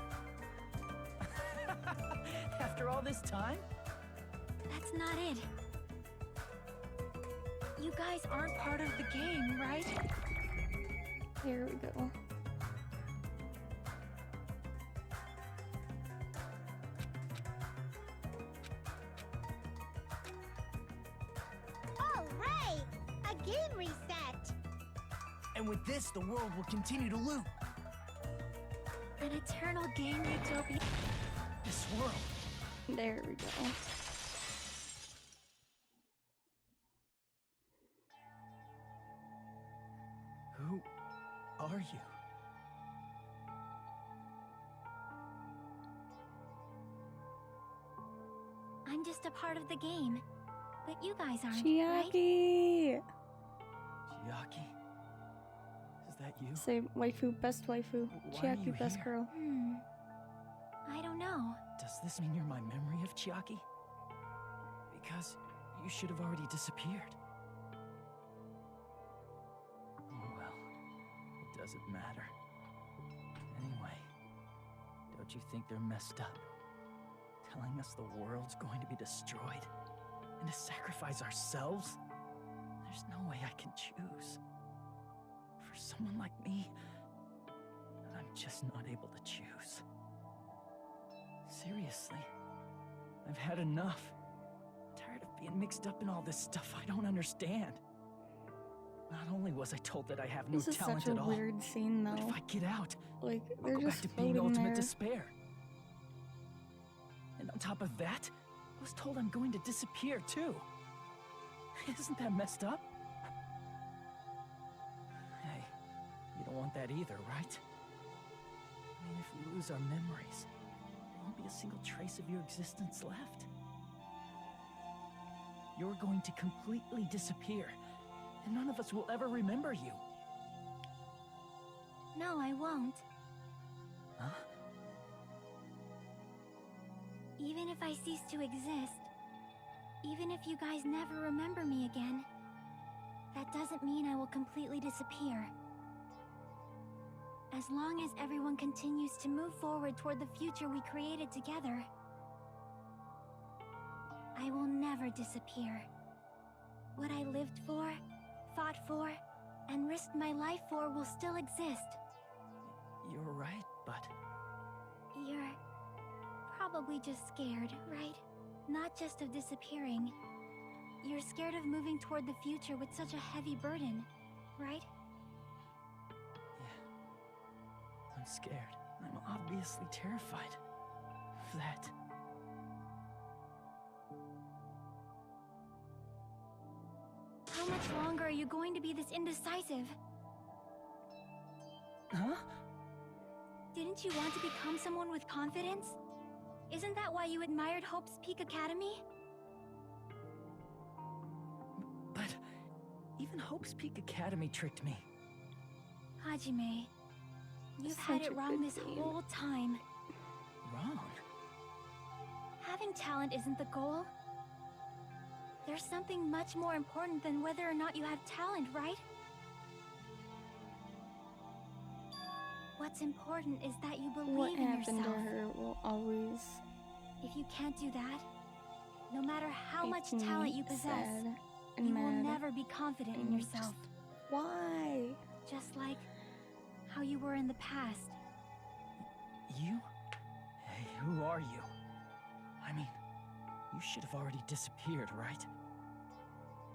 After all this time? That's not it. You guys aren't part of the game, right? Here we go. All right, a game reset. And with this, the world will continue to loop. An eternal game utopia. This world. There we go. Who are you? I'm just a part of the game. But you guys aren't, right? Chiaki! Chiaki? Is that you? Say waifu, best waifu. Why are you Chiaki, best here? girl. I don't know. Does this mean you're my memory of Chiaki? Because you should have already disappeared. Oh well, it doesn't matter. Anyway, don't you think they're messed up? Telling us the world's going to be destroyed? And to sacrifice ourselves? There's no way I can choose. For someone like me, I'm just not able to choose. Seriously, I've had enough. I'm tired of being mixed up in all this stuff I don't understand. Not only was I told that I have no This is talent such a at all, weird scene, but though. if I get out, Like, I'll they're go back just to being floating ultimate there. despair. And on top of that, I was told I'm going to disappear too. Isn't that messed up? Hey, you don't want that either, right? I mean, if we lose our memories, there won't be a single trace of your existence left. You're going to completely disappear, and none of us will ever remember you. No, I won't. Huh? Even if I cease to exist, even if you guys never remember me again, that doesn't mean I will completely disappear. As long as everyone continues to move forward toward the future we created together, I will never disappear. What I lived for, fought for, and risked my life for will still exist. You're right, but... You're probably just scared, right? Not just of disappearing. You're scared of moving toward the future with such a heavy burden, right? I'm scared. I'm obviously terrified of that. How much longer are you going to be this indecisive? Huh? Didn't you want to become someone with confidence? Isn't that why you admired Hope's Peak Academy? But even Hope's Peak Academy tricked me. Hajime, you've Such had a it wrong good this scene. whole time. Wrong? Having talent isn't the goal. There's something much more important than whether or not you have talent, right? What's important is that you believe What in happened yourself. to her will always If you can't do that, no matter how much make me talent you possess, sad and you will mad never be confident in and yourself. Why? Just like how you were in the past. You? Hey, who are you? I mean, you should have already disappeared, right?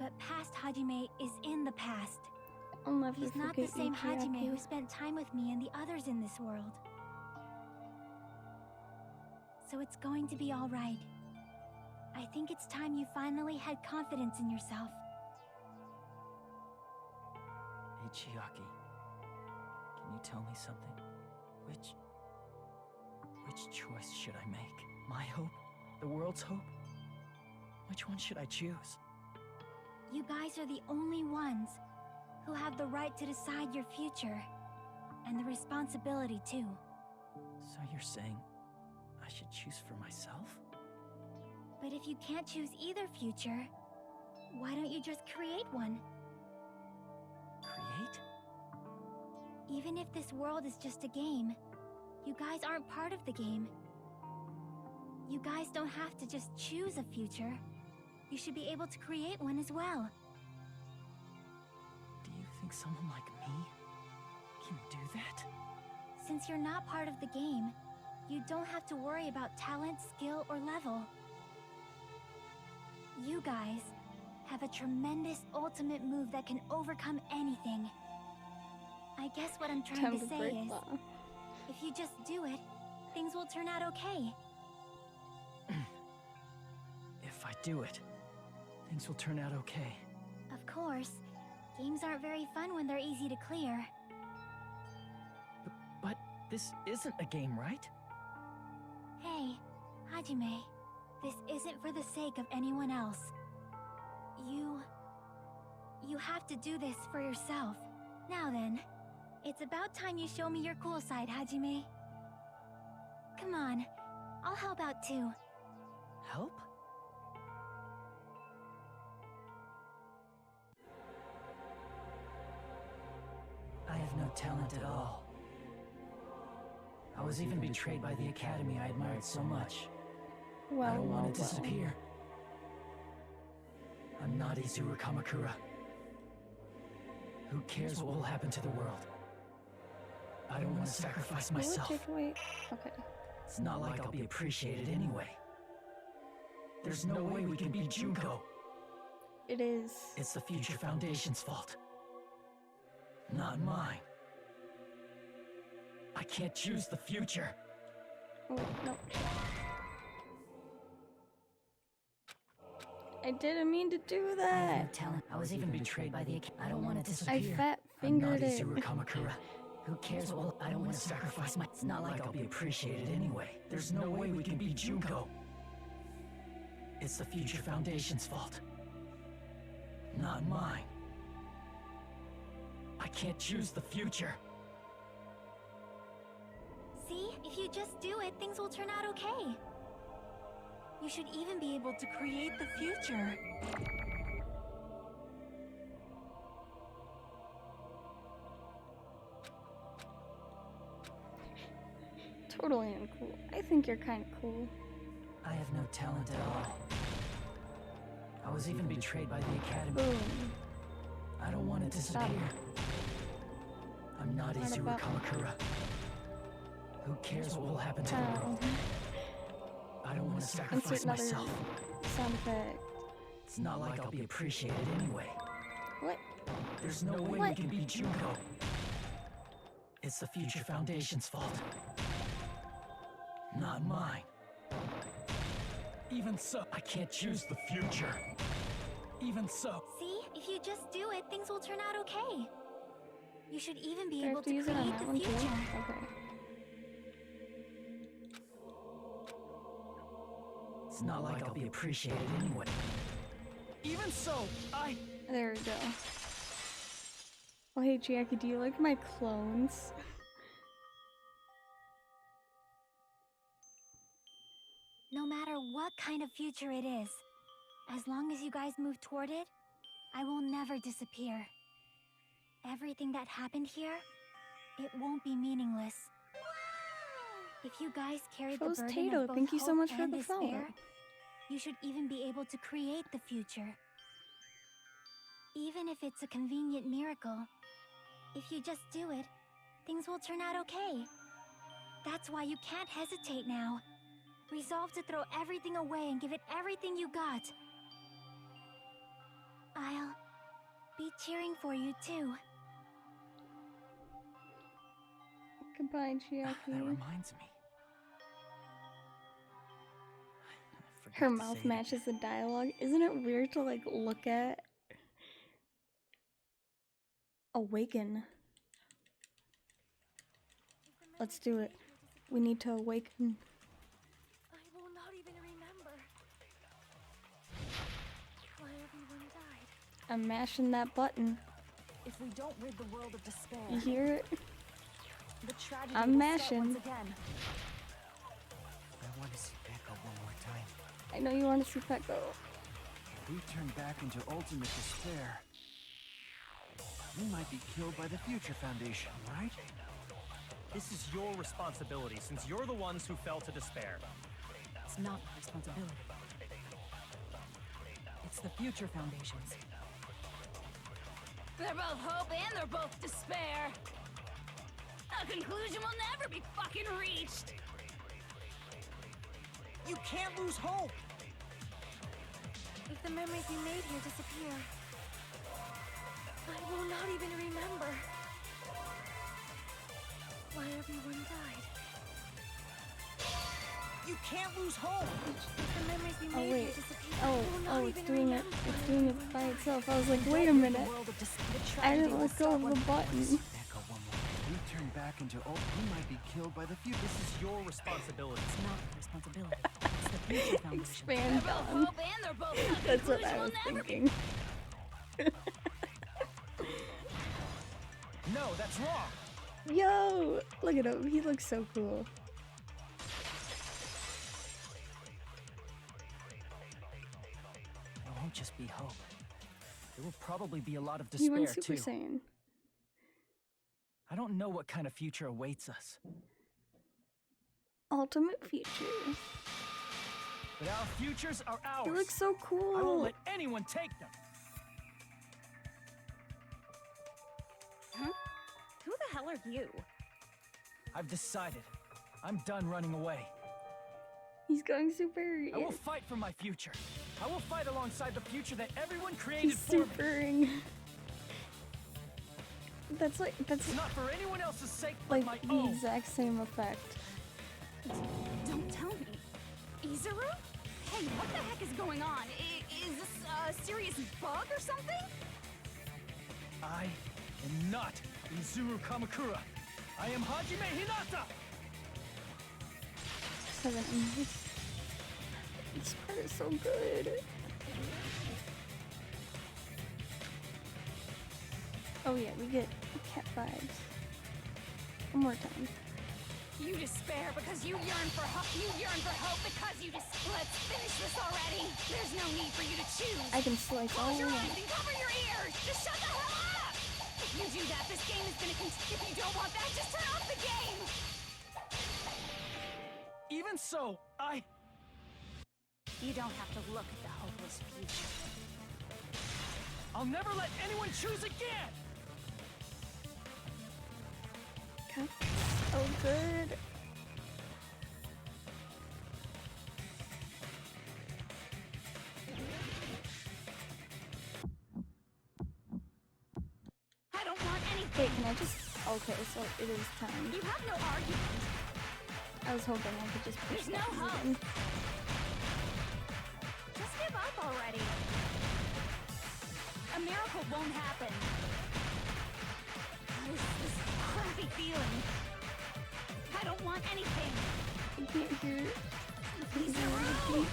But past Hajime is in the past. I'll never He's not the forget same you, Hajime Chiaki. who spent time with me and the others in this world. So it's going to be all right. I think it's time you finally had confidence in yourself. Hey, Chiaki. Can you tell me something? Which choice should I make? My hope? The world's hope? Which one should I choose? You guys are the only ones who have the right to decide your future. And the responsibility, too. So you're saying I should choose for myself? But if you can't choose either future, why don't you just create one? Create? Even if this world is just a game, you guys aren't part of the game. You guys don't have to just choose a future. You should be able to create one as well. Do you think someone like me can do that? Since you're not part of the game, you don't have to worry about talent, skill, or level. You guys have a tremendous ultimate move that can overcome anything. I guess what I'm trying to say is, if you just do it, things will turn out okay. If I do it, things will turn out okay. Of course, games aren't very fun when they're easy to clear. But this isn't a game, right? Hey, Hajime, this isn't for the sake of anyone else. You have to do this for yourself. Now then, it's about time you show me your cool side, Hajime. Come on, I'll help out too. Help? I have no talent at all. I was even betrayed by the academy I admired so much. I don't want to disappear. I'm not Izuru Kamakura. Who cares what will happen to the world? I don't want to sacrifice myself. Okay. It's not like I'll be appreciated anyway. There's no way we can beat Junko. It is. It's the Future Foundation's fault. Not mine. I can't choose the future. Oh, no. I didn't mean to do that. I was even betrayed by the I don't want to disappear. I fat fingered it. I'm not Izuru Kamakura. Who cares? Well, I don't want to sacrifice my... It's not like I'll be appreciated anyway. There's no way we can beat Junko. It's the Future Foundation's fault. Not mine. I can't choose the future. See, if you just do it, things will turn out okay. You should even be able to create the future. Totally uncool. I think you're kind of cool. I have no talent at all. I was even betrayed by the academy. Boom. I don't want to disappear. I'm not Izuru Kamakura. Who cares what will happen to the world? I don't want to sacrifice myself. Sound effect. It's not like I'll be appreciated anyway. What? There's no way we can beat Junko. It's the Future Foundation's fault. Not mine. Even so, I can't choose the future. Even so. See, if you just do it, things will turn out okay. You should even be able to use it on create that the one too? future. Okay. It's not like I'll be appreciated anyway. Even so, There we go. Oh, hey, Jackie, do you like my clones? No matter what kind of future it is, as long as you guys move toward it, I will never disappear. Everything that happened here, it won't be meaningless. If you guys carry the burden Tato, of both thank you so hope much for and the follow. despair, you should even be able to create the future. Even if it's a convenient miracle, if you just do it, things will turn out okay. That's why you can't hesitate now. Resolve to throw everything away and give it everything you got. I'll be cheering for you too. Goodbye, Jackie. That reminds me. Her mouth matches the dialogue. Isn't it weird to like look at? Awaken. Let's do it. We need to awaken. I will not even remember why everyone died. I'm mashing that button. If we don't rid the world of despair, You hear it? the tragedy I'm will mashing. start once again. I want to see Becca one more time. I know you want to see Pecco. If we turn back into ultimate despair, we might be killed by the Future Foundation, right? This is your responsibility, since you're the ones who fell to despair. It's not my responsibility. It's the Future Foundation's. They're both hope and they're both despair. A conclusion will never be fucking reached. You can't lose hope! If the memories we made here disappear, I will not even remember why everyone died. You can't lose hope! If the memories we Oh made wait. here disappear, I will not Oh, it's even doing it. remember. It's doing it by itself. I was like, wait a minute. I didn't let go of the button. Echo one more. If we turn back into we might be killed by the Future. This is your responsibility. It's not my responsibility. It's the Future Foundation. Expand They're both on. hope and they're both That's what conclusion I will was never be. thinking. No, that's wrong! Yo! Look at him. He looks so cool. It won't just be hope. There will probably be a lot of He despair, went Super too. Saiyan. I don't know what kind of future awaits us. Ultimate future. But our futures are ours. He looks so cool. I won't let anyone take them. Huh? Who the hell are you? I've decided. I'm done running away. He's going super. I will fight for my future. I will fight alongside the future that everyone created He's for me. supering. That's It's not for anyone else's sake like but my the own. exact same effect. Don't tell me. Izuru? Hey, what the heck is going on? Is this a serious bug or something? I am not Izuru Kamakura. I am Hajime Hinata. 7. This part is so good. Oh yeah, we get cat vibes. One more time. You despair because you yearn for hope. You yearn for hope because you just. Let's finish this already. There's no need for you to choose. I can slice all Close your of eyes them. and cover your ears. Just shut the hell up. If you do that, this game is gonna continue. If you don't want that, just turn off the game. Even so, You don't have to look at the hopeless future. I'll never let anyone choose again. Okay. Oh, good. I don't want anything. Wait, can I just? Okay, so it is time. You have no argument. I was hoping I could just push There's no that hope. button. Just give up already. A miracle won't happen. This crappy feeling. I don't want anything. I can't hear it. Izuru!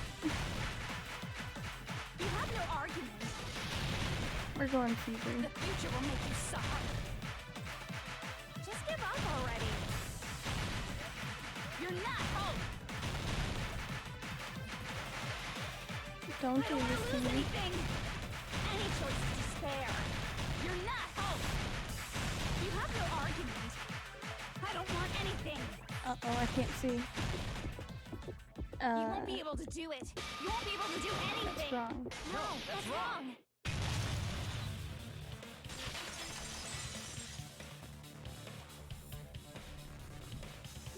You have no argument. We're going fever. The future will make you suffer. Just give up already. You're not hope. Don't I do don't want this to to lose me. anything. Any choice is despair. You're not hope. You have no argument. I don't want anything. Uh-oh, I can't see. You won't be able to do it. You won't be able to do anything. That's wrong. No, that's wrong.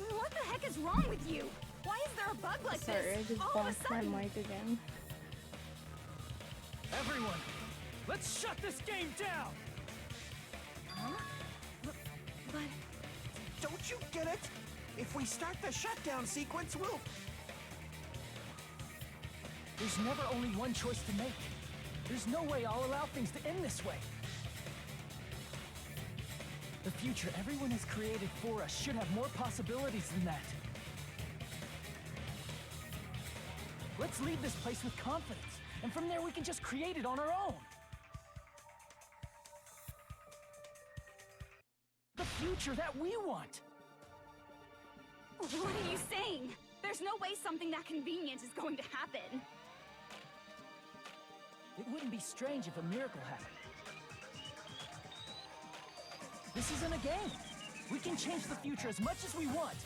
What the heck is wrong with you? Why is there a bug like Sorry, this? I just all of a bonked my sudden? mic again. Everyone, let's shut this game down. Huh? But Don't you get it? If we start the shutdown sequence, we'll... There's never only one choice to make. There's no way I'll allow things to end this way. The future everyone has created for us should have more possibilities than that. Let's leave this place with confidence, and from there we can just create it on our own. The future that we want. what are you saying? There's no way something that convenient is going to happen. It wouldn't be strange if a miracle happened. This isn't a game. We can change the future as much as we want.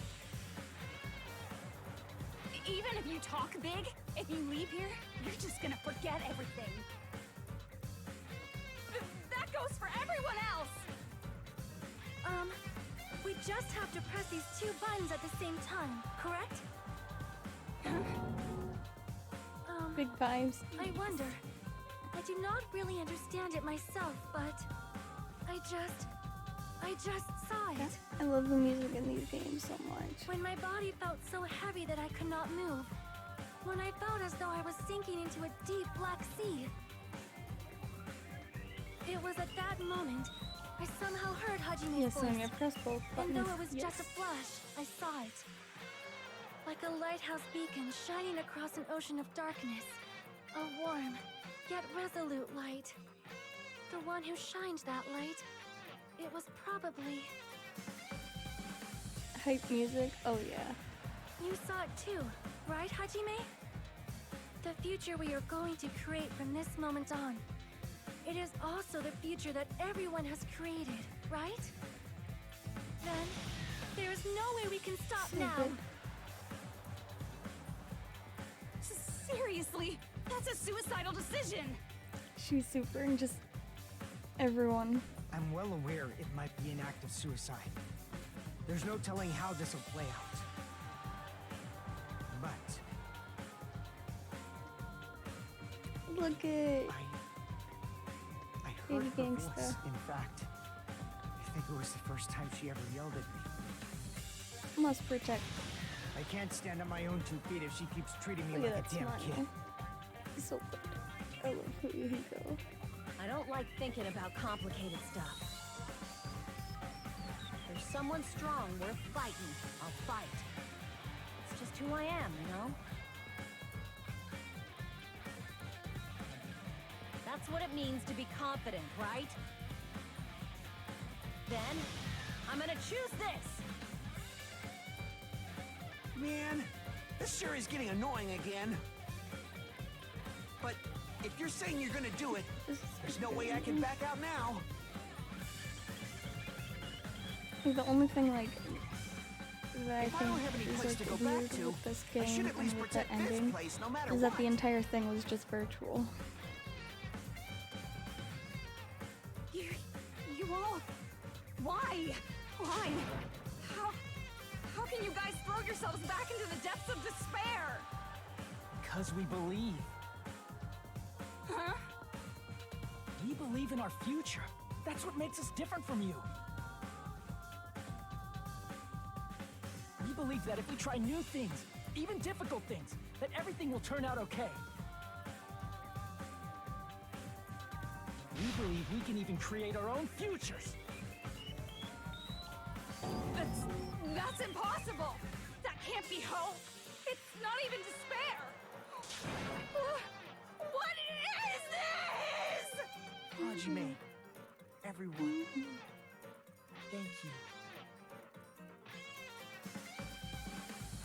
Even if you talk big, if you leave here, you're just gonna forget everything. That goes for everyone else! We just have to press these 2 buttons at the same time, correct? Big vibes. I wonder. I do not really understand it myself, but I just saw it. I love the music in these games so much. When my body felt so heavy that I could not move. When I felt as though I was sinking into a deep black sea. It was at that moment I somehow heard Hajime's Yes, voice. Sonia, press both buttons. And though it was Yes. just a flash, I saw it. Like a lighthouse beacon shining across an ocean of darkness. A warm, yet resolute light. The one who shined that light, it was probably... Hype music? Oh yeah. You saw it too, right, Hajime? The future we are going to create from this moment on. It is also the future that everyone has created, right? Then, there is no way we can stop So now. good. Seriously, that's a suicidal decision! She's super and just everyone. I'm well aware it might be an act of suicide. There's no telling how this will play out. But Look at I heard Baby her gangsta. voice. In fact, I think it was the first time she ever yelled at me. must protect. I can't stand on my own 2 feet if she keeps treating me Look at like a that damn smile. kid. So good. I love who you go. I don't like thinking about complicated stuff. If there's someone strong worth fighting, I'll fight. It's just who I am, you know? That's what it means to be confident, right? Then, I'm gonna choose this! Man, this sure is getting annoying again. But if you're saying you're gonna do it, there's no way I can back out now. Like, the only thing like that I If I don't have any think is place like to go back weird to, with this I game should at least and with the protect this ending place no matter is that what. the entire thing was just virtual. You all... Why? Why? How can you guys throw yourselves back into the depths of despair? Because we believe. Huh? We believe in our future. That's what makes us different from you. We believe that if we try new things, even difficult things, that everything will turn out okay. We believe we can even create our own futures. That's impossible! That can't be hope! It's not even despair! What is this? Hajime, everyone, thank you.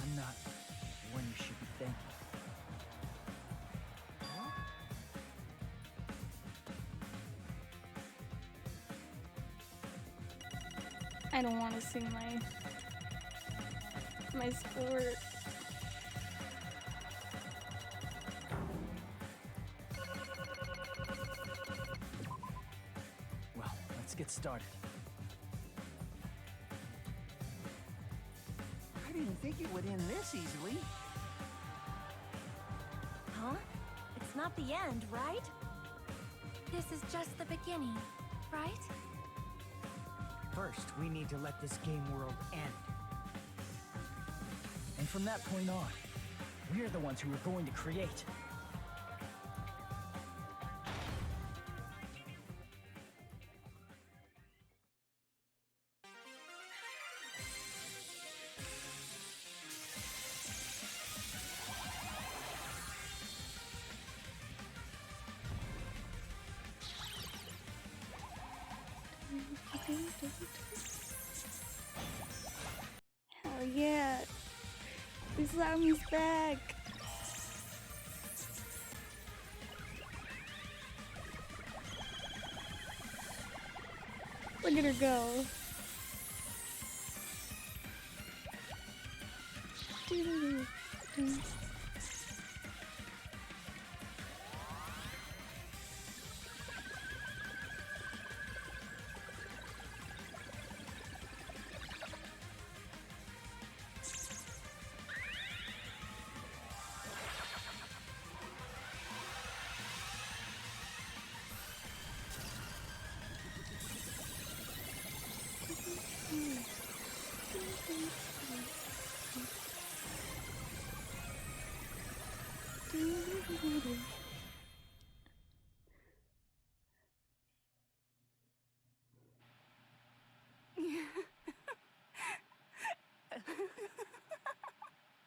I'm not the one you should be thanking. I don't want to see my sport. Well, let's get started. I didn't think it would end this easily. Huh? It's not the end, right? This is just the beginning, right? First, we need to let this game world end. And from that point on, we're the ones who are going to create. Hell yeah. Usami's back! Look at her go.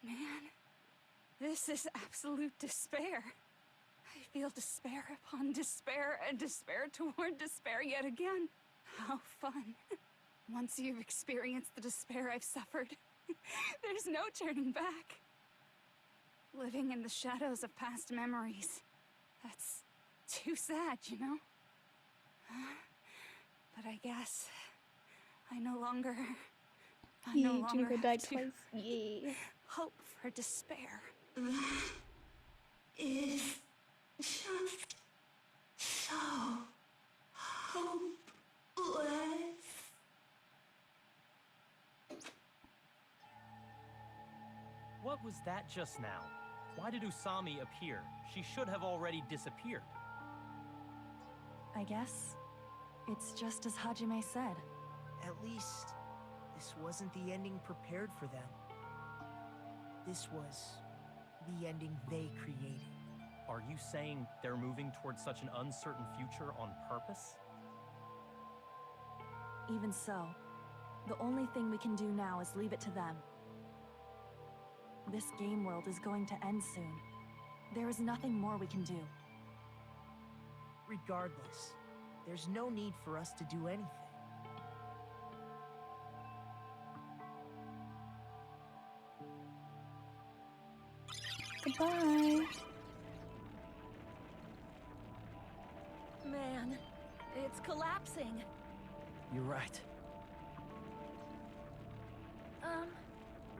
Man, this is absolute despair. I feel despair upon despair and despair toward despair yet again. How fun. Once you've experienced the despair I've suffered, there's no turning back. Living in the shadows of past memories. That's too sad, you know? But I guess I no longer Junko died have to twice. Yay. hope for despair. Is just so hopeless. What was that just now? Why did Usami appear? She should have already disappeared. I guess it's just as Hajime said. At least, this wasn't the ending prepared for them. This was the ending they created. Are you saying they're moving towards such an uncertain future on purpose? Even so, the only thing we can do now is leave it to them. This game world is going to end soon. There is nothing more we can do. Regardless, there's no need for us to do anything. Goodbye. Man, it's collapsing. You're right.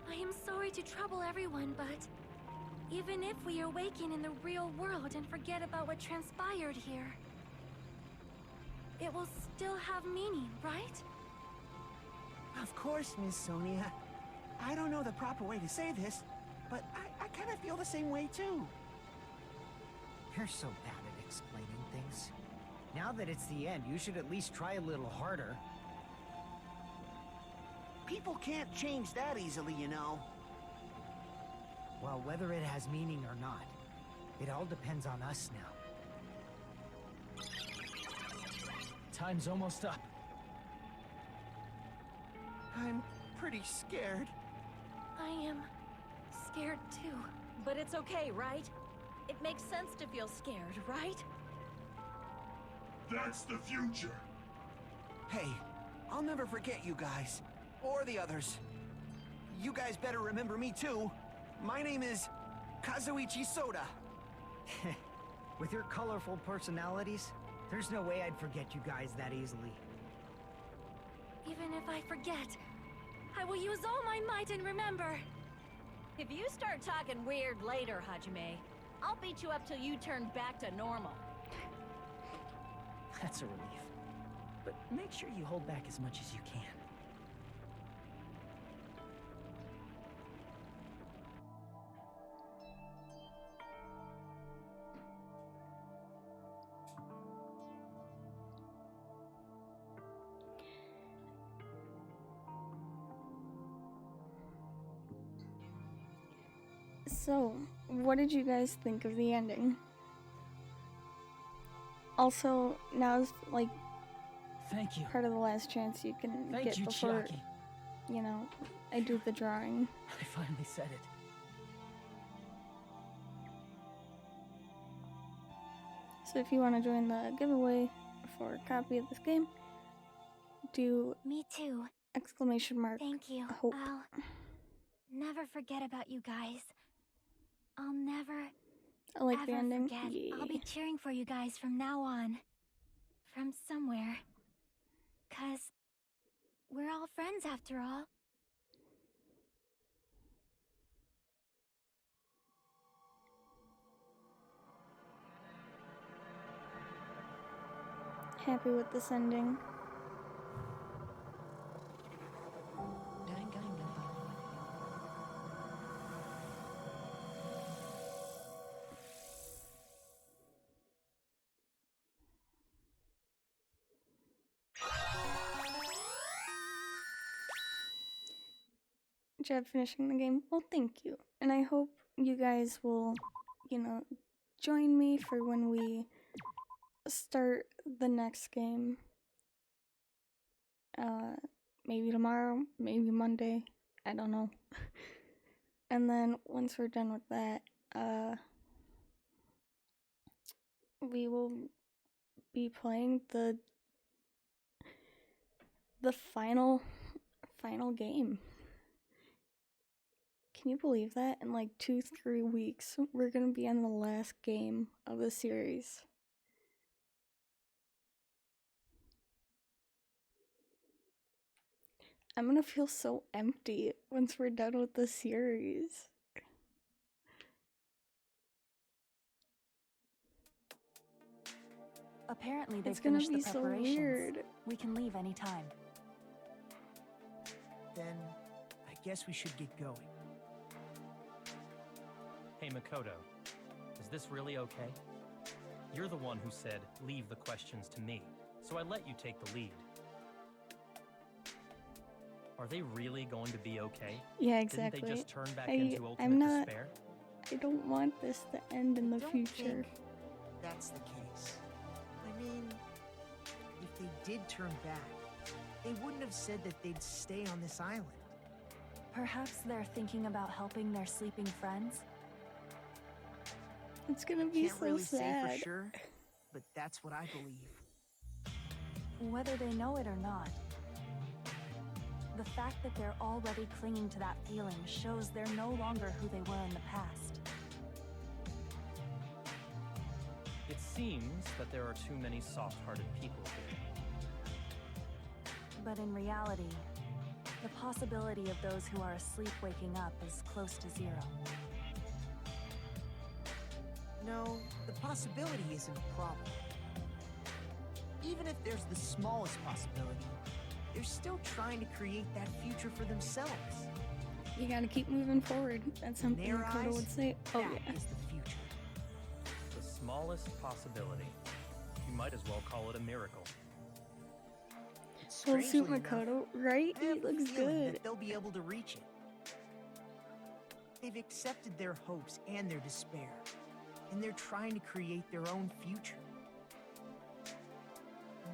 I am sorry to trouble everyone, but even if we awaken in the real world and forget about what transpired here, it will still have meaning, right? Of course, Miss Sonia. I don't know the proper way to say this, but I kind of feel the same way too. You're so bad at explaining things. Now that it's the end, you should at least try a little harder. People can't change that easily, you know. Well, whether it has meaning or not, it all depends on us now. Time's almost up. I'm pretty scared. I am scared too. But it's okay, right? It makes sense to feel scared, right? That's the future. Hey, I'll never forget you guys. Or the others. You guys better remember me too. My name is Kazuichi Soda. With your colorful personalities, there's no way I'd forget you guys that easily. Even if I forget, I will use all my might and remember. If you start talking weird later, Hajime, I'll beat you up till you turn back to normal. That's a relief. But make sure you hold back as much as you can. So, what did you guys think of the ending? Also, now's like Thank you. part of the last chance you can Thank get you, before, Chiaki. you know, I do the drawing. I finally said it. So if you want to join the giveaway for a copy of this game, do Me too. exclamation mark Thank you. hope. I'll never forget about you guys. I'll never I like ever banding. forget. Yeah. I'll be cheering for you guys from now on. From somewhere. 'Cause we're all friends after all. Happy with this ending. Good job finishing the game. Well, thank you. And I hope you guys will, join me for when we start the next game. Maybe tomorrow, maybe Monday. I don't know. And then once we're done with that, we will be playing the final game. Can you believe that? In like 2-3 weeks, we're gonna be on the last game of the series. I'm gonna feel so empty once we're done with the series. Apparently they've It's gonna finished be the so preparations. weird. We can leave anytime. Then, I guess we should get going. Hey, Makoto, is this really okay? You're the one who said, leave the questions to me, so I let you take the lead. Are they really going to be okay? Yeah, exactly. Didn't they just turn back into ultimate I'm not, despair? I don't want this to end in the future. That's the case. I mean, if they did turn back, they wouldn't have said that they'd stay on this island. Perhaps they're thinking about helping their sleeping friends? It's gonna be Can't so really sad. say for sure, but that's what I believe. Whether they know it or not, the fact that they're already clinging to that feeling shows they're no longer who they were in the past. It seems that there are too many soft-hearted people here. But in reality, the possibility of those who are asleep waking up is close to zero. No, the possibility isn't a problem. Even if there's the smallest possibility, they're still trying to create that future for themselves. You gotta keep moving forward. That's something their Makoto eyes, would say. Oh that yeah. is the future. The smallest possibility. You might as well call it a miracle. Well, suit Strangely Makoto, right? I He have a looks feeling good. that they'll be able to reach it. They've accepted their hopes and their despair, and they're trying to create their own future.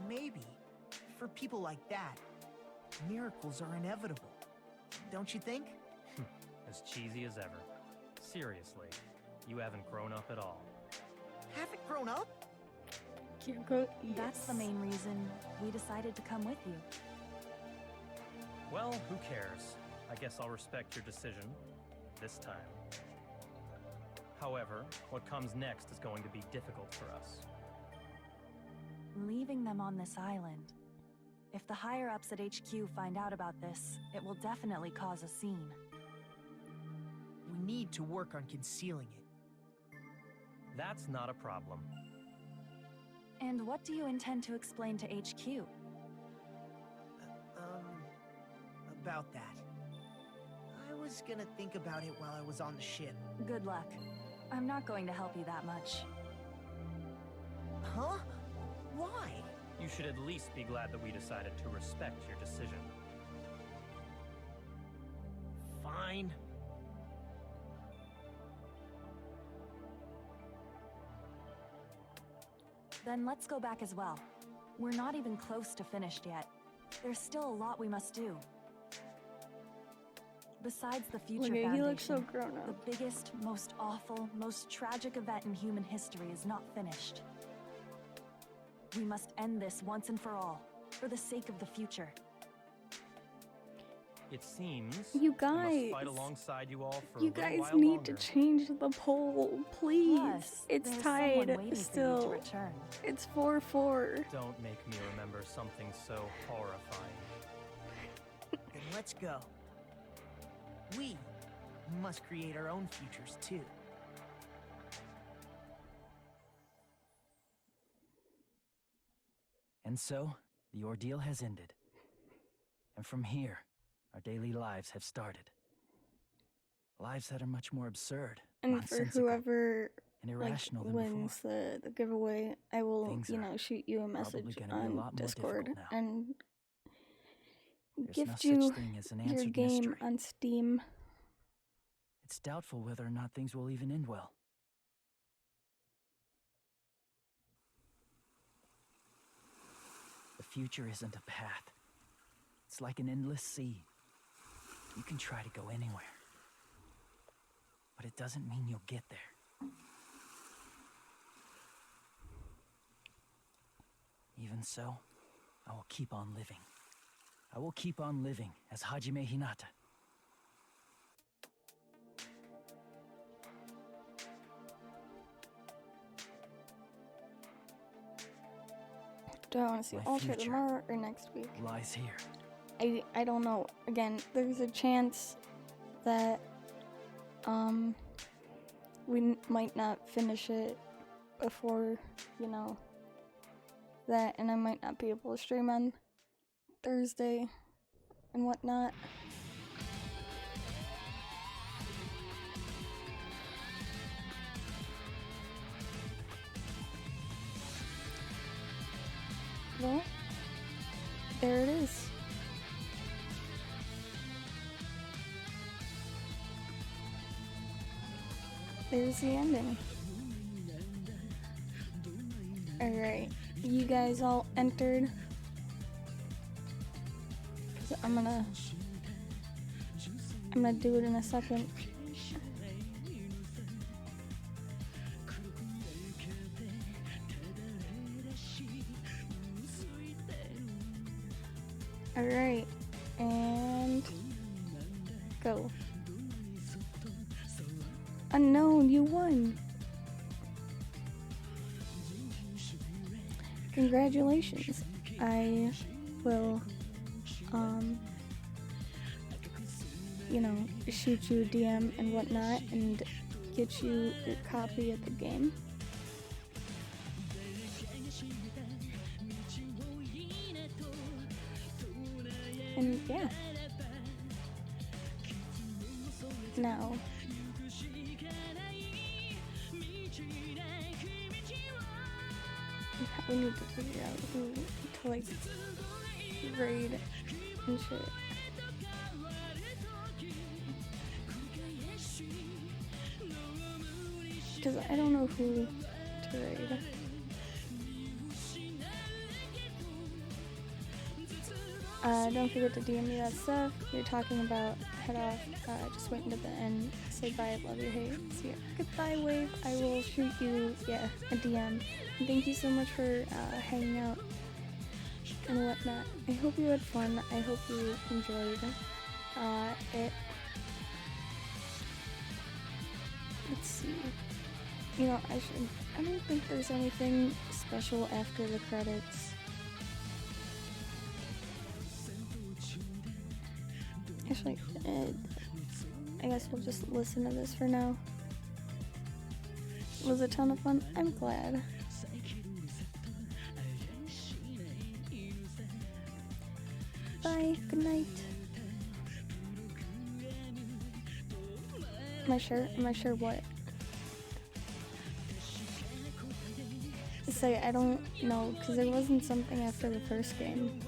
Maybe, for people like that, miracles are inevitable. Don't you think? As cheesy as ever. Seriously, you haven't grown up at all. Haven't grown up? Kyoko, That's the main reason we decided to come with you. Well, who cares? I guess I'll respect your decision. This time. However, what comes next is going to be difficult for us. Leaving them on this island. If the higher-ups at HQ find out about this, it will definitely cause a scene. We need to work on concealing it. That's not a problem. And what do you intend to explain to HQ? About that. I was gonna think about it while I was on the ship. Good luck. I'm not going to help you that much. Huh? Why? You should at least be glad that we decided to respect your decision. Fine. Then let's go back as well. We're not even close to finished yet. There's still a lot we must do. Besides the Future Look, Foundation, he looks so grown up. the biggest, most awful, most tragic event in human history is not finished. We must end this once and for all, for the sake of the future. It seems You I must guys. fight alongside you all for You a little guys while need longer. to change the poll, please. Plus, It's there's tied someone waiting for you to still. return. It's 4-4. Don't make me remember something so horrifying. Then let's go. We must create our own futures too. And so, the ordeal has ended. And from here, our daily lives have started. Lives that are much more absurd, And for nonsensical, whoever and like irrational than wins the giveaway, I will, Things you are know, shoot you a probably message gonna be a on lot more Discord difficult now. and There's no gift such you thing as an your answered game mystery. on Steam. It's doubtful whether or not things will even end well. The future isn't a path. It's like an endless sea. You can try to go anywhere. But it doesn't mean you'll get there. Even so, I will keep on living. I will keep on living as Hajime Hinata. Do I want to see My Ultra future tomorrow or next week? Lies here. I don't know. Again, there's a chance that we might not finish it before, you know, that, and I might not be able to stream on Thursday and whatnot. Well, there it is. There's the ending. Alright, you guys all entered. 'Cause I'm gonna do it in a second. Alright, and go. Unknown, you won! Congratulations. I will, you know, shoot you a DM and whatnot and get you your copy of the game. And yeah. Now, we need to figure out who to like raid and shit. Because I don't know who to raid. Don't forget to DM me that stuff you're talking about. Head off. Just wait until the end. Say bye. Love you. Hey. See ya. Goodbye, Wave. I will shoot you, a DM. And thank you so much for hanging out and whatnot. I hope you had fun. I hope you enjoyed it. Let's see. You know, I don't think there's anything special after the credits. Actually, I guess we'll just listen to this for now. It was a ton of fun. I'm glad. Bye. Good night. Am I sure? Am I sure what? Say, I don't know, because there wasn't something after the first game.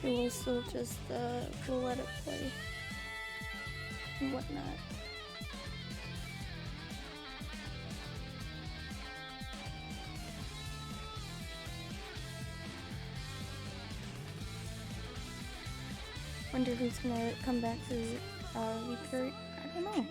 So we'll still just, we'll let it play and whatnot. Wonder who's gonna come back to VTuber. I don't know.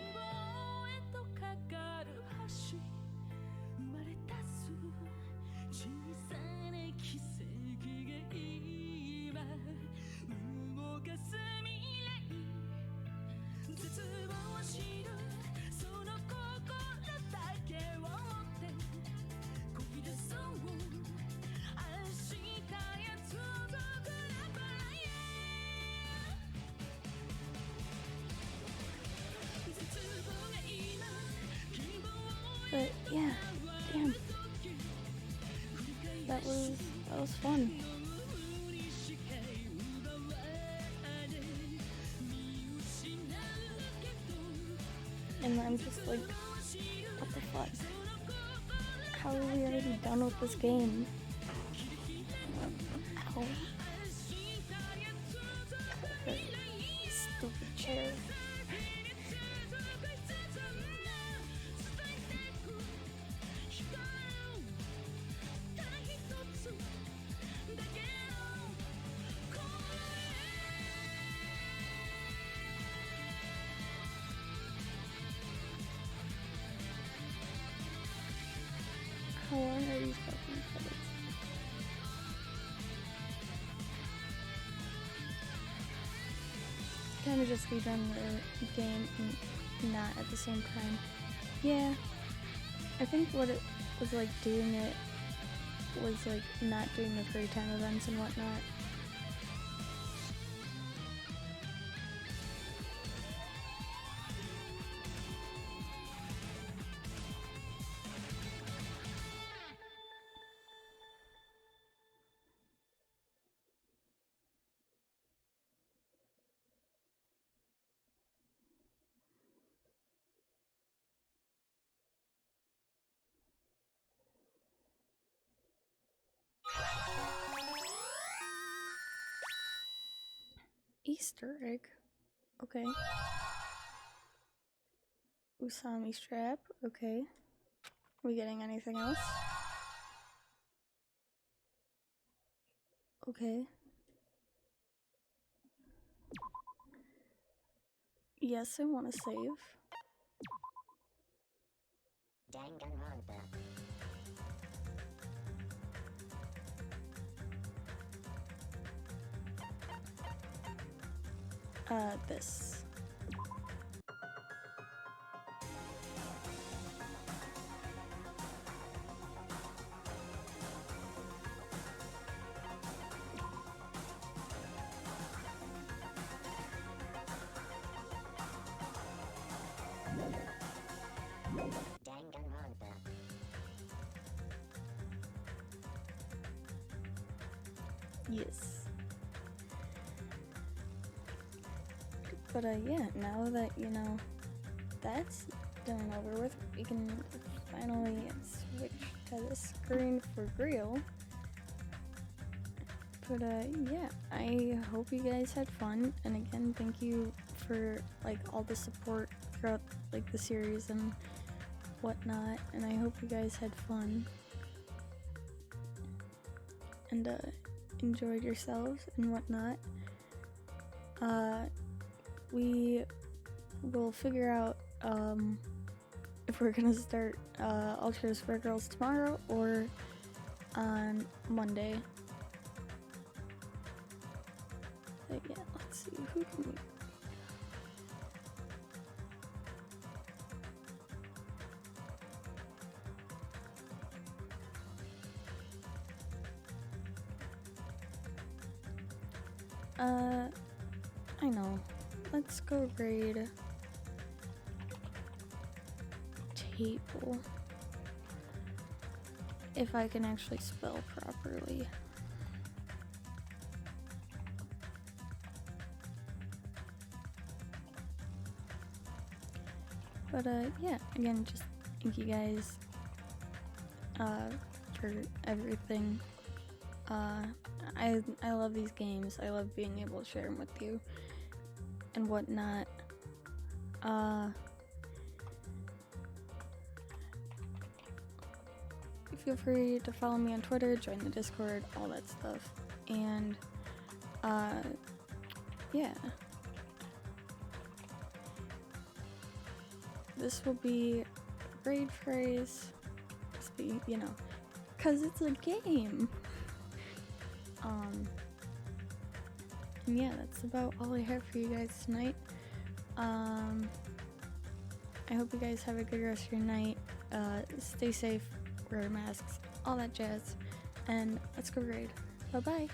But yeah, damn. That was fun. And I'm just like, what the fuck? How are we already done with this game? Ow. Stupid chair. How long are these fucking credits? Kind of just redone the game and not at the same time. Yeah, I think what it was like doing it was like not doing the free time events and whatnot. Easter egg. Okay. Usami strap. Okay. We getting anything else? Okay. Yes, I want to save. Danganronpa. This. Danganronpa. Yes. But yeah, now that, you know, that's done over with, we can finally switch to the screen for real. But yeah, I hope you guys had fun, and again, thank you for like all the support throughout like the series and whatnot, and I hope you guys had fun and enjoyed yourselves and whatnot. We will figure out if we're gonna start Ultras for Girls tomorrow or on Monday. But yeah, let's see, who can we... I know. Let's go raid Table. If I can actually spell properly. But yeah, again, just thank you guys for everything. I love these games. I love being able to share them with you and whatnot. Feel free to follow me on Twitter, join the Discord, all that stuff. And yeah. This will be a grade phrase. Just be, you know, cause it's a game. And yeah, that's about all I have for you guys tonight. I hope you guys have a good rest of your night. Stay safe, wear masks, all that jazz, and let's go grade. Bye bye.